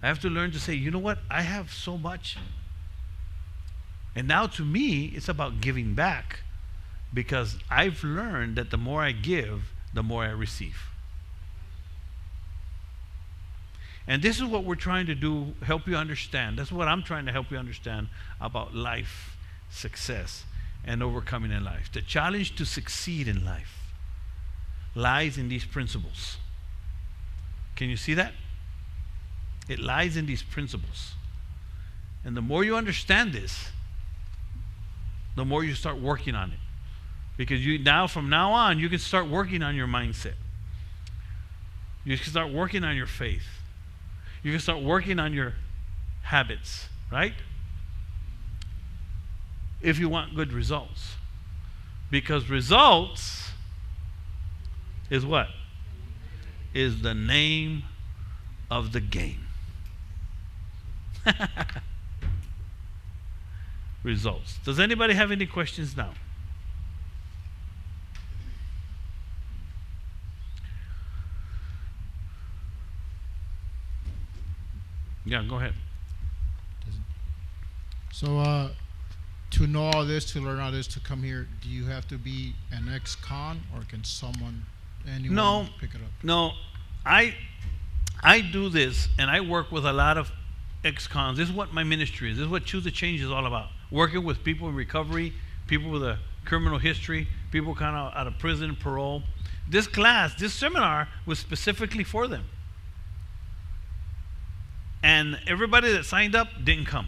I have to learn to say, you know what? I have so much. And now to me, it's about giving back, because I've learned that the more I give, the more I receive. And this is what we're trying to do, help you understand. That's what I'm trying to help you understand about life, success, and overcoming in life. The challenge to succeed in life lies in these principles. Can you see that? It lies in these principles. And the more you understand this, the more you start working on it. Because from now on, you can start working on your mindset. You can start working on your faith. You can start working on your habits, right? If you want good results. Because results is what? Is the name of the game. Results. Does anybody have any questions now? Yeah, go ahead. So, to know all this, to learn all this, to come here, do you have to be an ex-con, or can anyone No, pick it up? no. I do this, and I work with a lot of ex-cons. This is what my ministry is. This is what Choose to Change is all about. Working with people in recovery, people with a criminal history, people kind of out of prison, parole. This class, this seminar was specifically for them. And everybody that signed up didn't come.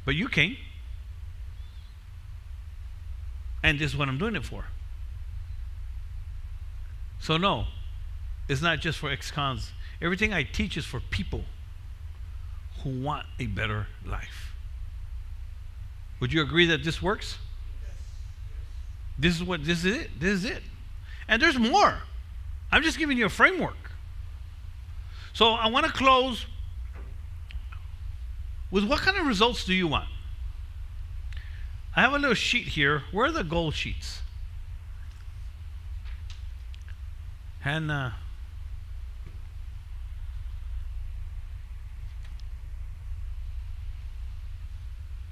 But you came. And this is what I'm doing it for. So no, it's not just for ex-cons. Everything I teach is for people who want a better life. Would you agree that this works? This is it. This is it. And there's more. I'm just giving you a framework. So I want to close with what kind of results do you want? I have a little sheet here. Where are the goal sheets? And I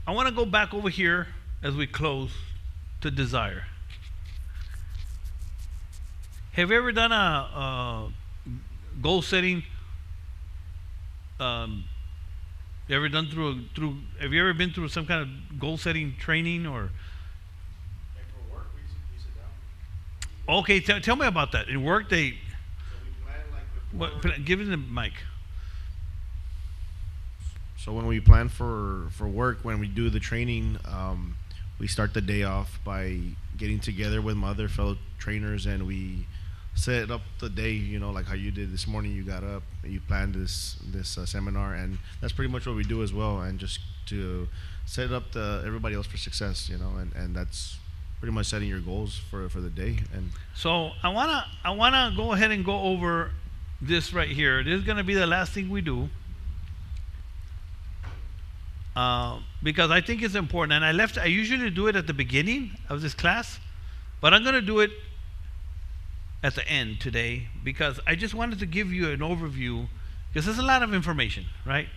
want to go back over here as we close to desire. Have you ever done a goal setting? You ever done through? Have you ever been through some kind of goal setting training or? Like for work, we sit down. Okay, tell me about that. In work, they. So we plan like before. Give it the mic. So when we plan for work, when we do the training, we start the day off by getting together with my other fellow trainers, and we set up the day, you know, like how you did this morning. You got up, you planned this seminar, and that's pretty much what we do as well, and just to set up everybody else for success, you know, and that's pretty much setting your goals for the day. And So I wanna go ahead and go over this right here. This is gonna be the last thing we do. Because I think it's important, and I usually do it at the beginning of this class, but I'm going to do it at the end today because I just wanted to give you an overview because there's a lot of information, right?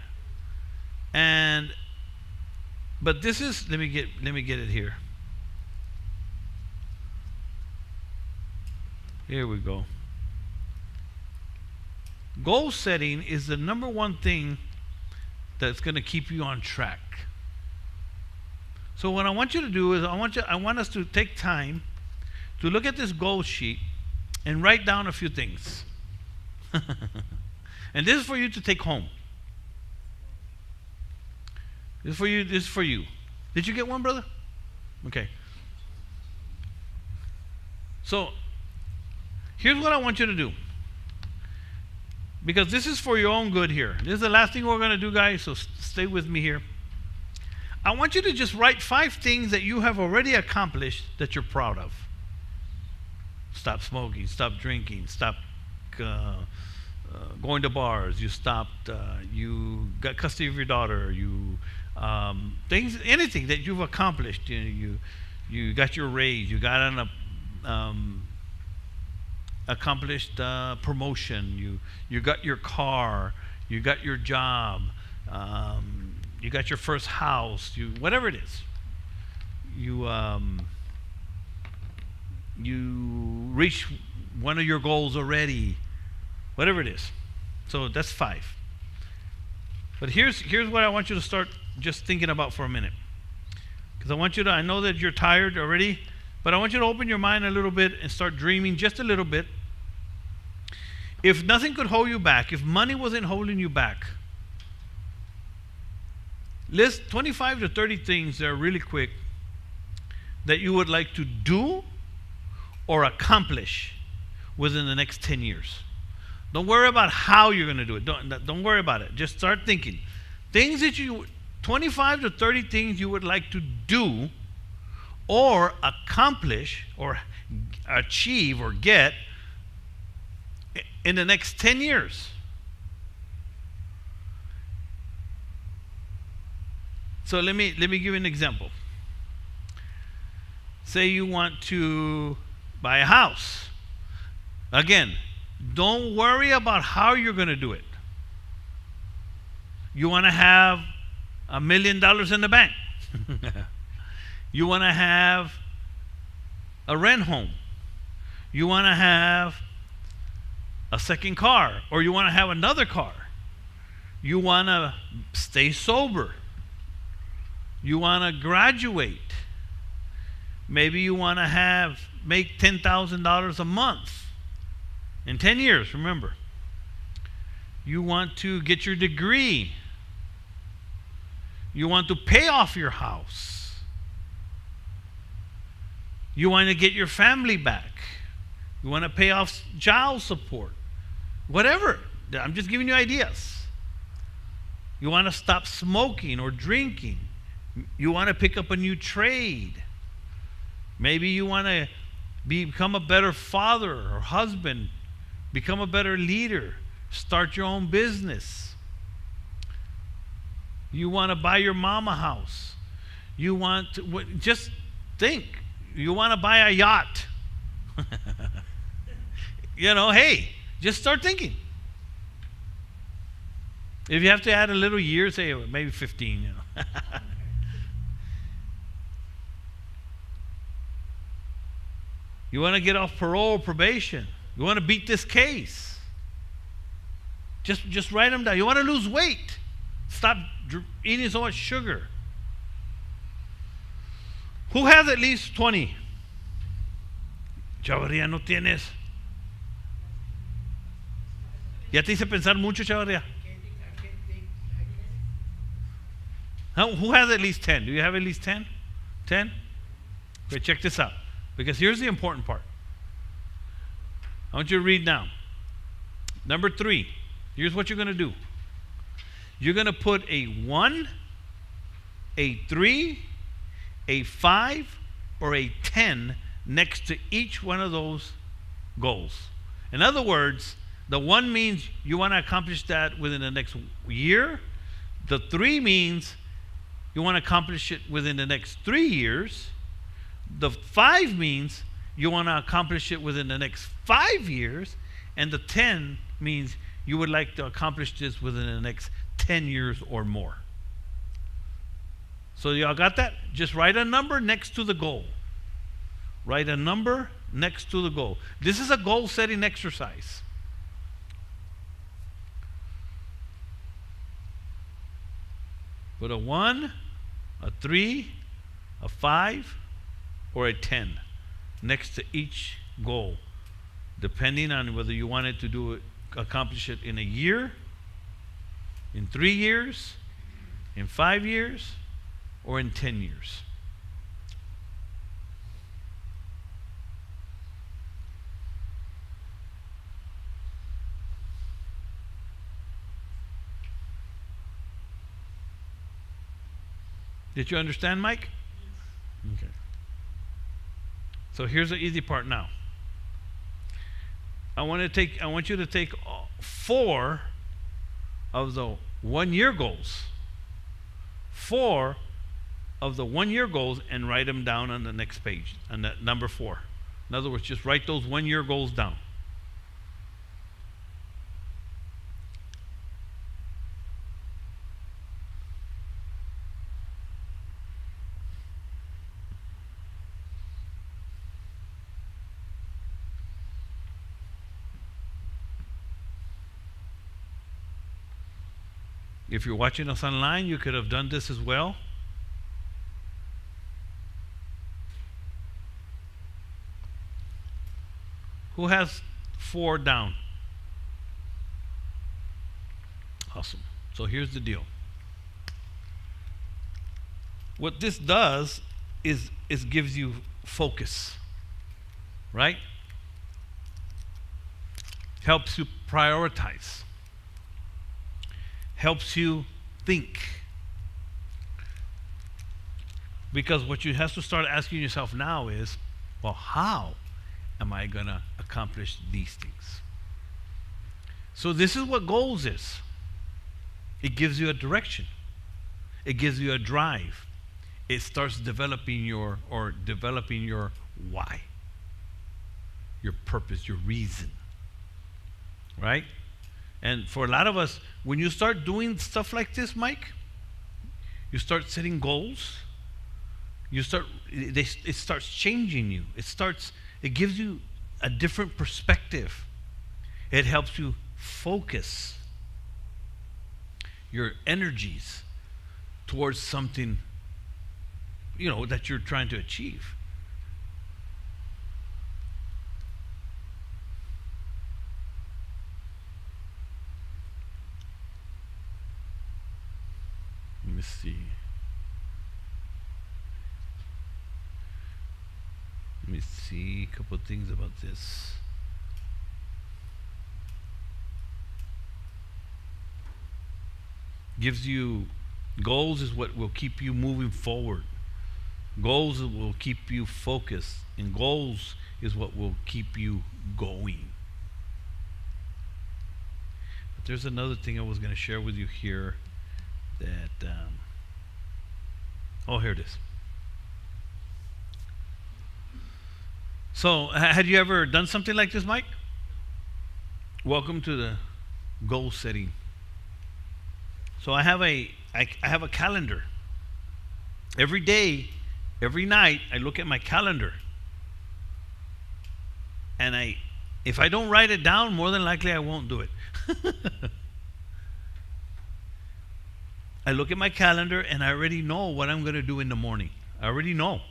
But this is let me get it here. Here we go. Goal setting is the number one thing that's going to keep you on track. So what I want you to do is I want us to take time to look at this goal sheet and write down a few things. And this is for you to take home. This is for you. Did you get one, brother? Okay. So here's what I want you to do. Because this is for your own good here. This is the last thing we're going to do, guys, so stay with me here. I want you to just write 5 things that you have already accomplished that you're proud of. Stop smoking, stop drinking, stop going to bars, you stopped, you got custody of your daughter, you anything that you've accomplished. You got your raise, you got an accomplished promotion, you got your car, you got your job, you got your first house, whatever it is, you reached one of your goals already, whatever it is. So that's 5. But here's what I want you to start just thinking about for a minute, because I know that you're tired already, but I want you to open your mind a little bit and start dreaming just a little bit. If nothing could hold you back, if money wasn't holding you back, list 25 to 30 things that are really quick that you would like to do or accomplish within the next 10 years. Don't worry about how you're going to do it. Don't worry about it. Just start thinking. 25 to 30 things you would like to do or accomplish or achieve or get in the next 10 years. So let me give you an example. Say you want to buy a house. Again, don't worry about how you're going to do it. You want to have $1 million in the bank. You want to have a rent home. You want to have a second car, or you want to have another car. You want to stay sober. You want to graduate. Maybe you want to make $10,000 a month in 10 years, remember. You want to get your degree. You want to pay off your house. You want to get your family back. You want to pay off child support. Whatever. I'm just giving you ideas. You want to stop smoking or drinking. You want to pick up a new trade. Maybe you want to become a better father or husband, become a better leader, start your own business. You want to buy your mom a house. You want to, just think, you want to buy a yacht. Hey, just start thinking. If you have to add a little year, say maybe 15, You want to get off parole, probation. You want to beat this case. Just write them down. You want to lose weight. Stop eating so much sugar. Who has at least 20? Chavarría, no tienes. Ya te hice pensar mucho, Chavarría. Who has at least 10? Do you have at least 10? 10? Okay, check this out. Because here's the important part. I want you to read now. Number 3. Here's what you're going to do. You're going to put a 1, a 3, a 5, or a 10 next to each one of those goals. In other words, the 1 means you want to accomplish that within the next year. The 3 means you want to accomplish it within the next 3 years. The 5 means you want to accomplish it within the next 5 years. And the 10 means you would like to accomplish this within the next 10 years or more. So y'all got that? Just write a number next to the goal. Write a number next to the goal. This is a goal setting exercise. Put a 1, a 3, a 5, or a 10 next to each goal, depending on whether you wanted to accomplish it in a year, in 3 years, in 5 years, or in 10 years. Did you understand, Mike? Okay. So here's the easy part now. I want you to take 4 of the 1-year goals. 4 of the 1-year goals and write them down on the next page, on that number 4. In other words, just write those 1-year goals down. If you're watching us online, you could have done this as well. Who has 4 down? Awesome. So here's the deal. What this does is gives you focus, right? Helps you prioritize. Helps you think. Because what you have to start asking yourself now is, well, how am I going to accomplish these things? So this is what goals is. It gives you a direction. It gives you a drive. It starts developing your why, your purpose, your reason, right? And for a lot of us, when you start doing stuff like this, Mike, you start setting goals. It starts changing you. It gives you a different perspective. It helps you focus your energies towards something, that you're trying to achieve. Let me see. Let me see a couple of things about this. Gives you goals is what will keep you moving forward. Goals will keep you focused, and goals is what will keep you going. But there's another thing I was going to share with you here that here it is. So, had you ever done something like this, Mike? Welcome to the goal setting. So I have a calendar. Every day, every night, I look at my calendar, and if I don't write it down, more than likely I won't do it. I look at my calendar, and I already know what I'm going to do in the morning. I already know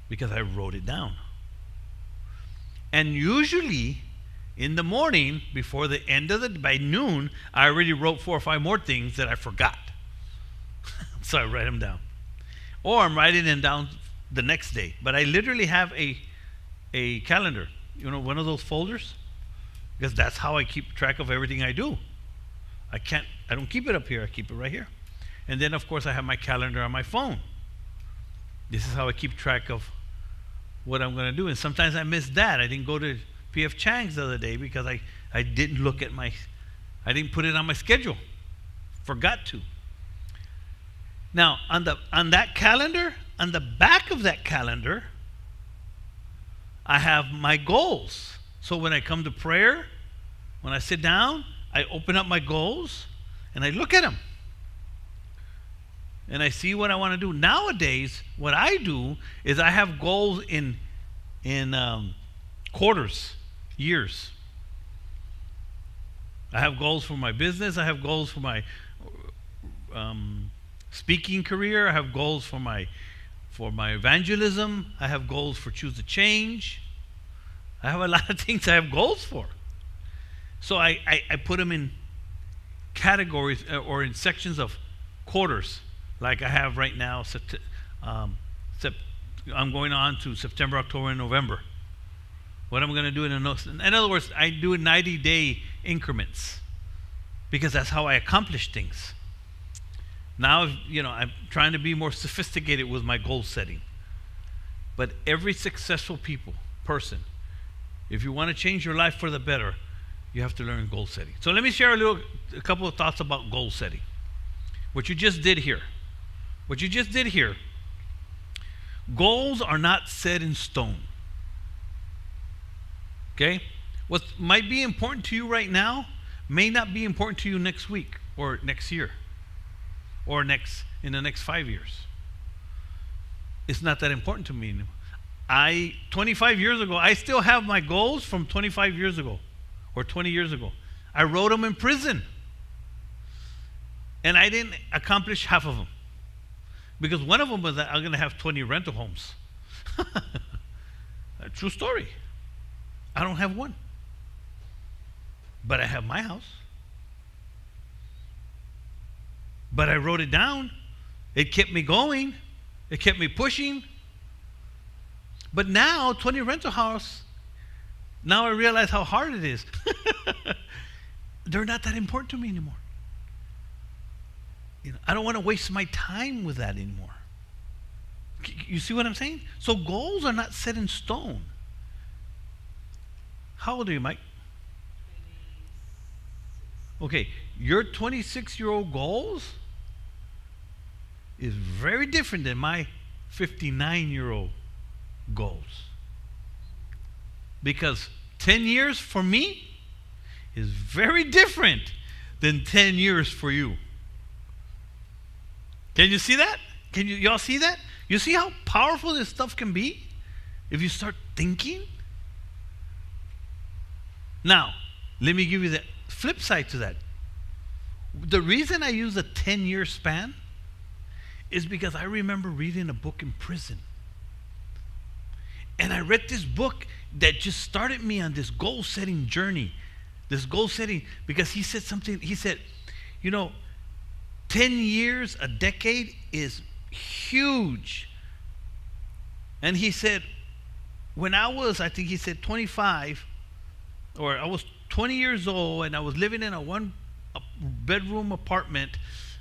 because I wrote it down. And usually, in the morning, before the end of by noon, I already wrote 4 or 5 more things that I forgot. So I write them down. Or I'm writing them down the next day. But I literally have a calendar, one of those folders, because that's how I keep track of everything I do. I don't keep it up here, I keep it right here. And then, of course, I have my calendar on my phone. This is how I keep track of what I'm going to do. And sometimes I miss that. I didn't go to P.F. Chang's the other day because I didn't look at I didn't put it on my schedule. Forgot to. Now, on that calendar, on the back of that calendar, I have my goals. So when I come to prayer, when I sit down, I open up my goals and I look at them. And I see what I want to do. Nowadays, what I do is I have goals in quarters, years. I have goals for my business. I have goals for my speaking career. I have goals for my evangelism. I have goals for Choose to Change. I have a lot of things I have goals for. So I put them in categories or in sections of quarters. Like I have right now, I'm going on to September, October, and November. What I'm going to do in other words, I do 90-day increments because that's how I accomplish things. Now, I'm trying to be more sophisticated with my goal setting. But every successful person, if you want to change your life for the better, you have to learn goal setting. So let me share a couple of thoughts about goal setting. What you just did here. Goals are not set in stone. Okay? What might be important to you right now may not be important to you next week or next year or in the next 5 years. It's not that important to me anymore. 25 years ago, I still have my goals from 25 years ago or 20 years ago. I wrote them in prison. And I didn't accomplish half of them. Because one of them was that I'm going to have 20 rental homes. A true story. I don't have one. But I have my house. But I wrote it down. It kept me going. It kept me pushing. But now, 20 rental house, now I realize how hard it is. They're not that important to me anymore. I don't want to waste my time with that anymore. You see what I'm saying? So goals are not set in stone. How old are you, Mike? 26. Okay, your 26-year-old goals is very different than my 59-year-old goals. Because 10 years for me is very different than 10 years for you. Can you see that? Can y'all see that? You see how powerful this stuff can be if you start thinking? Now, let me give you the flip side to that. The reason I use a 10-year span is because I remember reading a book in prison. And I read this book that just started me on this goal-setting journey. This goal-setting, because he said something, he said, 10 years, a decade is huge. And he said, when I was, I think he said 25, or I was 20 years old, and I was living in a one-bedroom apartment,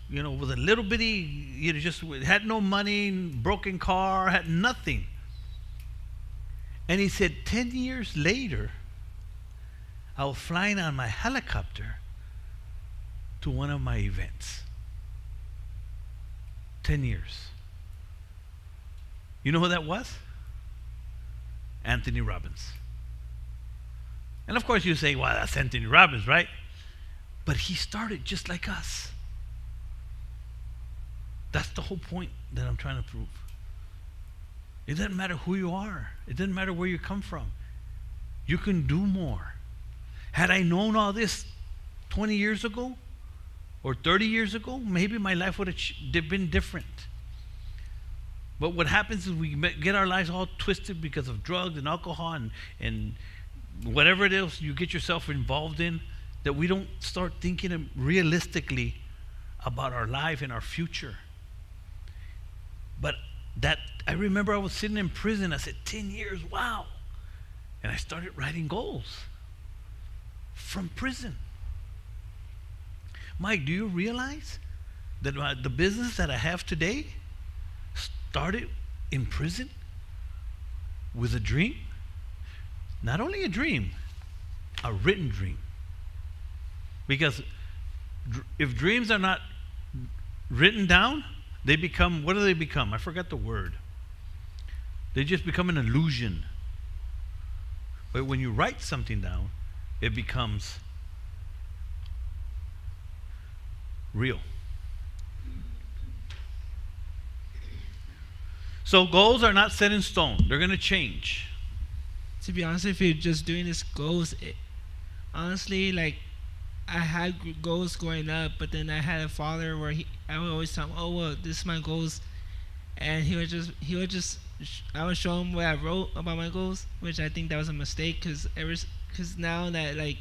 with a little bitty, just had no money, broken car, had nothing. And he said, 10 years later, I was flying on my helicopter to one of my events. 10 years. You know who that was? Anthony Robbins. And of course you say, well, that's Anthony Robbins, right? But he started just like us. That's the whole point that I'm trying to prove. It doesn't matter who you are. It doesn't matter where you come from. You can do more. Had I known all this 20 years ago or 30 years ago, maybe my life would have been different. But what happens is we get our lives all twisted because of drugs and alcohol and whatever it is you get yourself involved in, that we don't start thinking realistically about our life and our future. But I remember I was sitting in prison. I said, 10 years, wow. And I started writing goals from prison. Mike, do you realize that the business that I have today started in prison with a dream? Not only a dream, a written dream. Because if dreams are not written down, they become, what do they become? I forgot the word. They just become an illusion. But when you write something down, it becomes real. So goals are not set in stone. They're going to change. To be honest, if you're just doing this goals, honestly, like, I had goals growing up, but then I had a father where I would always tell him, oh, well, this is my goals. And he would just, I would show him what I wrote about my goals, which I think that was a mistake, because now that, like,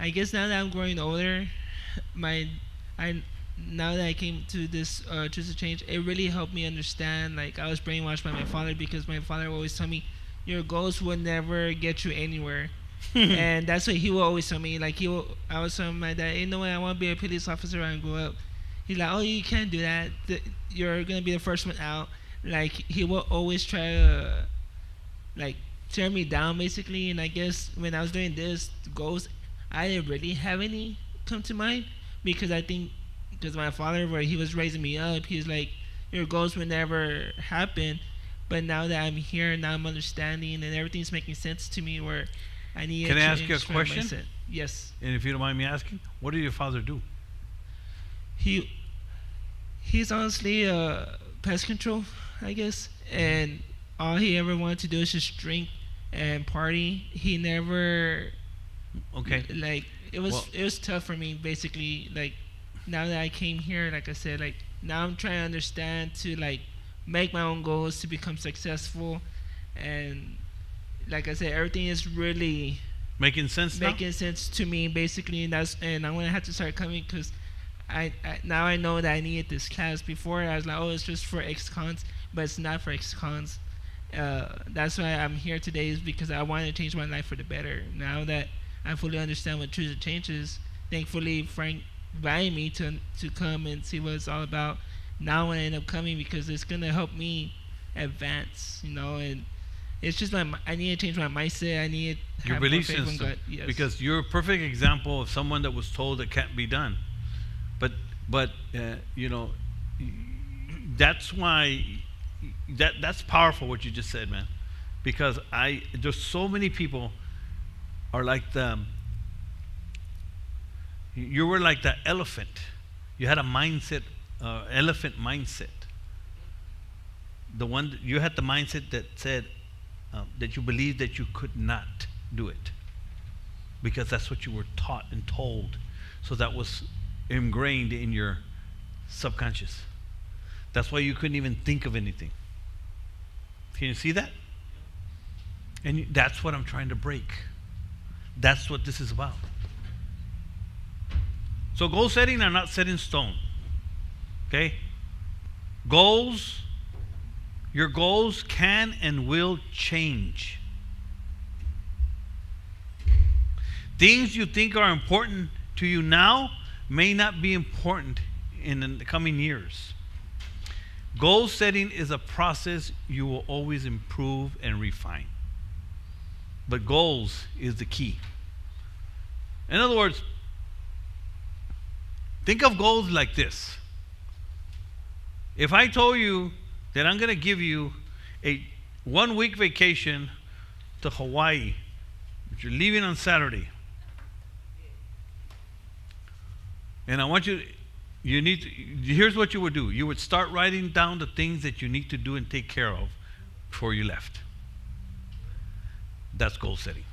I guess now that I'm growing older, now that I came to this choose to change, it really helped me understand. Like, I was brainwashed by my father, because my father would always tell me, your goals will never get you anywhere. And that's what he will always tell me. Like, I was telling my dad, I want to be a police officer when I grow up. He's like, oh, you can't do that. You're gonna be the first one out. Like, he will always try to, like, tear me down, basically. And I guess when I was doing this goals, I didn't really have any come to mind, because I think because my father, where he was raising me up, he's like, your goals will never happen. But now that I'm here, now I'm understanding, and everything's making sense to me, where I need to Can I ask you a change my question? mindset. Yes. And if you don't mind me asking, what did your father do? He's honestly pest control, I guess, and all he ever wanted to do is just drink and party. He never, Okay. like, it was tough for me, basically. Like, now that I came here, like I said, like, now I'm trying to understand, to, like, make my own goals, to become successful. And like I said, everything is really Making sense now? making sense to me, basically. And I'm gonna have to start coming, because I now I know that I needed this class. Before I was like, oh, it's just for ex-cons, but it's not for ex-cons. That's why I'm here today, is because I want to change my life for the better. Now that I fully understand what choose to change is, thankfully Frank invited me to come and see what it's all about. Now I end up coming because it's gonna help me advance, and it's just I need to change my mindset. I need to Your have more belief faith in system. God. Yes. Because you're a perfect example of someone that was told it can't be done. But that's why that's powerful what you just said, man. Because there's so many people are like you were like the elephant. You had a mindset, elephant mindset. The one you had the mindset that said that you believed that you could not do it. because that's what you were taught and told. So that was ingrained in your subconscious. That's why you couldn't even think of anything. Can you see that? And that's what I'm trying to break. That's what this is about. So goal setting are not set in stone. Okay? Goals, your goals can and will change. Things you think are important to you now may not be important in the coming years. Goal setting is a process you will always improve and refine. But goals is the key. In other words, think of goals like this. If I told you that I'm going to give you a 1-week vacation to Hawaii, but you're leaving on Saturday, and I want you here's what you would do. You would start writing down the things that you need to do and take care of before you left. That's goal setting.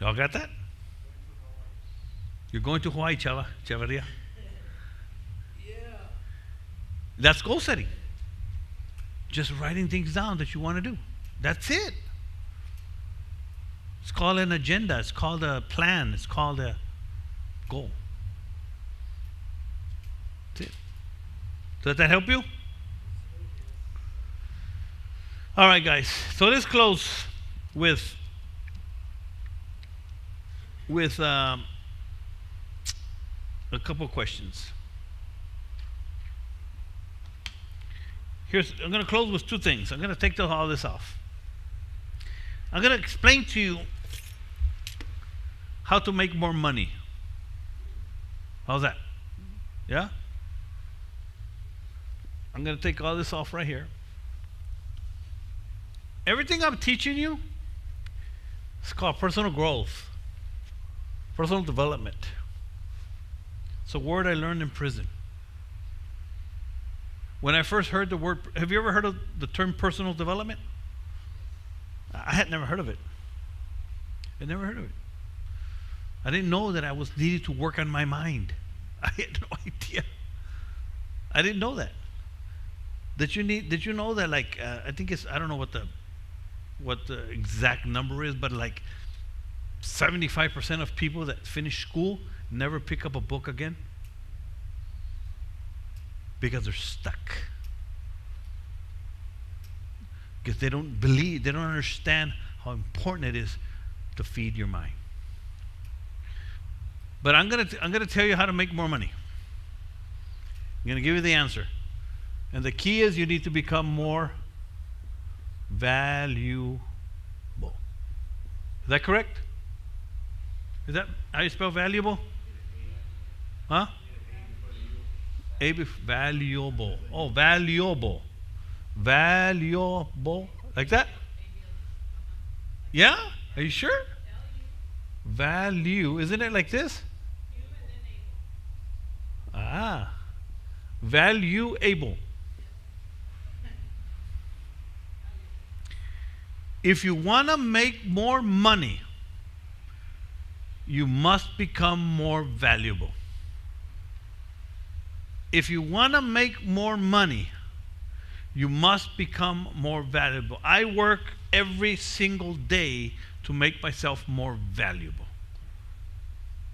Y'all got that? You're going to Hawaii, Chavaria. Yeah. That's goal setting. Just writing things down that you want to do. That's it. It's called an agenda. It's called a plan. It's called a goal. That's it. Does that help you? All right, guys. So let's close with a couple questions. I'm going to close with 2 things. I'm going to take all this off. I'm going to explain to you how to make more money. How's that? Yeah? I'm going to take all this off right here. Everything I'm teaching you is called personal growth, personal development. It's a word I learned in prison. When I first heard the word, have you ever heard of the term personal development? I had never heard of it. I never heard of it. I didn't know that I was needed to work on my mind. I had no idea. I didn't know that. Did you know that, like, I think it's, I don't know what the exact number is, but like 75% of people that finish school never pick up a book again because they're stuck. Because they don't understand how important it is to feed your mind. But I'm gonna tell you how to make more money. I'm gonna give you the answer. And the key is you need to become more valuable. Is that correct? Is that how you spell valuable? Huh? Valuable. Oh, valuable. Valuable. Like that? Yeah? Are you sure? Value. Isn't it like this? Ah. Valuable. If you want to make more money, you must become more valuable. If you want to make more money, you must become more valuable. I work every single day to make myself more valuable.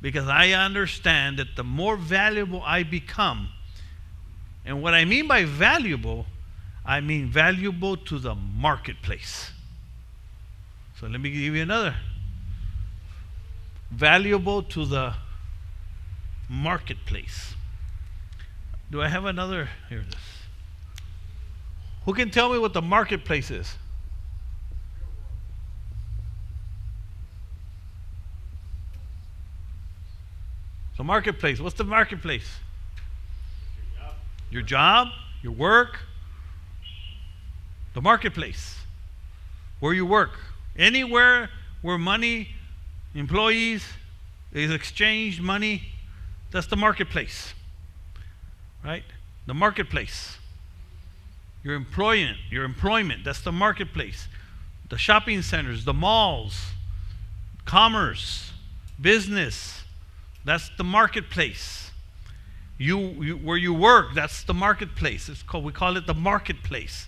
Because I understand that the more valuable I become, and what I mean by valuable, I mean valuable to the marketplace. So let me give you another. Valuable to the marketplace. Do I have another? Here it is. Who can tell me what the marketplace is? The marketplace. What's the marketplace? Your job, your work. The marketplace. Where you work. Anywhere where money, employees, is exchanged money, that's the marketplace. Right? The marketplace. Your employment, that's the marketplace. The shopping centers, the malls, commerce, business, that's the marketplace. You where you work, that's the marketplace. We call it the marketplace.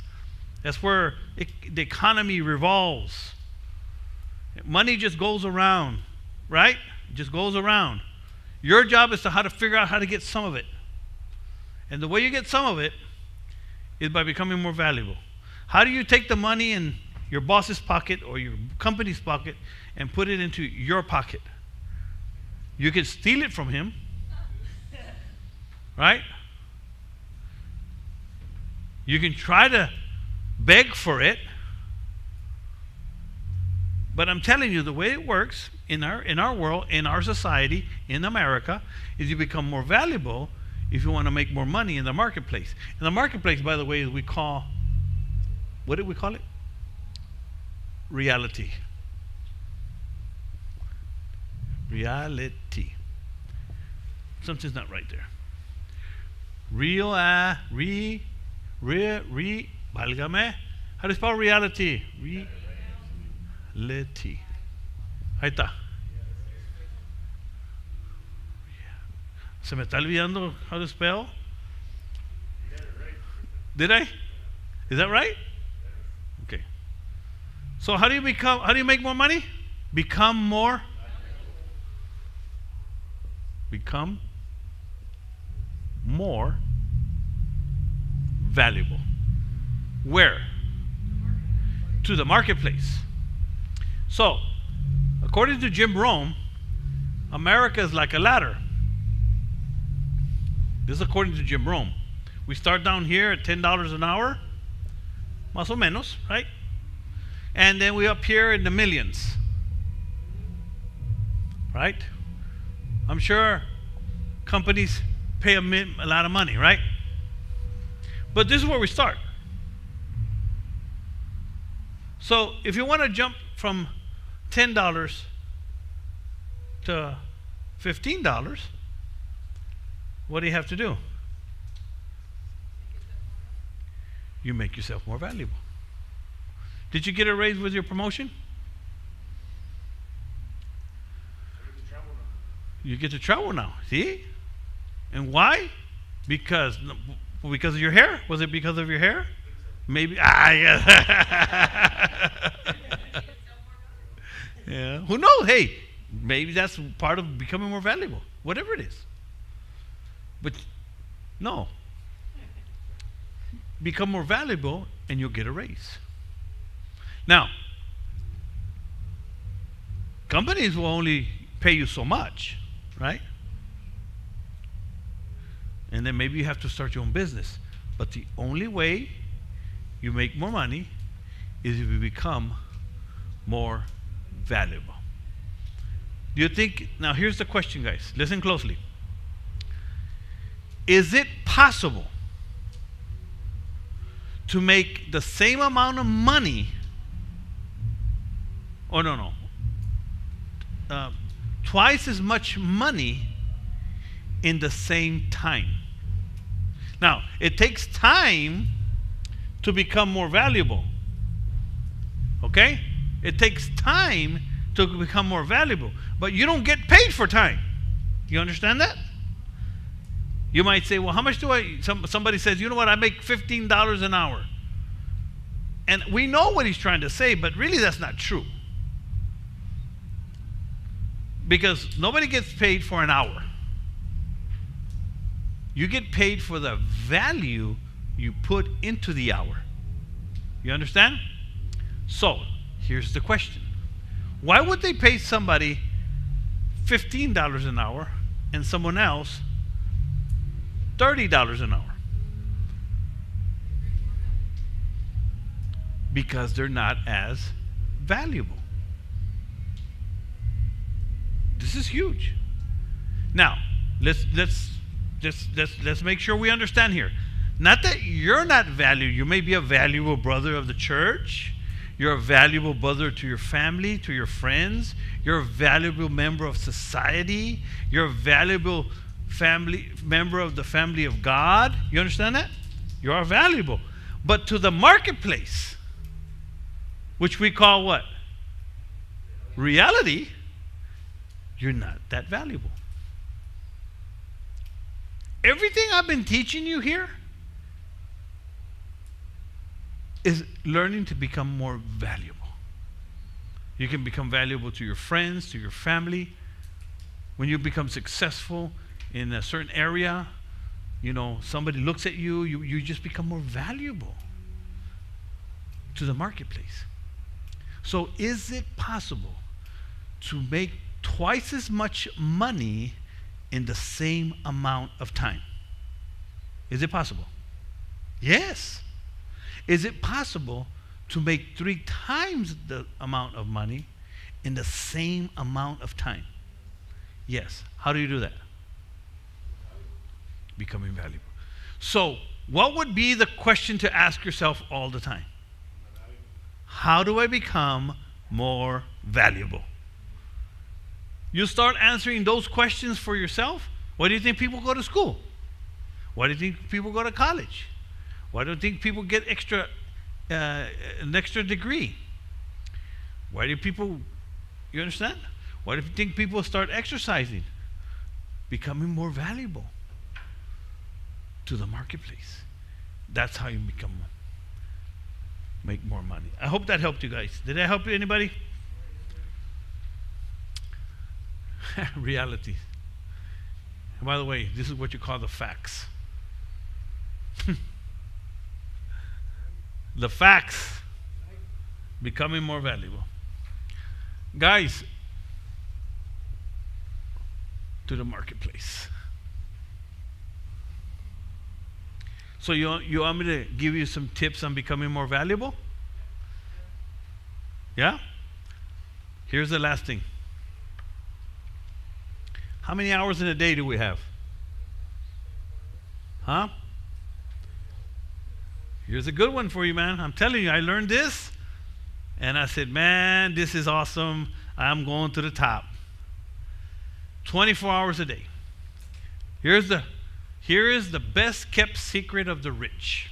That's where the economy revolves. Money just goes around, right? It just goes around. Your job is how to figure out how to get some of it. And the way you get some of it is by becoming more valuable. How do you take the money in your boss's pocket or your company's pocket and put it into your pocket? You can steal it from him, right? You can try to beg for it. But I'm telling you, the way it works in our world, in our society, in America, is you become more valuable if you want to make more money in the marketplace. And the marketplace, by the way, is what did we call it? Reality. Reality. Something's not right there. Válgame. How do you spell reality? Reality. Ahí está. Se me está olvidando how to spell. Did I? Is that right? Okay. So how do you make more money? Become more valuable. Where? To the marketplace. So, according to Jim Rome, America is like a ladder. This is according to Jim Rome. We start down here at $10 an hour, más o menos, right? And then we up here in the millions, right? I'm sure companies pay a lot of money, right? But this is where we start. So if you want to jump from $10 to $15, what do you have to do? You make yourself more valuable. Did you get a raise with your promotion? You get to travel now. See? And why? Because of your hair? Was it because of your hair? Maybe. Yeah. Yeah. Who knows? Hey, maybe that's part of becoming more valuable. Whatever it is. But no. Become more valuable and you'll get a raise. Now, companies will only pay you so much, right? And then maybe you have to start your own business. But the only way you make more money is if you become more valuable. Do you think, now here's the question, guys. Listen closely. Is it possible to make the same amount of money, twice as much money in the same time? Now, it takes time to become more valuable. Okay? It takes time to become more valuable. But you don't get paid for time. You understand that? You might say, well, how much do somebody says, you know what, I make $15 an hour. And we know what he's trying to say, but really that's not true. Because nobody gets paid for an hour. You get paid for the value you put into the hour. You understand? So, here's the question. Why would they pay somebody $15 an hour and someone else $30 an hour? Because they're not as valuable. This is huge. Now, let's make sure we understand here. Not that you're not valued. You may be a valuable brother of the church. You're a valuable brother to your family, to your friends. You're a valuable member of society. You're a valuable member of the family of God. You understand that? You are valuable. But to the marketplace, which we call what? Reality. you're not that valuable. Everything I've been teaching you here is learning to become more valuable. You can become valuable to your friends, to your family. When you become successful in a certain area, you know, somebody looks at you, you just become more valuable to the marketplace. So is it possible to make twice as much money in the same amount of time? Is it possible? Yes. Is it possible to make 3 times the amount of money in the same amount of time? Yes. How do you do that? Becoming valuable. So, what would be the question to ask yourself all the time? How do I become more valuable? You start answering those questions for yourself. Why do you think people go to school? Why do you think people go to college? Why do you think people get an extra degree? Why do people, you understand? Why do you think people start exercising? Becoming more valuable to the marketplace. That's how you make more money. I hope that helped you guys. Did that help you, anybody? Reality. And by the way, this is what you call the facts. The facts. Becoming more valuable. Guys, to the marketplace. So you want me to give you some tips on becoming more valuable? Yeah? Here's the last thing. How many hours in a day do we have? Huh? Here's a good one for you, man. I'm telling you, I learned this, and I said, man, this is awesome. I'm going to the top. 24 hours a day. Here is the best kept secret of the rich.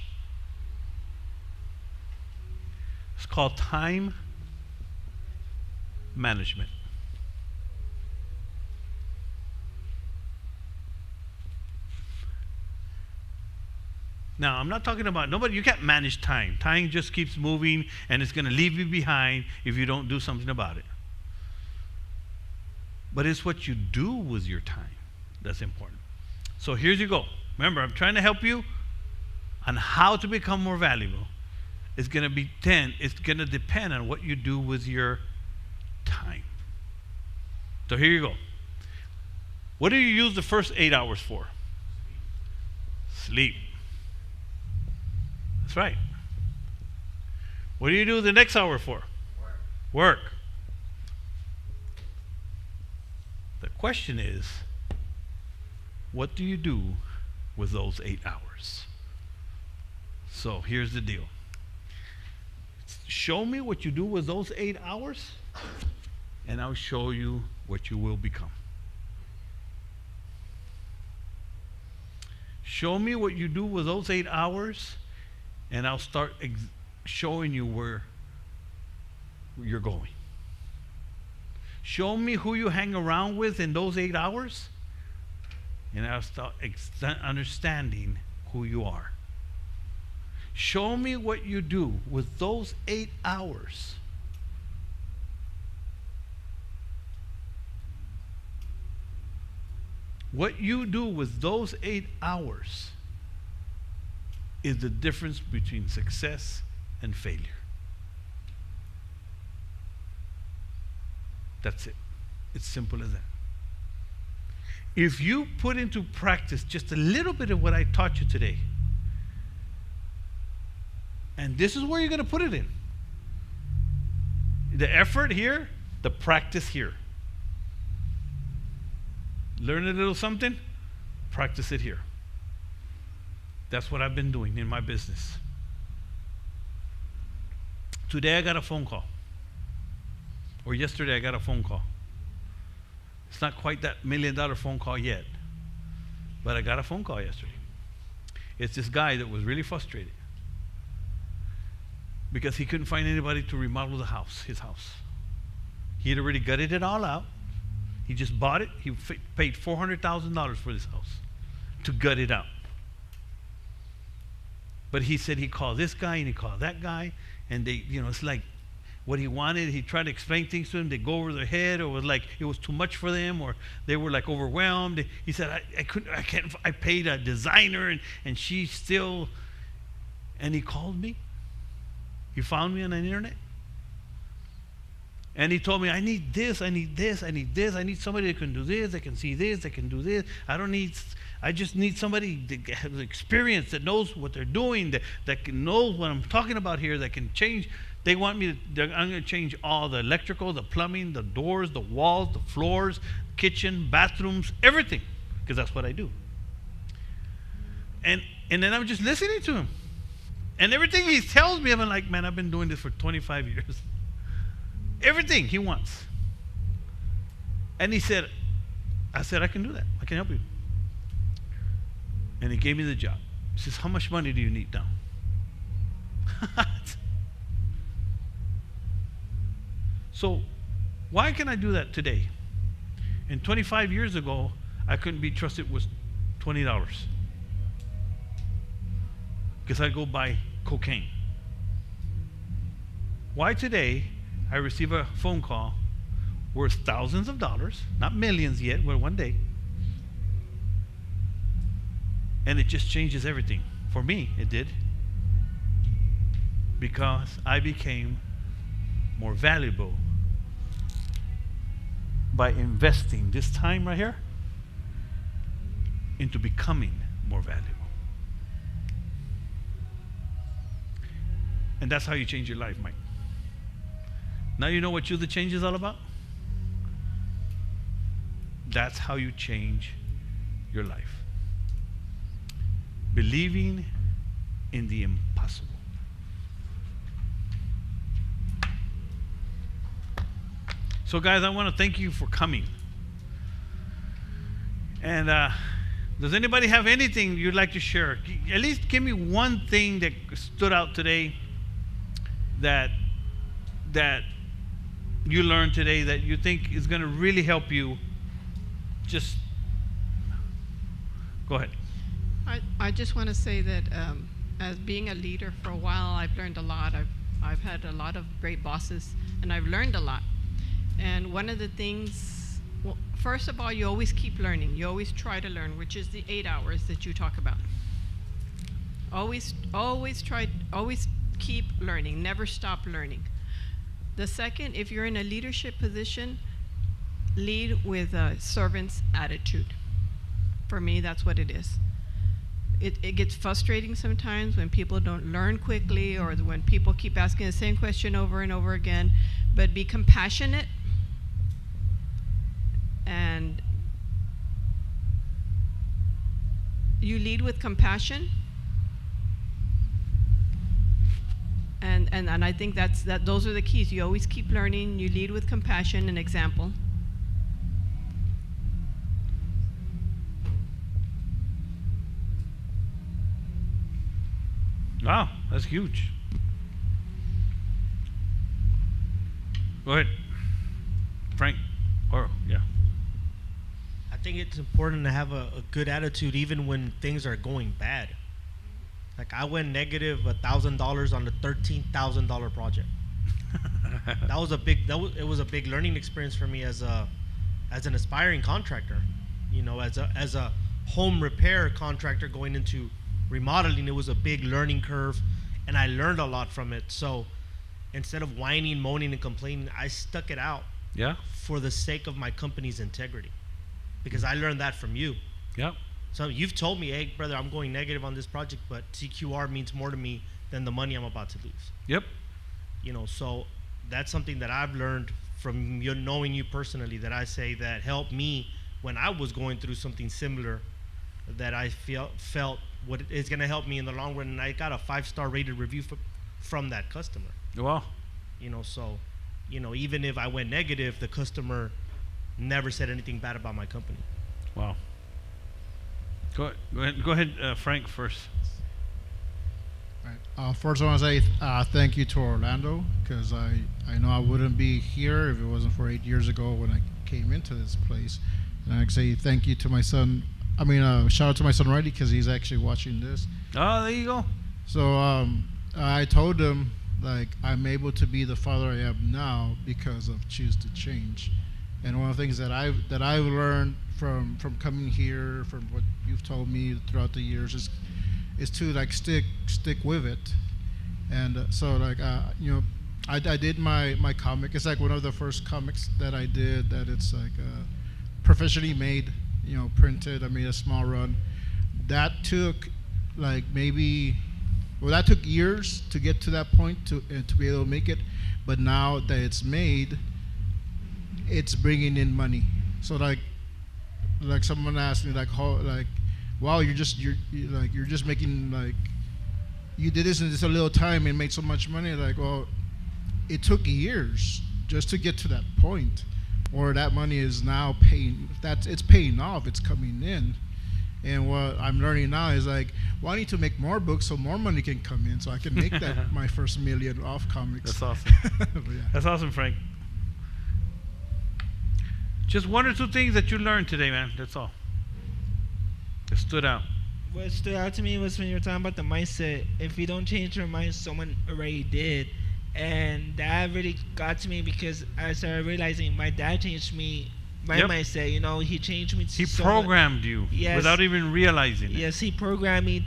It's called time management. Now, I'm not talking about nobody. You can't manage time. Time just keeps moving, and it's going to leave you behind if you don't do something about it. But it's what you do with your time that's important. So here you go. Remember, I'm trying to help you on how to become more valuable. It's going to depend on what you do with your time. So here you go. What do you use the first 8 hours for? Sleep. That's right. What do you do the next hour for? Work. The question is, what do you do with those 8 hours? So here's the deal. Show me what you do with those 8 hours, and I'll show you what you will become. Show me what you do with those 8 hours, and I'll start showing you where you're going. Show me who you hang around with in those 8 hours, and I'll start understanding who you are. Show me what you do with those 8 hours. What you do with those 8 hours is the difference between success and failure. That's it. It's simple as that. If you put into practice just a little bit of what I taught you today, and this is where you're going to put it in. The effort here, the practice here. Learn a little something, practice it here. That's what I've been doing in my business. Today I got a phone call. Or yesterday I got a phone call. It's not quite that $1 million phone call yet, but I got a phone call yesterday. It's this guy that was really frustrated because he couldn't find anybody to remodel his house. He had already gutted it all out. He just bought it. He paid $400,000 for this house to gut it out. But he said he called this guy and he called that guy, and they, it's like what he wanted. He tried to explain things to them. They go over their head, or was like it was too much for them, or they were like overwhelmed. He said, I couldn't, I can't. I paid a designer, and she still. And he called me. He found me on the internet. And he told me, I need this, I need this, I need this. I need somebody that can do this, that can see this, that can do this. I just need somebody that has experience, that knows what they're doing, that knows what I'm talking about here, that can change. They want me to, I'm going to change all the electrical, the plumbing, the doors, the walls, the floors, kitchen, bathrooms, everything, because that's what I do. And then I'm just listening to him. And everything he tells me, I'm like, man, I've been doing this for 25 years. Everything he wants. And I said, I can do that. I can help you. And he gave me the job. He says, how much money do you need now? So why can I do that today? And 25 years ago, I couldn't be trusted with $20. Because I'd go buy cocaine. Why today I receive a phone call worth thousands of dollars, not millions yet, but one day, and it just changes everything. For me, it did. Because I became more valuable by investing this time right here into becoming more valuable. And that's how you change your life, Mike. Now you know what Choose the Change is all about? That's how you change your life. Believing in the impossible. So guys, I want to thank you for coming. And does anybody have anything you'd like to share? At least give me one thing that stood out today that you learned today that you think is going to really help you. Just go ahead. I just want to say that as being a leader for a while, I've learned a lot. I've had a lot of great bosses, and I've learned a lot. And one of the things, well, first of all, you always keep learning. You always try to learn, which is the 8 hours that you talk about. Always keep learning. Never stop learning. The second, if you're in a leadership position, lead with a servant's attitude. For me, that's what it is. It gets frustrating sometimes when people don't learn quickly, or when people keep asking the same question over and over again. But be compassionate, and you lead with compassion. And I think those are the keys. You always keep learning. You lead with compassion and example. Wow, that's huge. Go ahead, Frank. Or yeah. I think it's important to have a good attitude even when things are going bad. Like I went negative $1,000 on the $13,000 project. It was a big learning experience for me as an aspiring contractor. As a home repair contractor going into remodeling, it was a big learning curve, and I learned a lot from it. So instead of whining, moaning, and complaining, I stuck it out. Yeah. For the sake of my company's integrity, because I learned that from you. Yeah. So you've told me, hey, brother, I'm going negative on this project, but CQR means more to me than the money I'm about to lose. Yep. So that's something that I've learned from you, knowing you personally, that I say that helped me when I was going through something similar, that I felt what is going to help me in the long run. And I got a 5-star rated review from that customer. Wow. So, even if I went negative, the customer never said anything bad about my company. Wow. Go ahead, Frank, first. Right. First, I want to say thank you to Orlando because I know I wouldn't be here if it wasn't for 8 years ago when I came into this place. And I'd say thank you to my son. I mean, shout out to my son Riley because he's actually watching this. Oh, there you go. So I told him like I'm able to be the father I am now because of Choose to Change. And one of the things that I've learned from coming here, from what you've told me throughout the years, is to like stick with it. And so like I did my comic. It's like one of the first comics that I did that it's like professionally made, printed. I made a small run. That took like that took years to get to that point to be able to make it. But now that it's made, it's bringing in money. So like someone asked me like how like, wow, you're just making like, you did this in just a little time and made so much money. Like, well, it took years just to get to that point, or that money is now paying. It's paying off. It's coming in. And what I'm learning now is like, well, I need to make more books so more money can come in, so I can make that my first million off comics. That's awesome. Yeah. That's awesome, Frank. Just one or two things that you learned today, man. That's all. That stood out. What stood out to me was when you were talking about the mindset. If you don't change your mind, someone already did. And that really got to me because I started realizing my dad changed me, my mindset. He changed me. He programmed you without even realizing it. Yes, he programmed me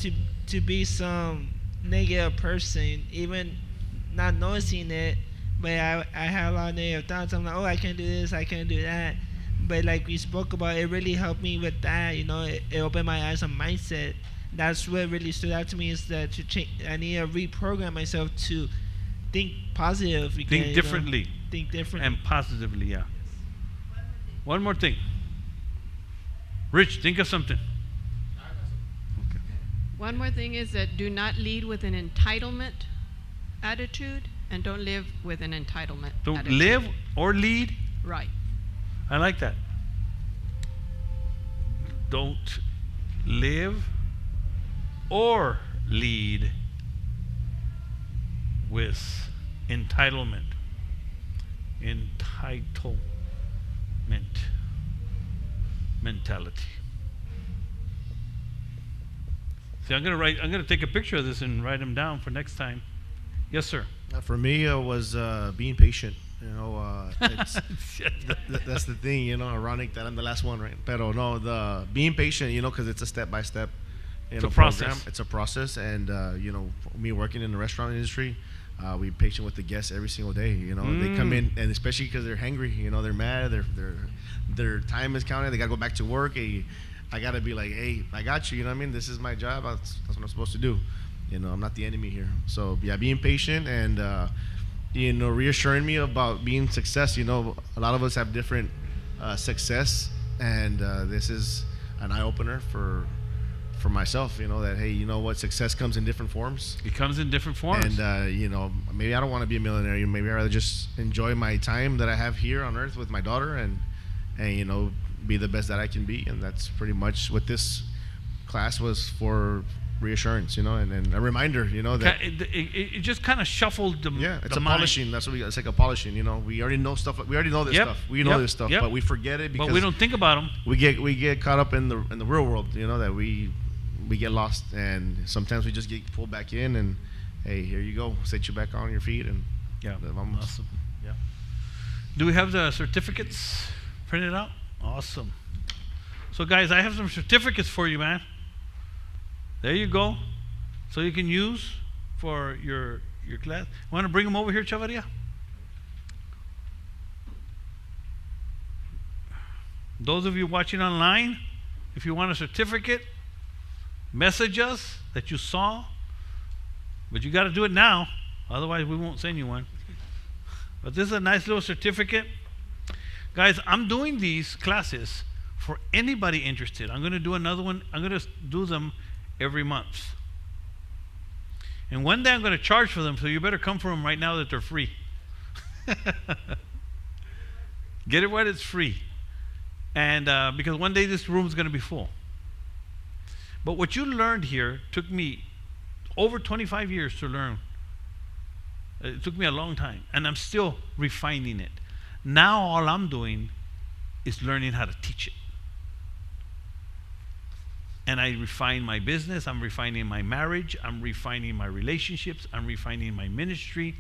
to be some negative person, even not noticing it. But I had a lot of negative thoughts. I'm like, oh, I can't do this, I can't do that. But like we spoke about, it really helped me with that. It opened my eyes on mindset. That's what really stood out to me, is that I need to reprogram myself to think positive. Again, think differently. Think differently. And positively, yeah. One more thing. Rich, think of something. Okay. One more thing is that do not lead with an entitlement attitude, and don't live with an entitlement Don't attitude. live or lead. Right. I like that. Don't live or lead with entitlement. Entitlement mentality. See, I'm gonna take a picture of this and write them down for next time. Yes, sir. For me, it was being patient. It's, that's the thing. Ironic that I'm the last one, right? Pero no, the being patient. Because it's a step by step. It's a process. It's a process, and me working in the restaurant industry, we're patient with the guests every single day. They come in, and especially because they're hungry. They're mad. Their time is counted. They gotta go back to work. I gotta be like, hey, I got you. You know what I mean? This is my job. That's what I'm supposed to do. I'm not the enemy here. So yeah, being patient and reassuring me about being success. A lot of us have different success, and this is an eye opener for myself. That hey, what, success comes in different forms. It comes in different forms. And maybe I don't want to be a millionaire. Maybe I'd rather just enjoy my time that I have here on earth with my daughter, and be the best that I can be. And that's pretty much what this class was for. Reassurance, and a reminder, that it just kind of shuffled the it's the a mind. polishing. That's what it's like a polishing. We already know stuff. We already know this stuff. We know this stuff, but we forget it because but we don't think about them. We get caught up in the real world. That we get lost, and sometimes we just get pulled back in. And hey, here you go, set you back on your feet, and Awesome. Yeah. Do we have the certificates printed out? Awesome. So guys, I have some certificates for you, man. There you go. So you can use for your class. Want to bring them over here, Chavaria? Those of you watching online, if you want a certificate, message us that you saw. But you got to do it now. Otherwise, we won't send you one. But this is a nice little certificate. Guys, I'm doing these classes for anybody interested. I'm going to do another one. I'm going to do them every month. And one day I'm going to charge for them, so you better come for them right now that they're free. Get it right, it's free. And because one day this room is going to be full. But what you learned here took me over 25 years to learn. It took me a long time, and I'm still refining it. Now all I'm doing is learning how to teach it. And I refine my business, I'm refining my marriage, I'm refining my relationships, I'm refining my ministry,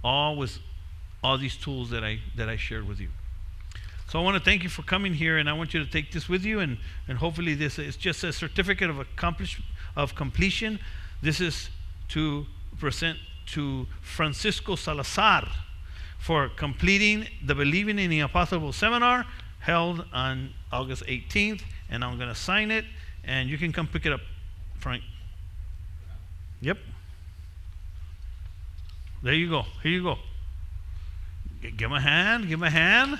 all with all these tools that I shared with you. So I want to thank you for coming here, and I want you to take this with you, and hopefully this is just a certificate of completion. This is to present to Francisco Salazar for completing the Believing in the Impossible seminar held on August 18th, and I'm going to sign it, and you can come pick it up, Frank. Yep. There you go. Here you go. Give him a hand. Give him a hand.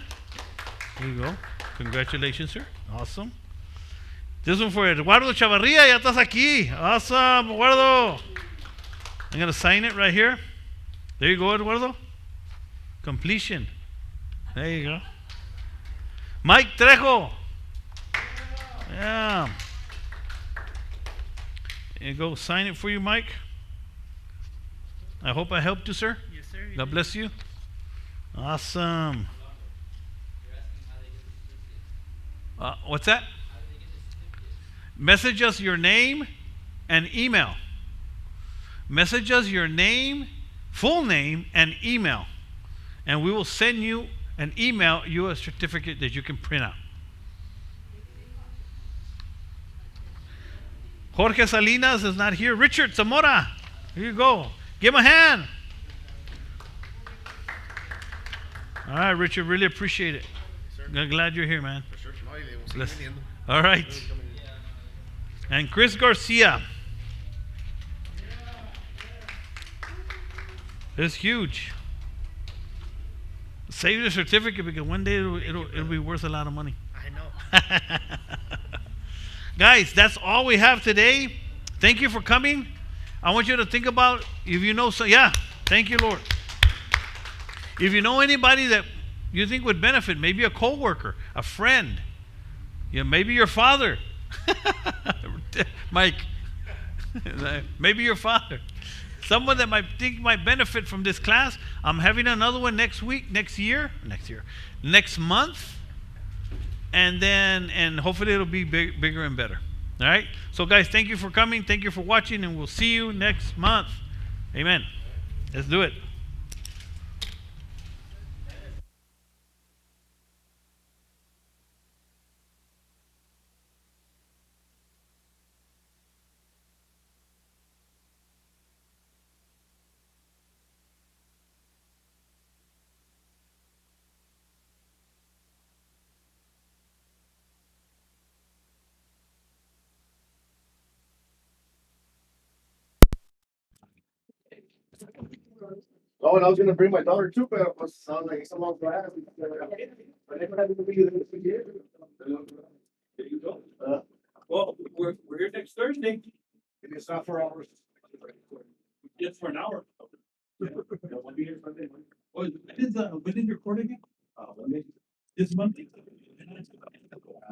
There you go. Congratulations, sir. Awesome. This one for Eduardo Chavarria. Ya estás aquí. Awesome, Eduardo. I'm going to sign it right here. There you go, Eduardo. Completion. There you go. Mike Trejo. Yeah. There you go. Sign it for you, Mike. I hope I helped you, sir. Yes, sir. God bless you. Awesome. What's that? Message us your name and email. Message us your name, full name, and email. And we will send you an email, you a certificate that you can print out. Jorge Salinas is not here. Richard Zamora, here you go. Give him a hand. All right, Richard, really appreciate it. I'm glad you're here, man. Bless. All right. And Chris Garcia. It's huge. Save the certificate because one day it'll be worth a lot of money. I know. Guys, that's all we have today. Thank you for coming. I want you to think about if you know thank you, Lord. If you know anybody that you think would benefit, maybe a coworker, a friend, maybe your father. Mike. Maybe your father. Someone that might benefit from this class. I'm having another one next month. And hopefully it'll be bigger and better. All right? So guys, thank you for coming. Thank you for watching, and we'll see you next month. Amen. Let's do it. Oh, and I was gonna bring my daughter too, but it sounds like it's a long class. But never had to be there. There you go. Well, we're here next Thursday. It's not 4 hours. It's for an hour. We'll be here Sunday. When is your court again? Monday. This Monday?